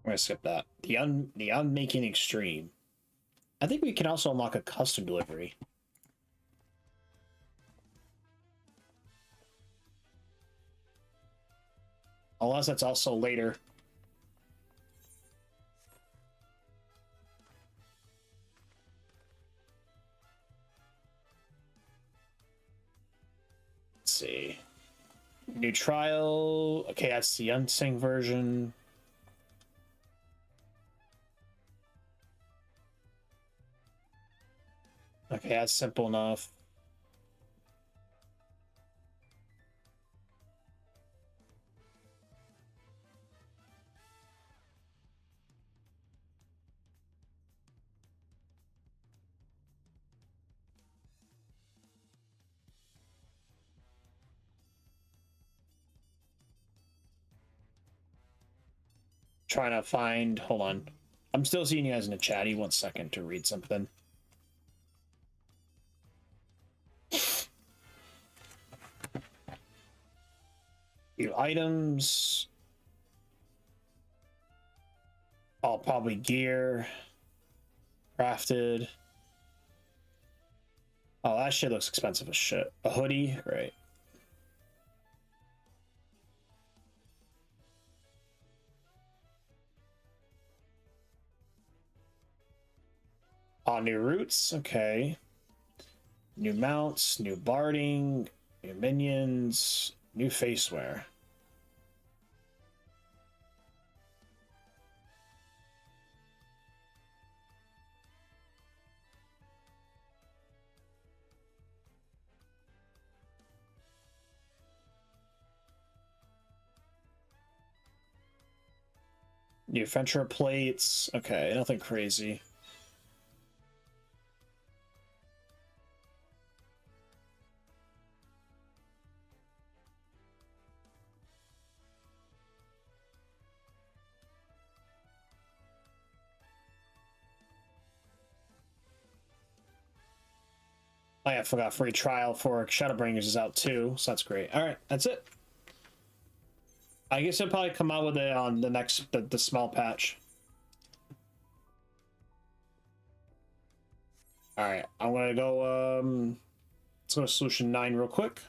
I'm gonna skip that. The Unmaking Extreme. I think we can also unlock a custom delivery. Unless that's also later. Let's see. New trial. Okay, that's the unsing version. Okay, that's simple enough. Trying to find, hold on. I'm still seeing you guys in the chat. 1 second to read something. New items. Oh, probably gear. Crafted. Oh, that shit looks expensive as shit. A hoodie, right. Oh, new routes, okay. New mounts, new barding, new minions, new faceware. New adventure plates. Okay, nothing crazy. Oh yeah, I forgot free trial for Shadowbringers is out too, so that's great. All right, that's it. I guess it'll probably come out with it on the next the small patch. All right, I'm gonna go. Let's go to solution 9 real quick.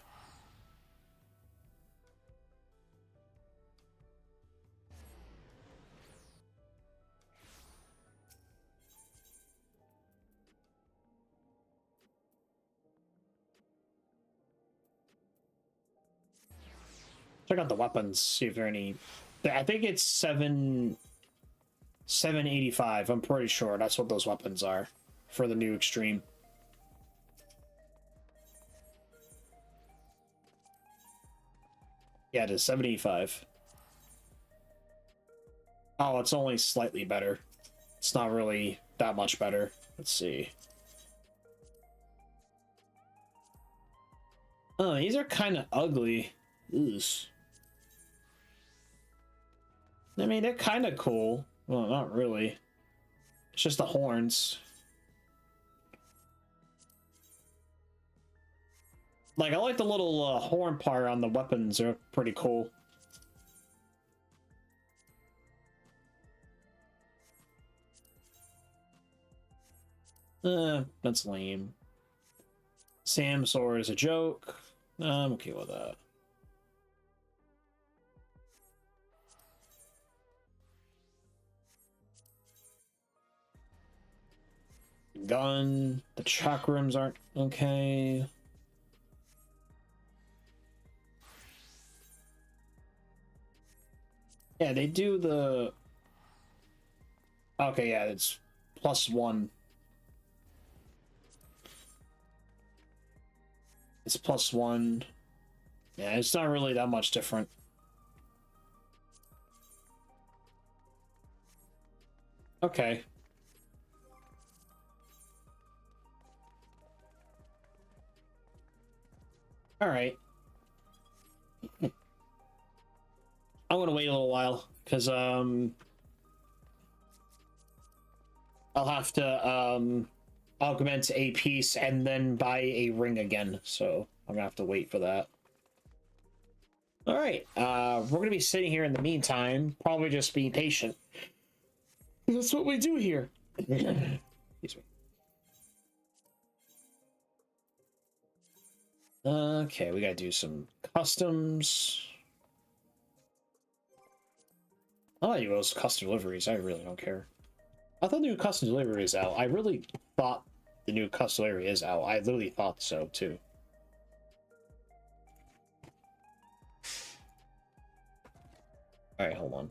Check out the weapons, see if there are any. I think it's 785. I'm pretty sure that's what those weapons are for the new extreme. Yeah, it is 785. Oh, it's only slightly better. It's not really that much better. Let's see. Oh, these are kind of ugly. Ugh. I mean, they're kind of cool. Well, not really. It's just the horns. Like, I like the little horn part on the weapons. They're pretty cool. That's lame. Sam's sword is a joke. I'm okay with that. gun. The chakrams aren't okay. Yeah, they do the... Okay, yeah, it's +1. It's +1. Yeah, it's not really that much different. Okay. All right. I'm gonna wait a little while because I'll have to augment a piece and then buy a ring again. So I'm gonna have to wait for that. All right. We're gonna be sitting here in the meantime, probably just being patient. That's what we do here. Excuse me. Okay, we gotta do some customs. I like those custom deliveries. I really don't care. I thought the new custom delivery is out. I really thought the new custom delivery is out. I literally thought so too. All right, hold on.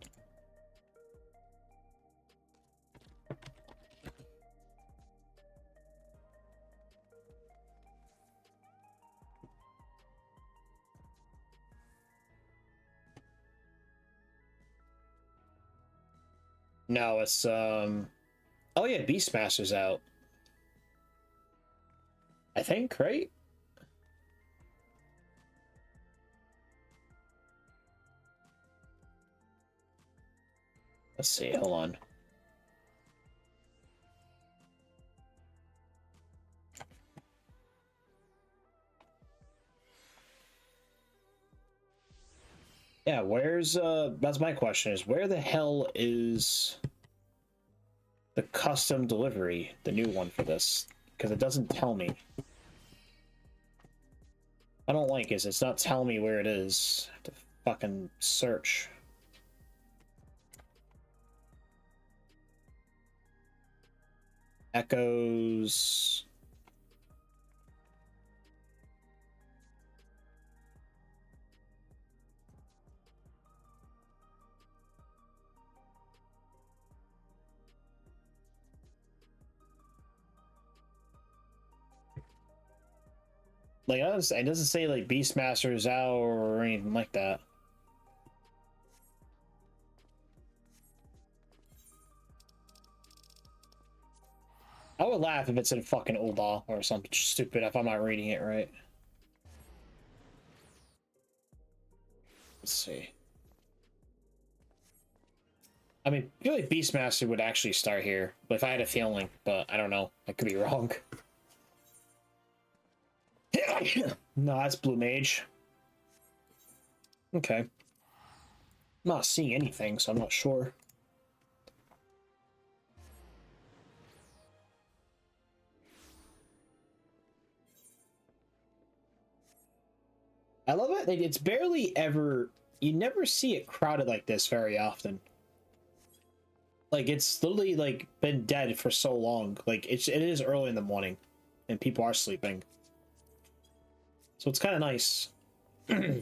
No, it's oh yeah, Beastmaster's out. I think, right? Let's see, hold on. Yeah, where's that's my question, is where the hell is the custom delivery, the new one for this? Because it doesn't tell me. I don't like is it's not telling me where it is. I have to fucking search. Echoes. Like, it doesn't say like Beastmaster is out or anything like that. I would laugh if it's in fucking Ulda or something stupid if I'm not reading it right. Let's see. I mean, I feel like Beastmaster would actually start here, but if I had a feeling, but I don't know. I could be wrong. No, that's Blue Mage. Okay. I'm not seeing anything, so I'm not sure. I love it. It's barely ever... You never see it crowded like this very often. Like, it's literally, like, been dead for so long. Like, it is early in the morning, and people are sleeping. So it's kind of nice.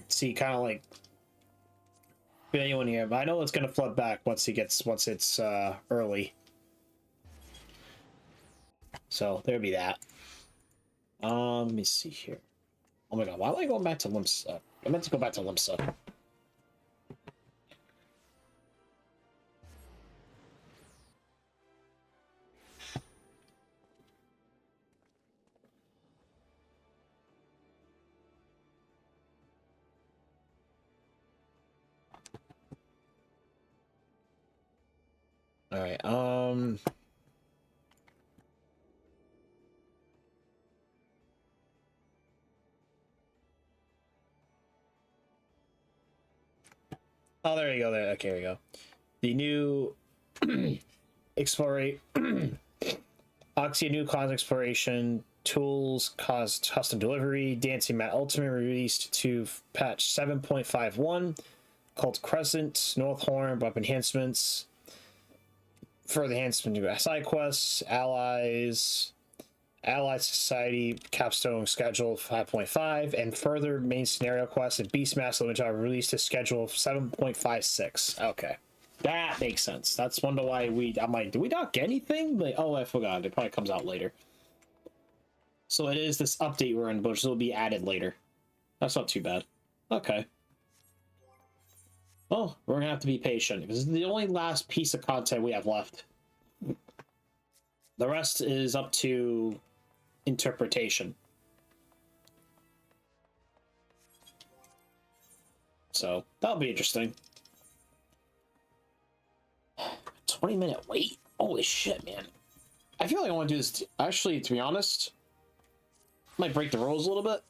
See, kind of like... anyone here, but I know it's gonna flood back once it's early. So there'll be that. Let me see here. Oh my god, why am I going back to Limsa? I meant to go back to Limsa. All right. Oh, there you go. There. Okay, here we go. The new explorate Oxia new cause exploration tools caused custom delivery. Dancing Mat Ultimate released to patch 7.51. Cult Crescent, Northhorn, weapon enhancements. Further enhancement to side quests, allies, Allied Society Capstone schedule 5.5, and further main scenario quests and Beastmaster Limited are released to schedule 7.56. Okay. That makes sense. That's wonder why I'm like, do we not get anything? Like, oh, I forgot. It probably comes out later. So it is this update we're in, which will be added later. That's not too bad. Okay. Well, we're gonna have to be patient because this is the only last piece of content we have left. The rest is up to interpretation. So that'll be interesting. 20-minute wait. Holy shit, man. I feel like I want to do this. Actually, to be honest, might break the rules a little bit.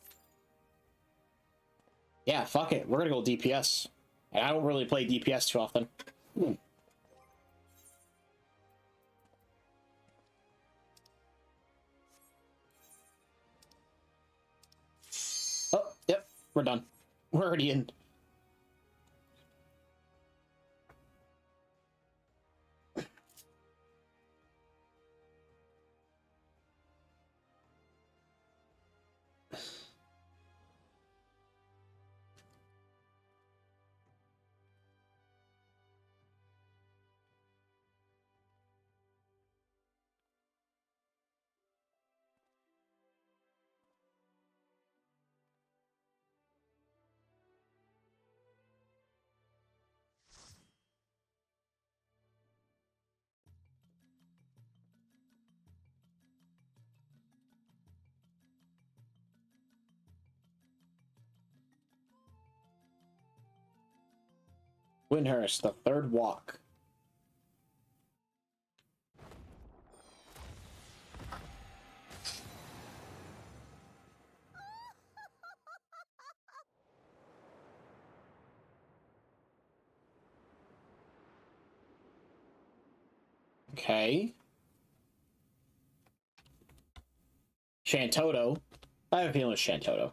Yeah, fuck it. We're gonna go DPS. And I don't really play DPS too often. Oh, yep. We're done. We're already in. Windhurst, the third walk. Okay. Shantoto. I have a feeling it's Shantoto.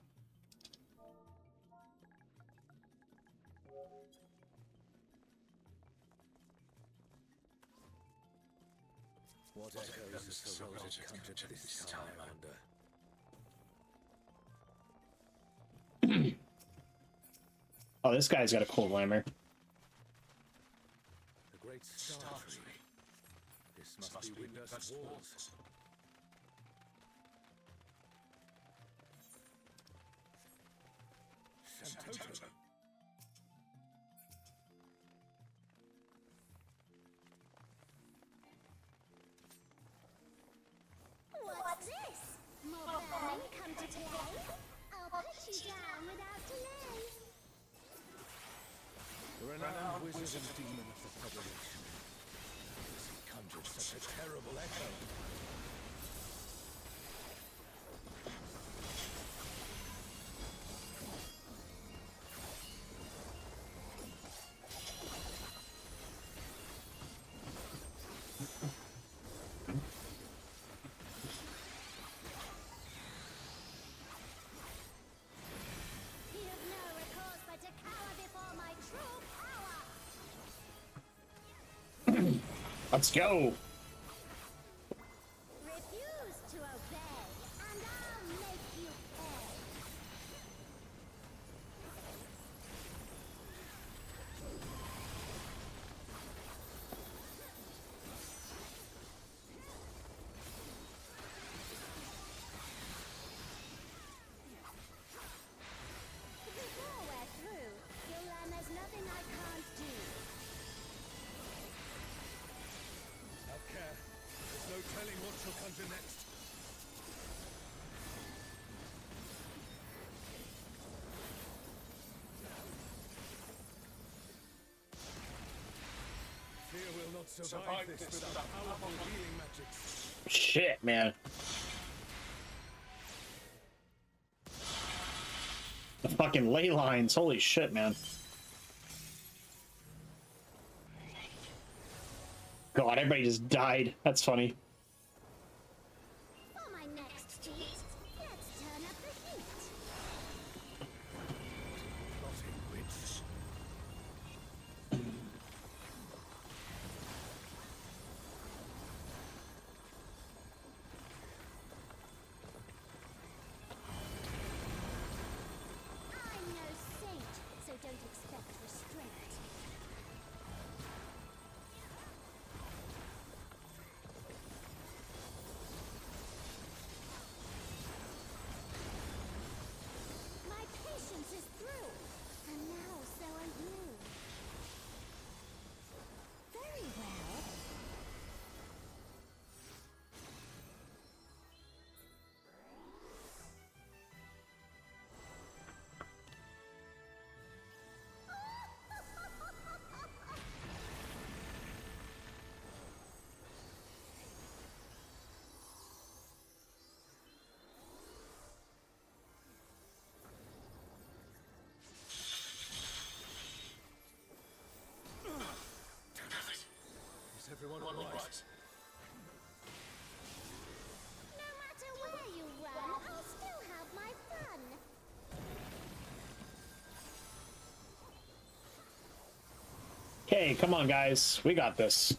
What echoes has the road encountered this time, I wonder? Oh, this guy's got a cool glamour. The great star tree. This must be Windhurst's walls. Shantoto. What's this? More burning come to play? I'll put you down without delay. The renowned wizard and demon of the Federation. Has he conjured such a terrible echo? You have no recourse but to cower before my true power. Let's go. Refuse to obey, and I'll make you pay. Before we're through, you'll learn there's nothing I can't do. Have care. There's no telling what she'll conjure next. Fear will not survive this without powerful healing magics. Shit, man. The fucking ley lines. Holy shit, man. God, everybody just died. That's funny. For my next feat, let's turn up the heat. Plotting witch. Hey, come on, guys. We got this.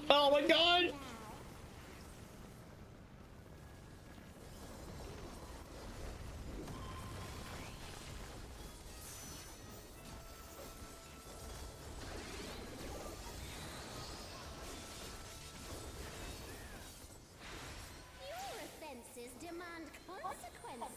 Oh my god! Your offenses demand consequences.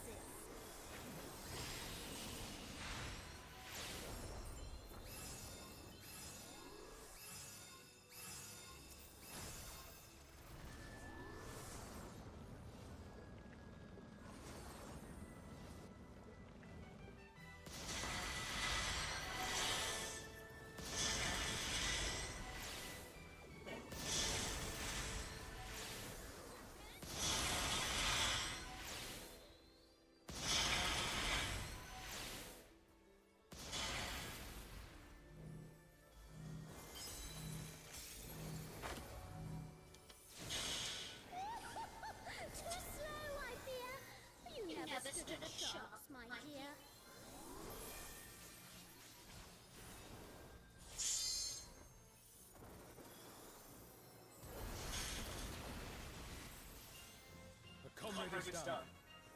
Comrade is down.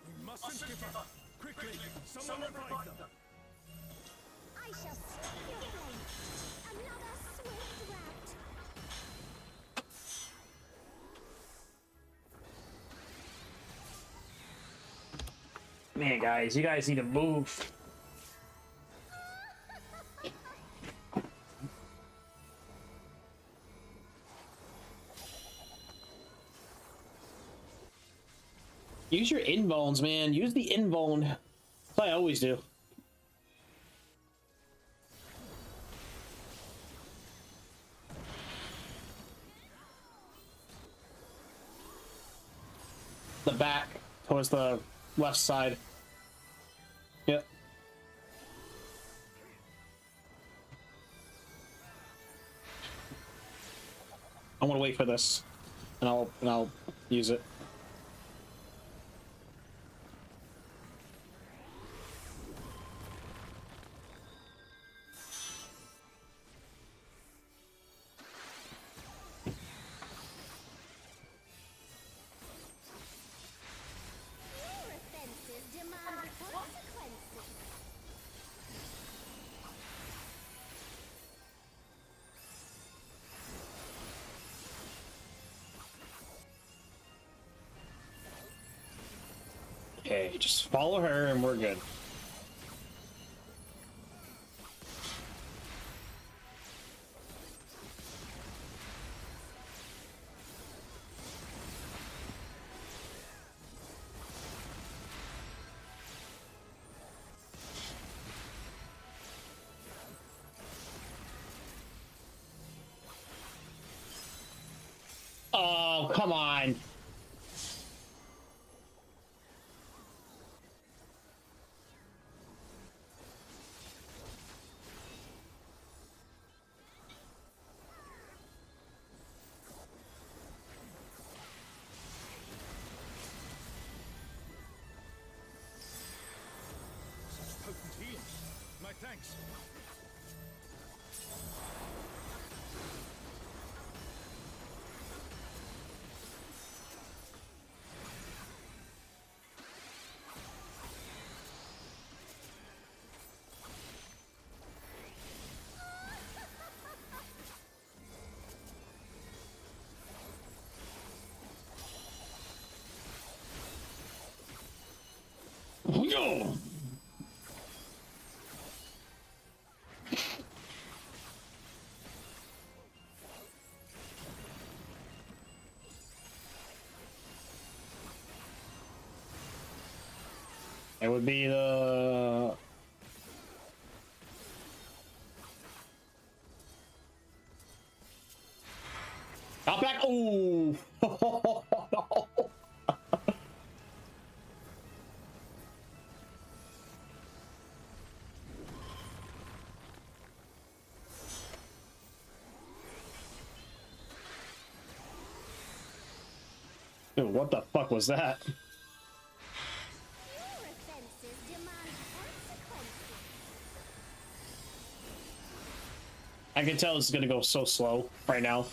We mustn't give up. Quickly, someone revive them. I shall strike your blade. Another swift rout. Man, guys, you guys need to move. Use your invones, man. Use the invone. That's what I always do. The back towards the left side. Yep. I want to wait for this, and I'll use it. Your offenses demand consequences. Okay, just follow her, and we're good. Oh, come on. Such potent healing. My thanks. No. It would be the... Out back. Ooh. Dude, what the fuck was that? I can tell this is gonna go so slow right now.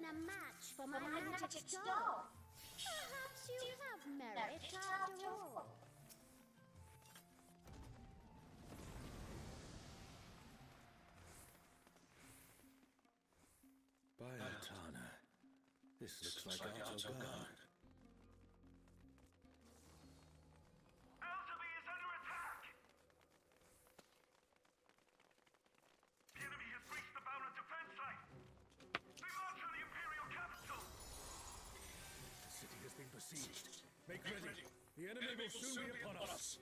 A match for my magic doll. Perhaps you have merit after all. Biotana. This looks like Outer Guard. Besieged. Make ready. The enemy will soon be upon us.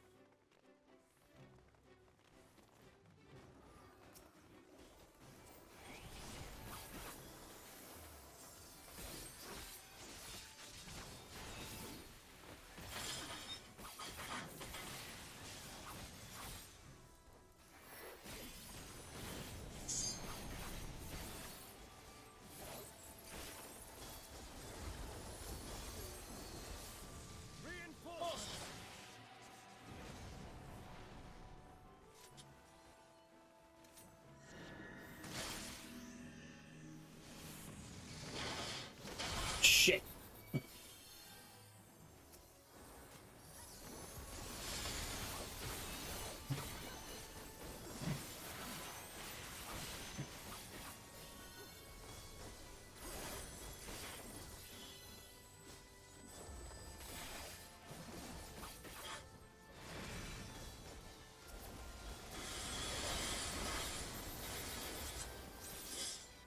Shit.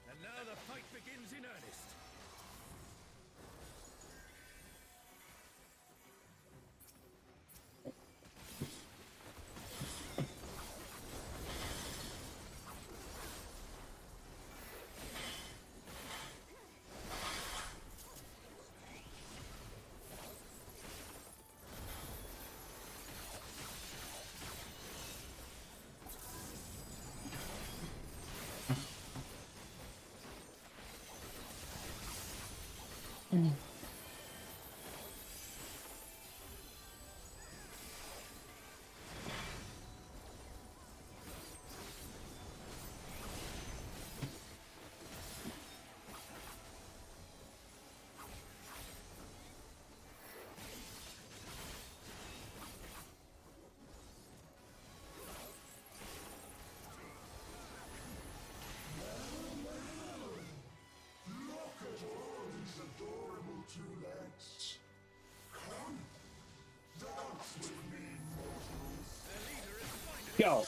And now the fight begins in earnest. Go.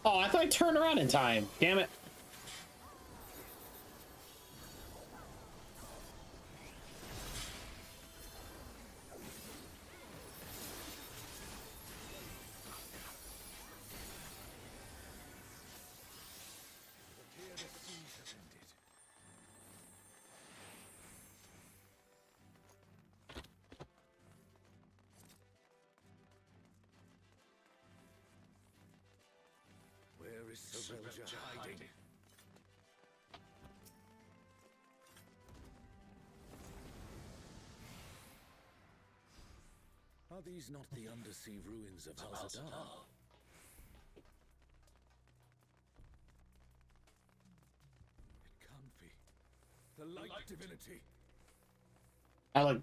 Oh, I thought I turned around in time. Damn it. Where is Serilja hiding? Are these not the undersea ruins of Al-Zadar? It can't be. The light divinity. I like.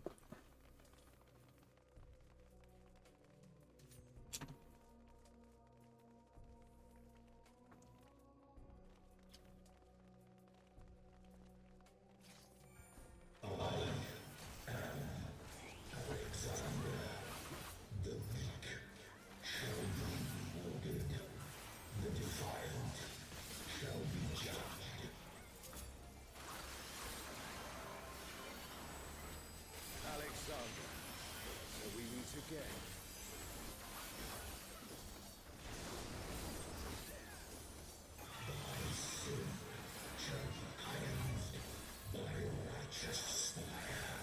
Alexander, so we meet again. Thy sin shall be cleansed by righteous fire.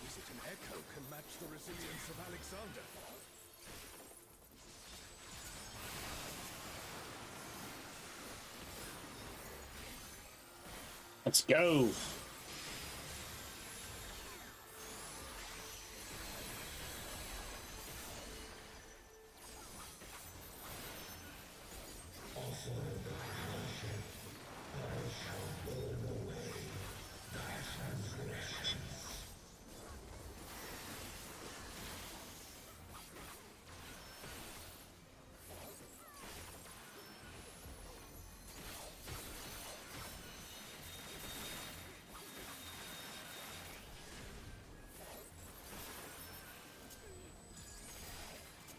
Is it an echo can match the resilience of Alexander? Let's go. Also thy worship, I shall burn away thy transgressions.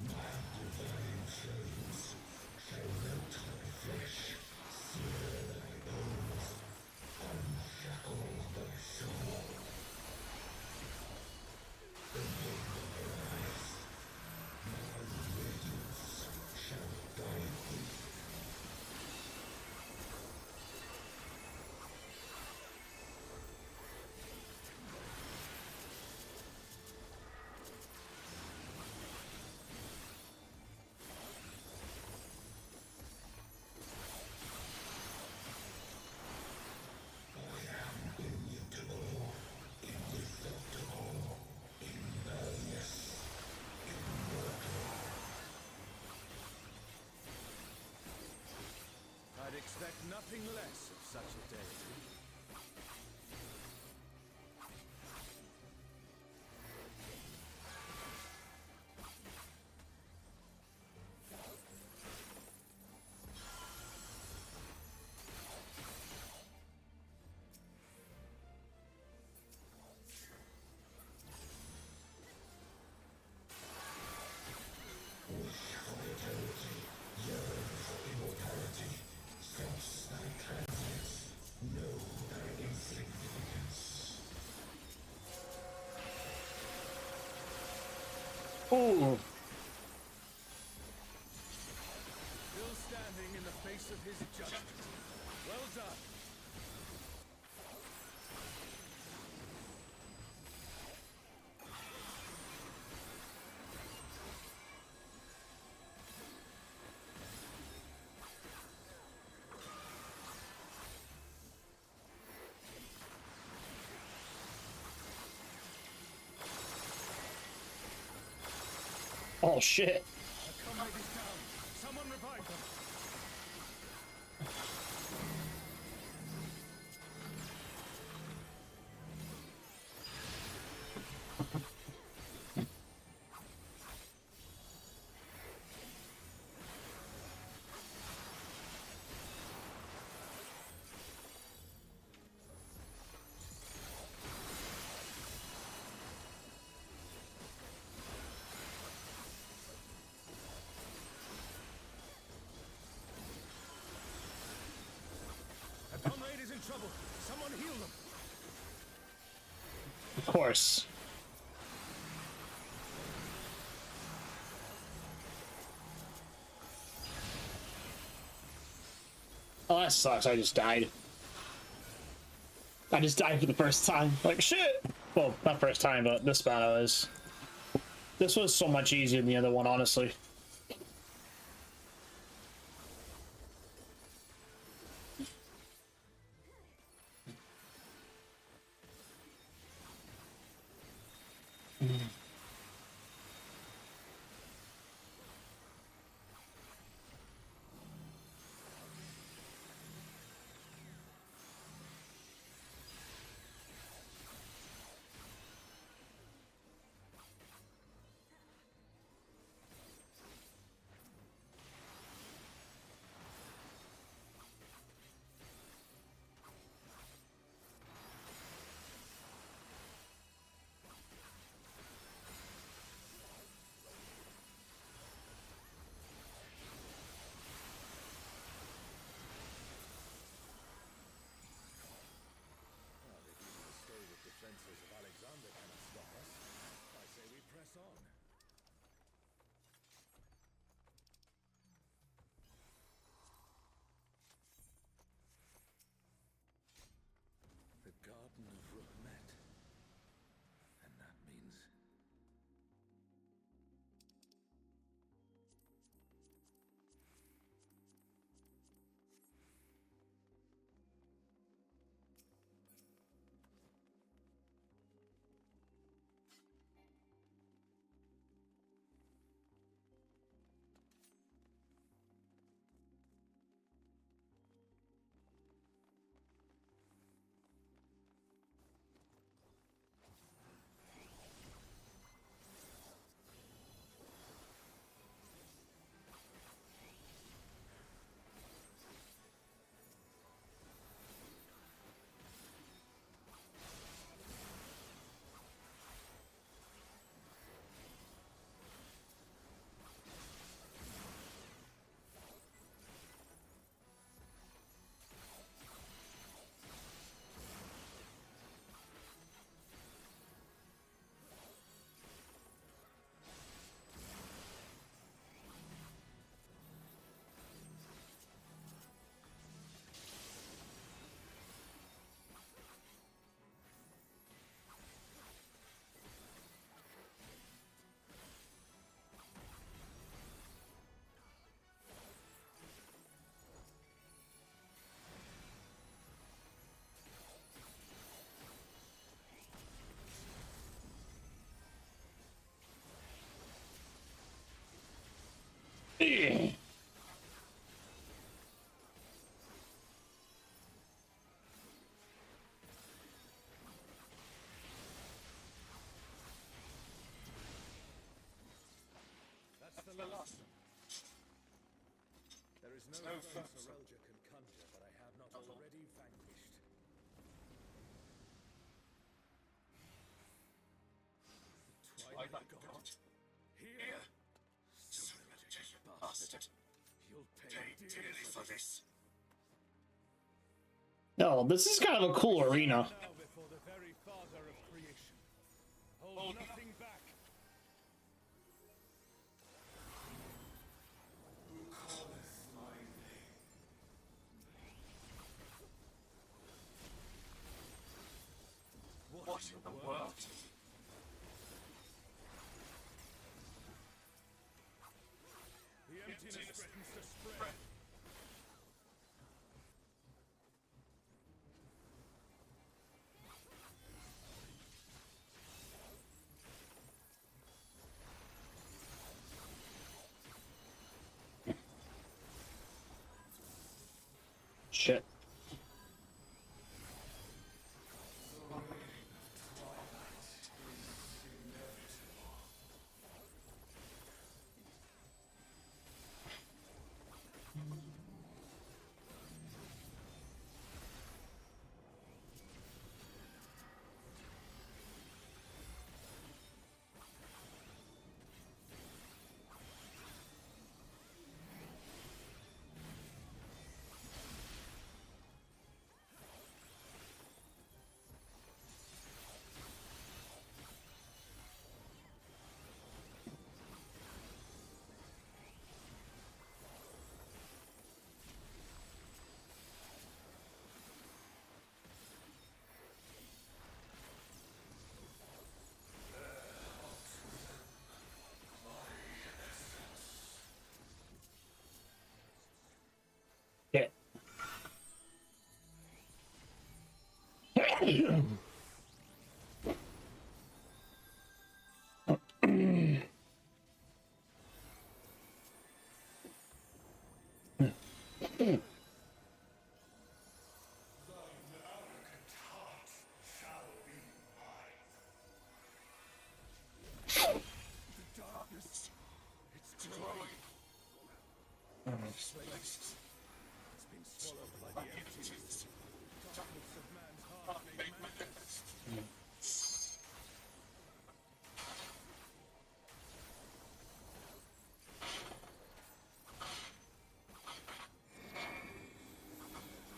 My divine flames shall melt thy flesh, sear thy bones, unshackle thy soul. Open thy eyes, my radiance shall guide thee. I am immutable, indestructible, impervious, immortal. I'd expect nothing less of such a deity. Wish for eternity, yearn for immortality, sense thy transience, know thy insignificance. Oh, Still standing in the face of his judgment. Well done. oh shit. The comrade is down. Someone revive them. A comrade is in trouble. Someone heal them. Of course. Oh, that sucks. I just died. I just died for the first time. Like, shit! Well, not first time, but this battle is... This was so much easier than the other one, honestly. That's the last. There is no foe Sorelja can conjure that I have not already vanquished. Twilight God. Here. Sorelja, bastard. You'll pay dearly for this. No, this is kind of a cool arena. Now before the very father of creation. Hold nothing back. What in the world? The emptiness threatens to spread. Shit. darkness, it's growing. This place has been swallowed by the emptiness. The darkness of man's heart made manifest.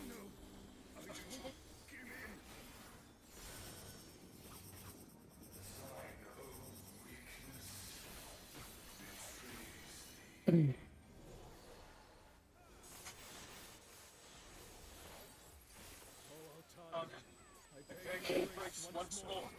No, I won't give in. I know weakness betrays thee. I beg your grace once more.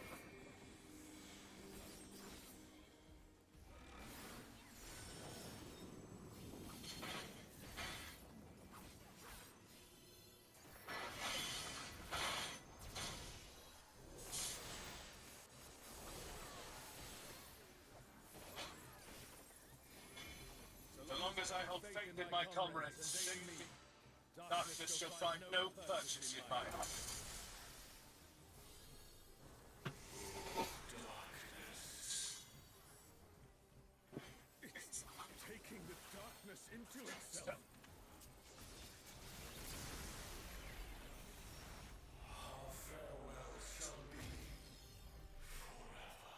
So long as I hold faith in my comrades, sing me. Darkness shall find no purchase in my heart. Darkness. It's taking the darkness into itself. Our farewell shall be forever.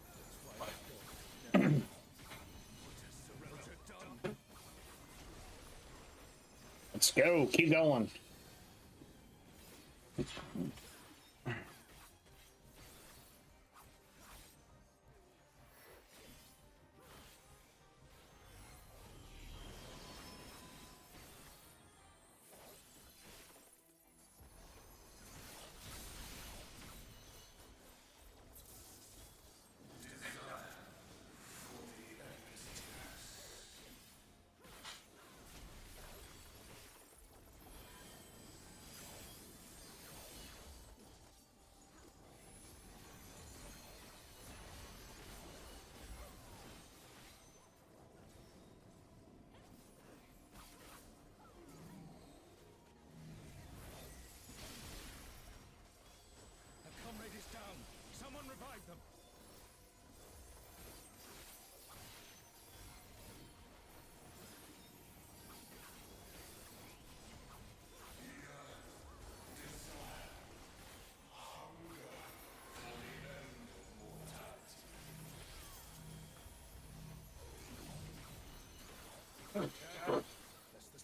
That's why I thought never. What has Sorelta done? Let's go. Keep going. A comrade is down. Someone revive them. Lest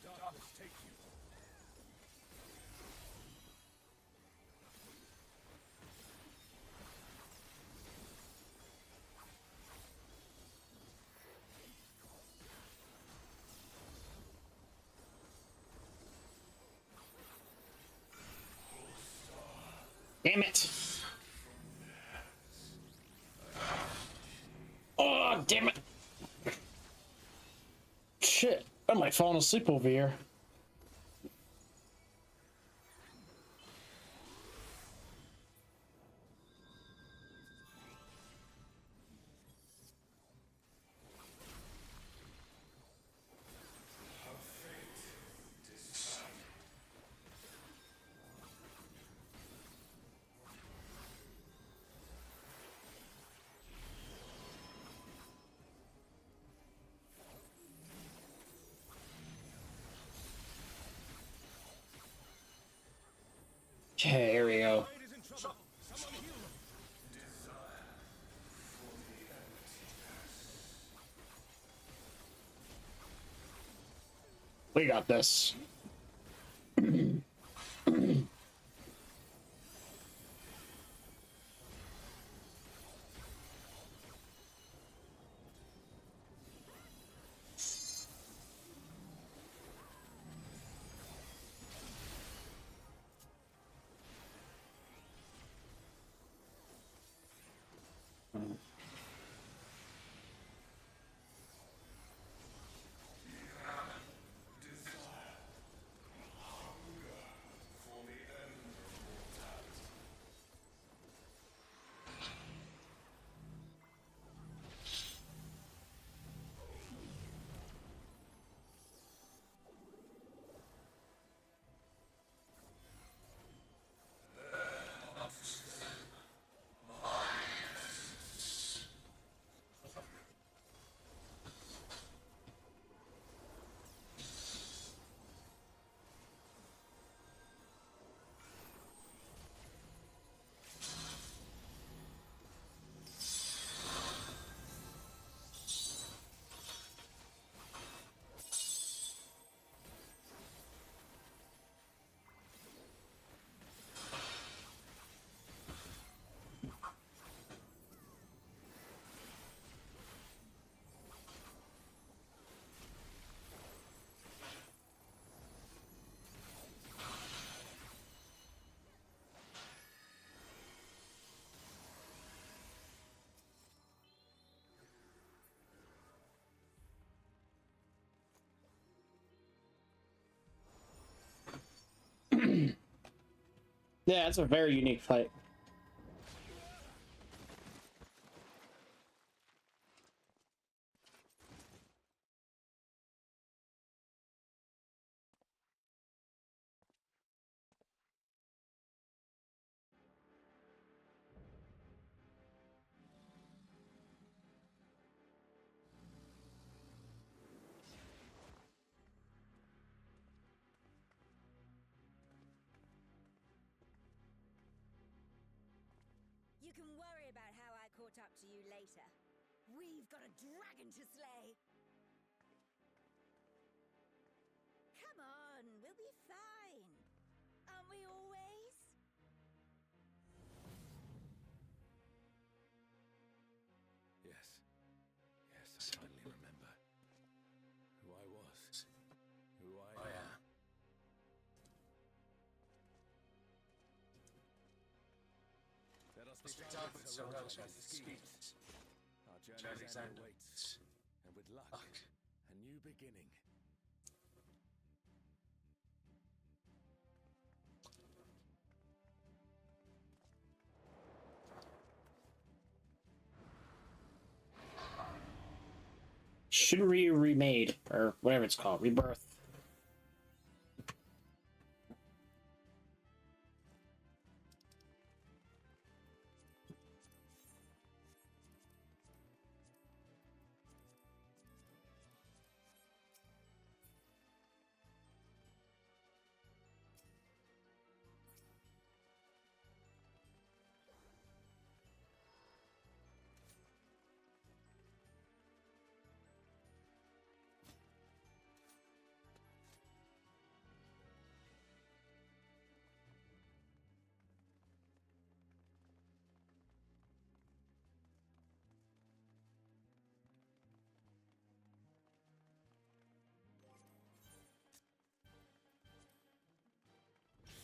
the darkness take you. Damn it. Oh, damn it. Shit. I might fall asleep over here. Okay, here we go. We got this. Yeah, it's a very unique fight. You can worry about how I caught up to you later. We've got a dragon to slay! Come on, we'll be fine. Aren't we always? Yes. Yes, I finally remember. Who I was. Who I am. Let us be done with so relevant schemes. Our journey's end awaits, and with luck, a new beginning. Shinryu Remade, or whatever it's called, Rebirth.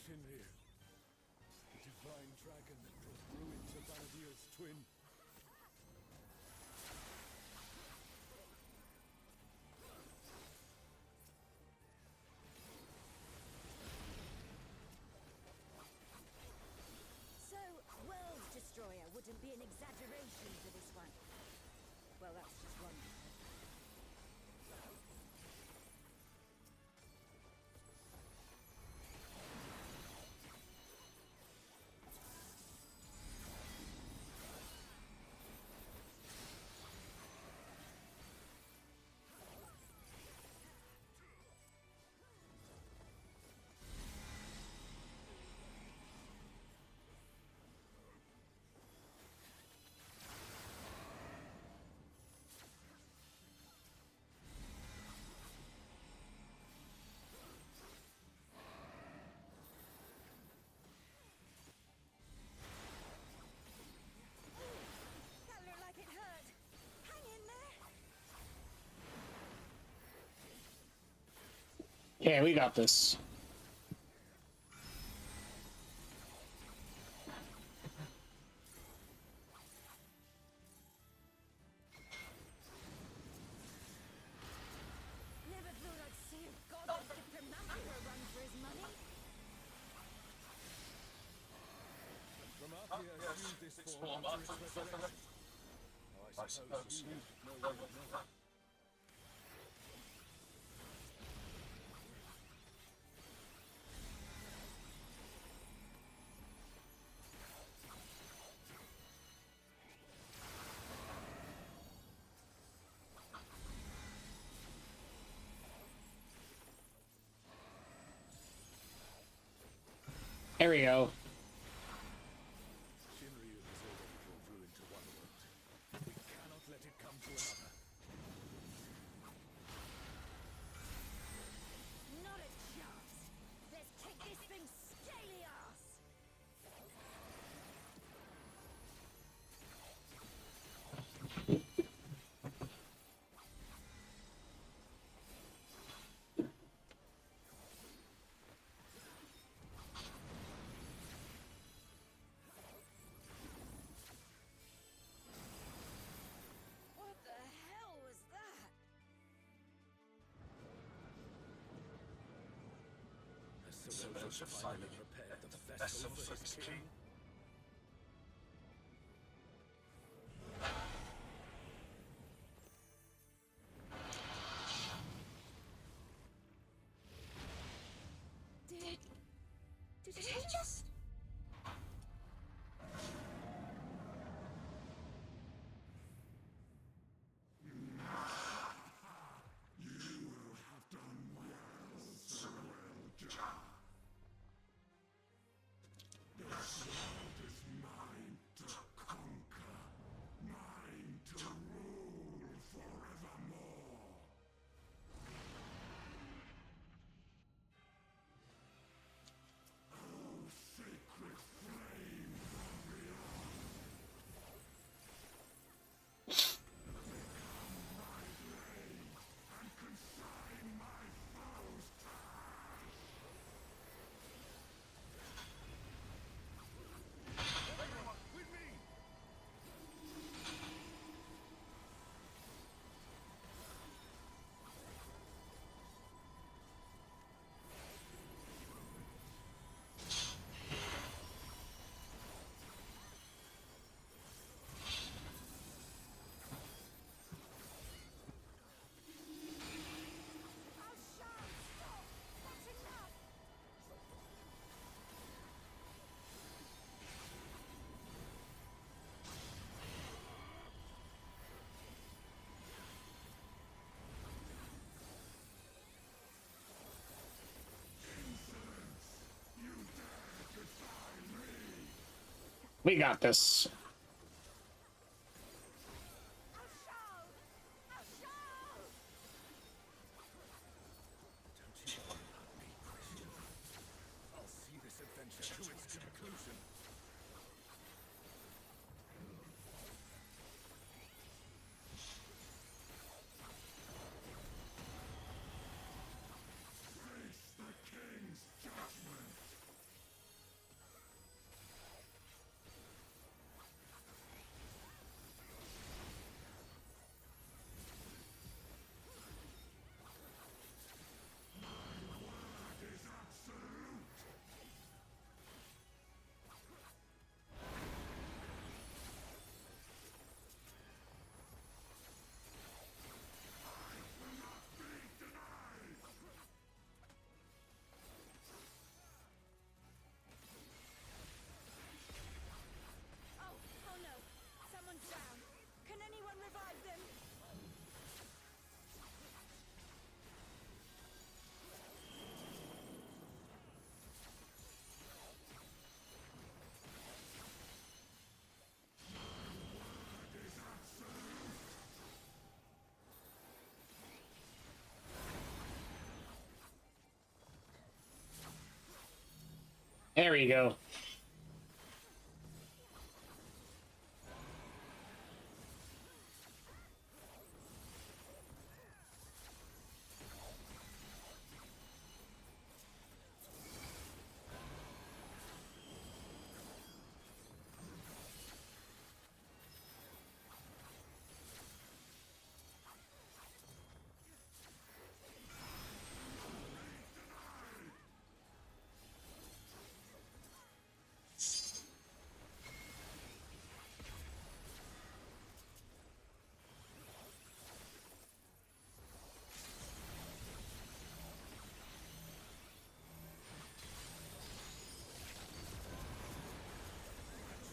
Shinryu, the divine dragon that brought ruin to Vanadil's twin. So, World Destroyer wouldn't be an exaggeration for this one. Well, that's just one. That looked like it hurt. Hang in there. Yeah, we got this. Never thought I'd see a godless diplomatic run for his money. Ramathia assumed this form after its resurrection. Oh, I suppose you know where it now. There we go. Shinryu has already brought ruin to one world. We cannot let it come to another. Not a chance. Let's kick this thing's scaly ass. Soldiers have finally prepared the vessel for his king. Did he just... We got this. I'll see this adventure to its conclusion. Face the king's judgment. Oh no! Someone's down! Can anyone revive them? There we go.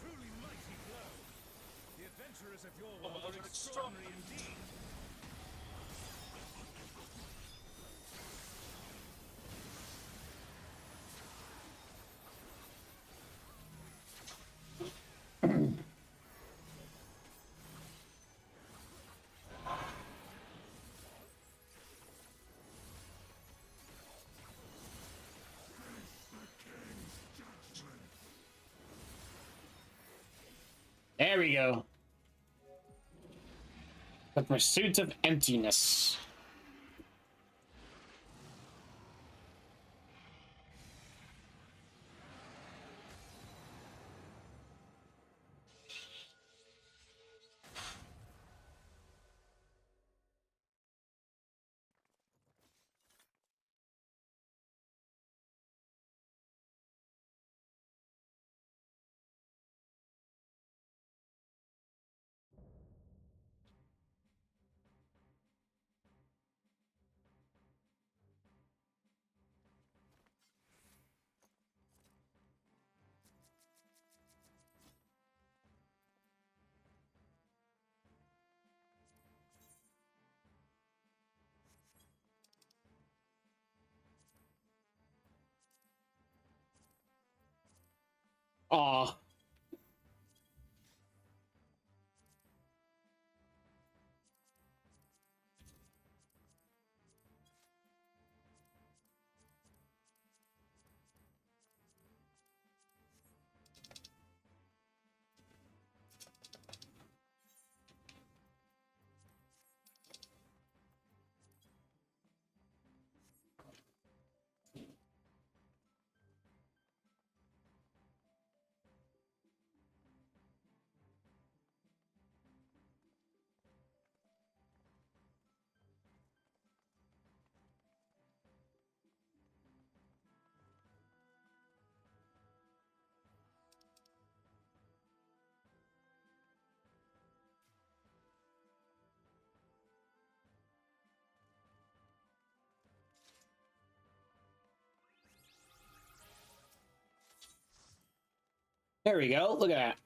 Truly mighty blow. The adventurers of your world are extraordinary indeed. There we go. The pursuit of emptiness. Aw. There we go. Look at that.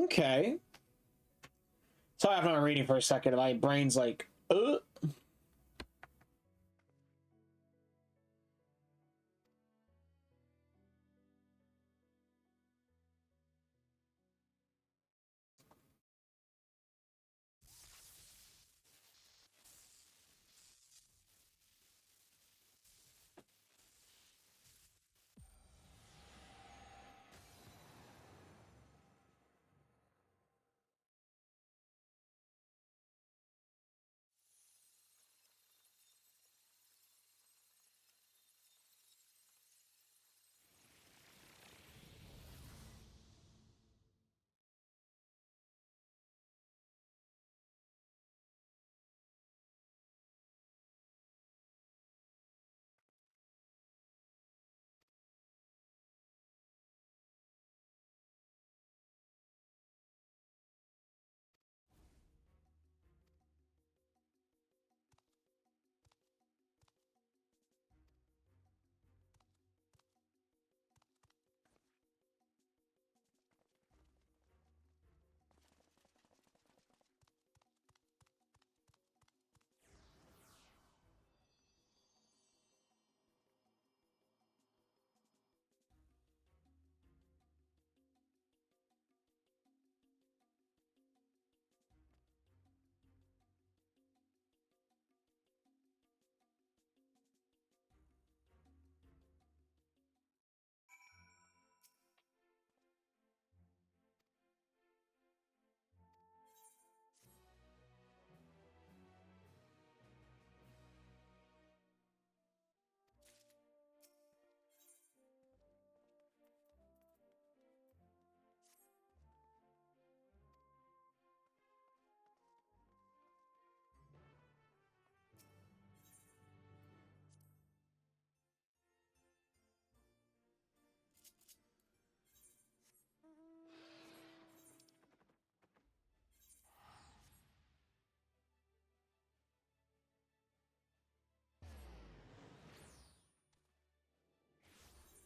Okay. Sorry if I'm reading for a second. My brain's like,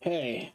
Hey.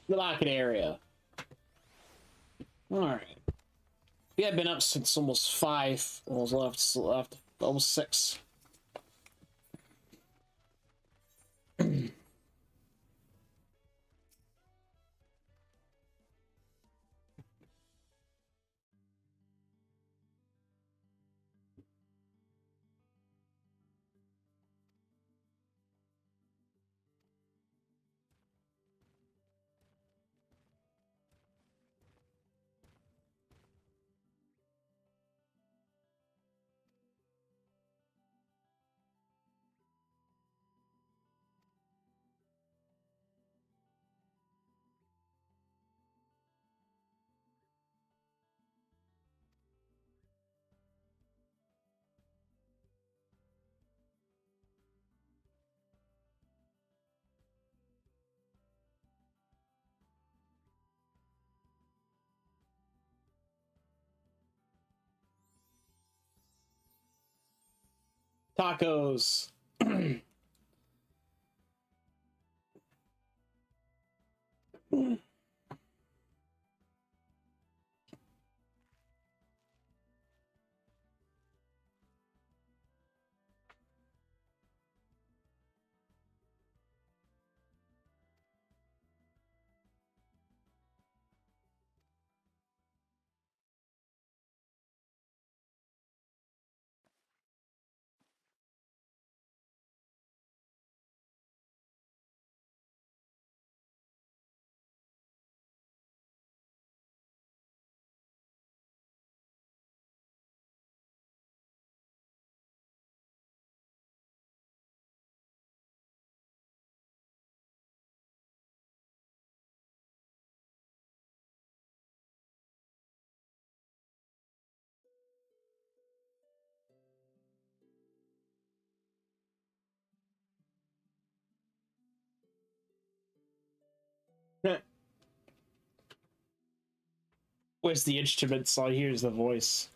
the market area. All right. Yeah, I've been up since almost 5. Almost left almost 6. Tacos. Where's the instrument so here's the voice?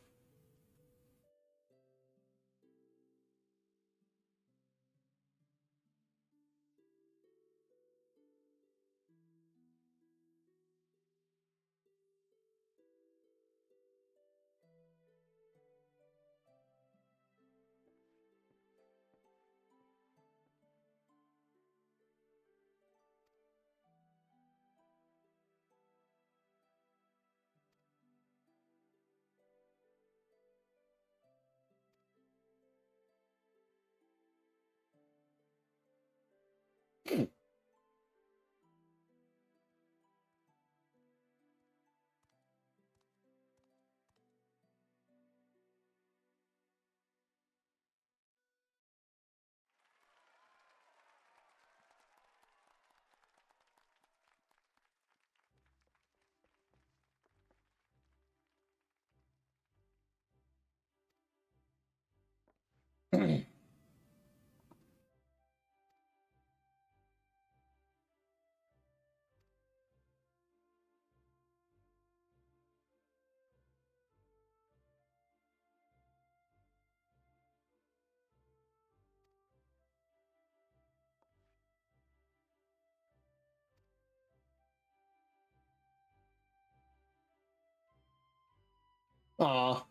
Aw.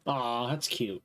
Aw, that's cute.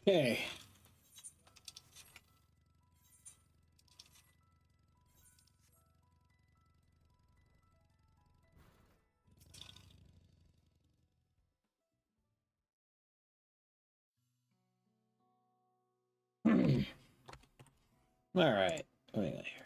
Okay. All right. What do we got here?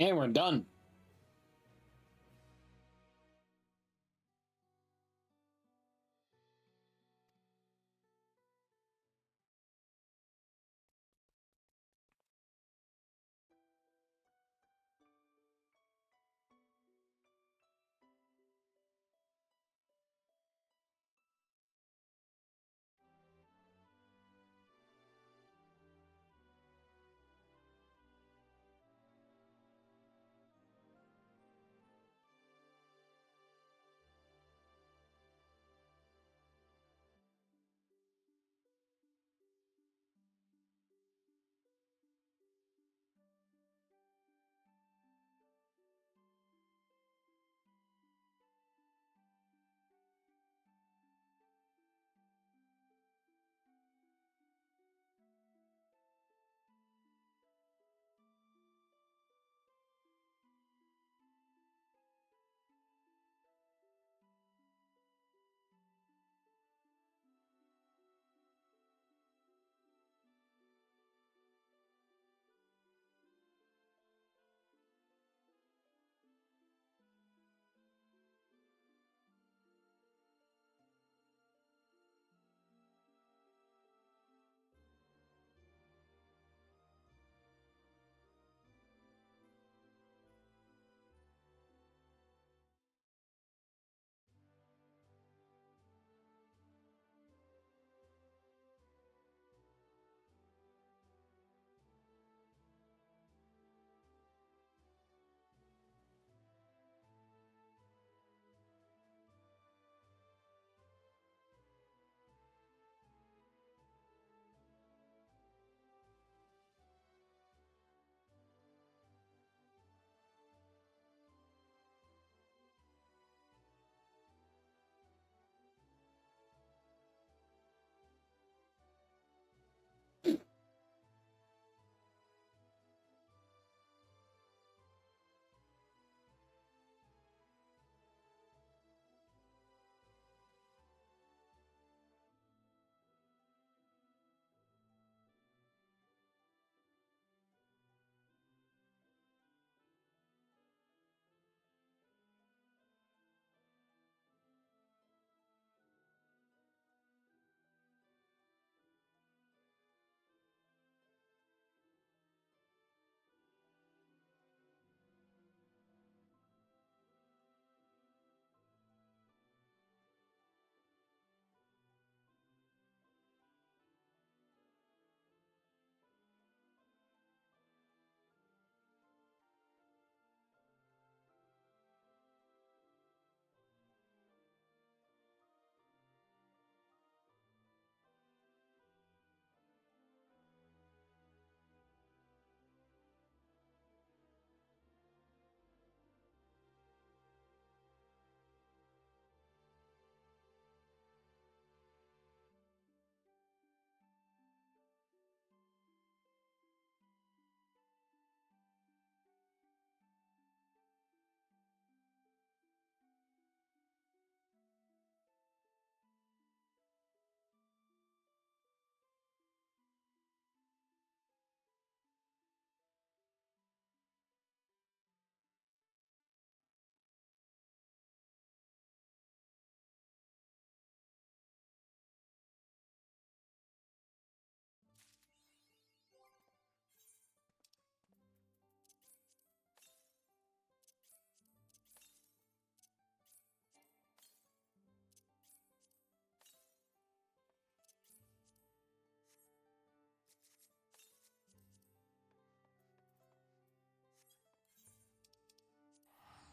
And we're done.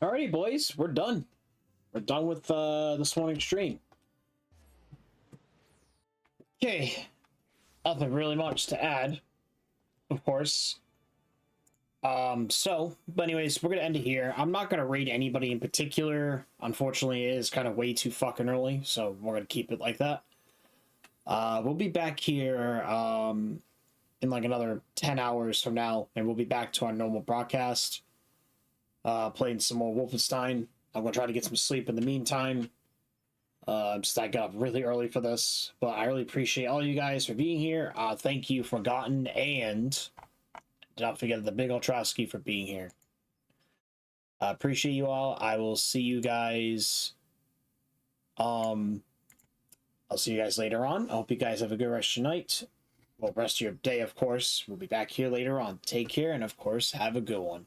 Alrighty, boys, we're done. We're done with this morning's stream. Okay, nothing really much to add, of course. But anyways, we're gonna end it here. I'm not gonna rate anybody in particular. Unfortunately, it is kind of way too fucking early, so we're gonna keep it like that. We'll be back here in like another 10 hours from now, and we'll be back to our normal broadcast. Playing some more Wolfenstein. I'm gonna try to get some sleep in the meantime. I got up really early for this, but I really appreciate all you guys for being here. Thank you, Forgotten, and do not forget the Big Ultrosky for being here. I appreciate you all. I will see you guys. I'll see you guys later on. I hope you guys have a good rest of your night. Well, rest of your day, of course. We'll be back here later on. Take care, and of course, have a good one.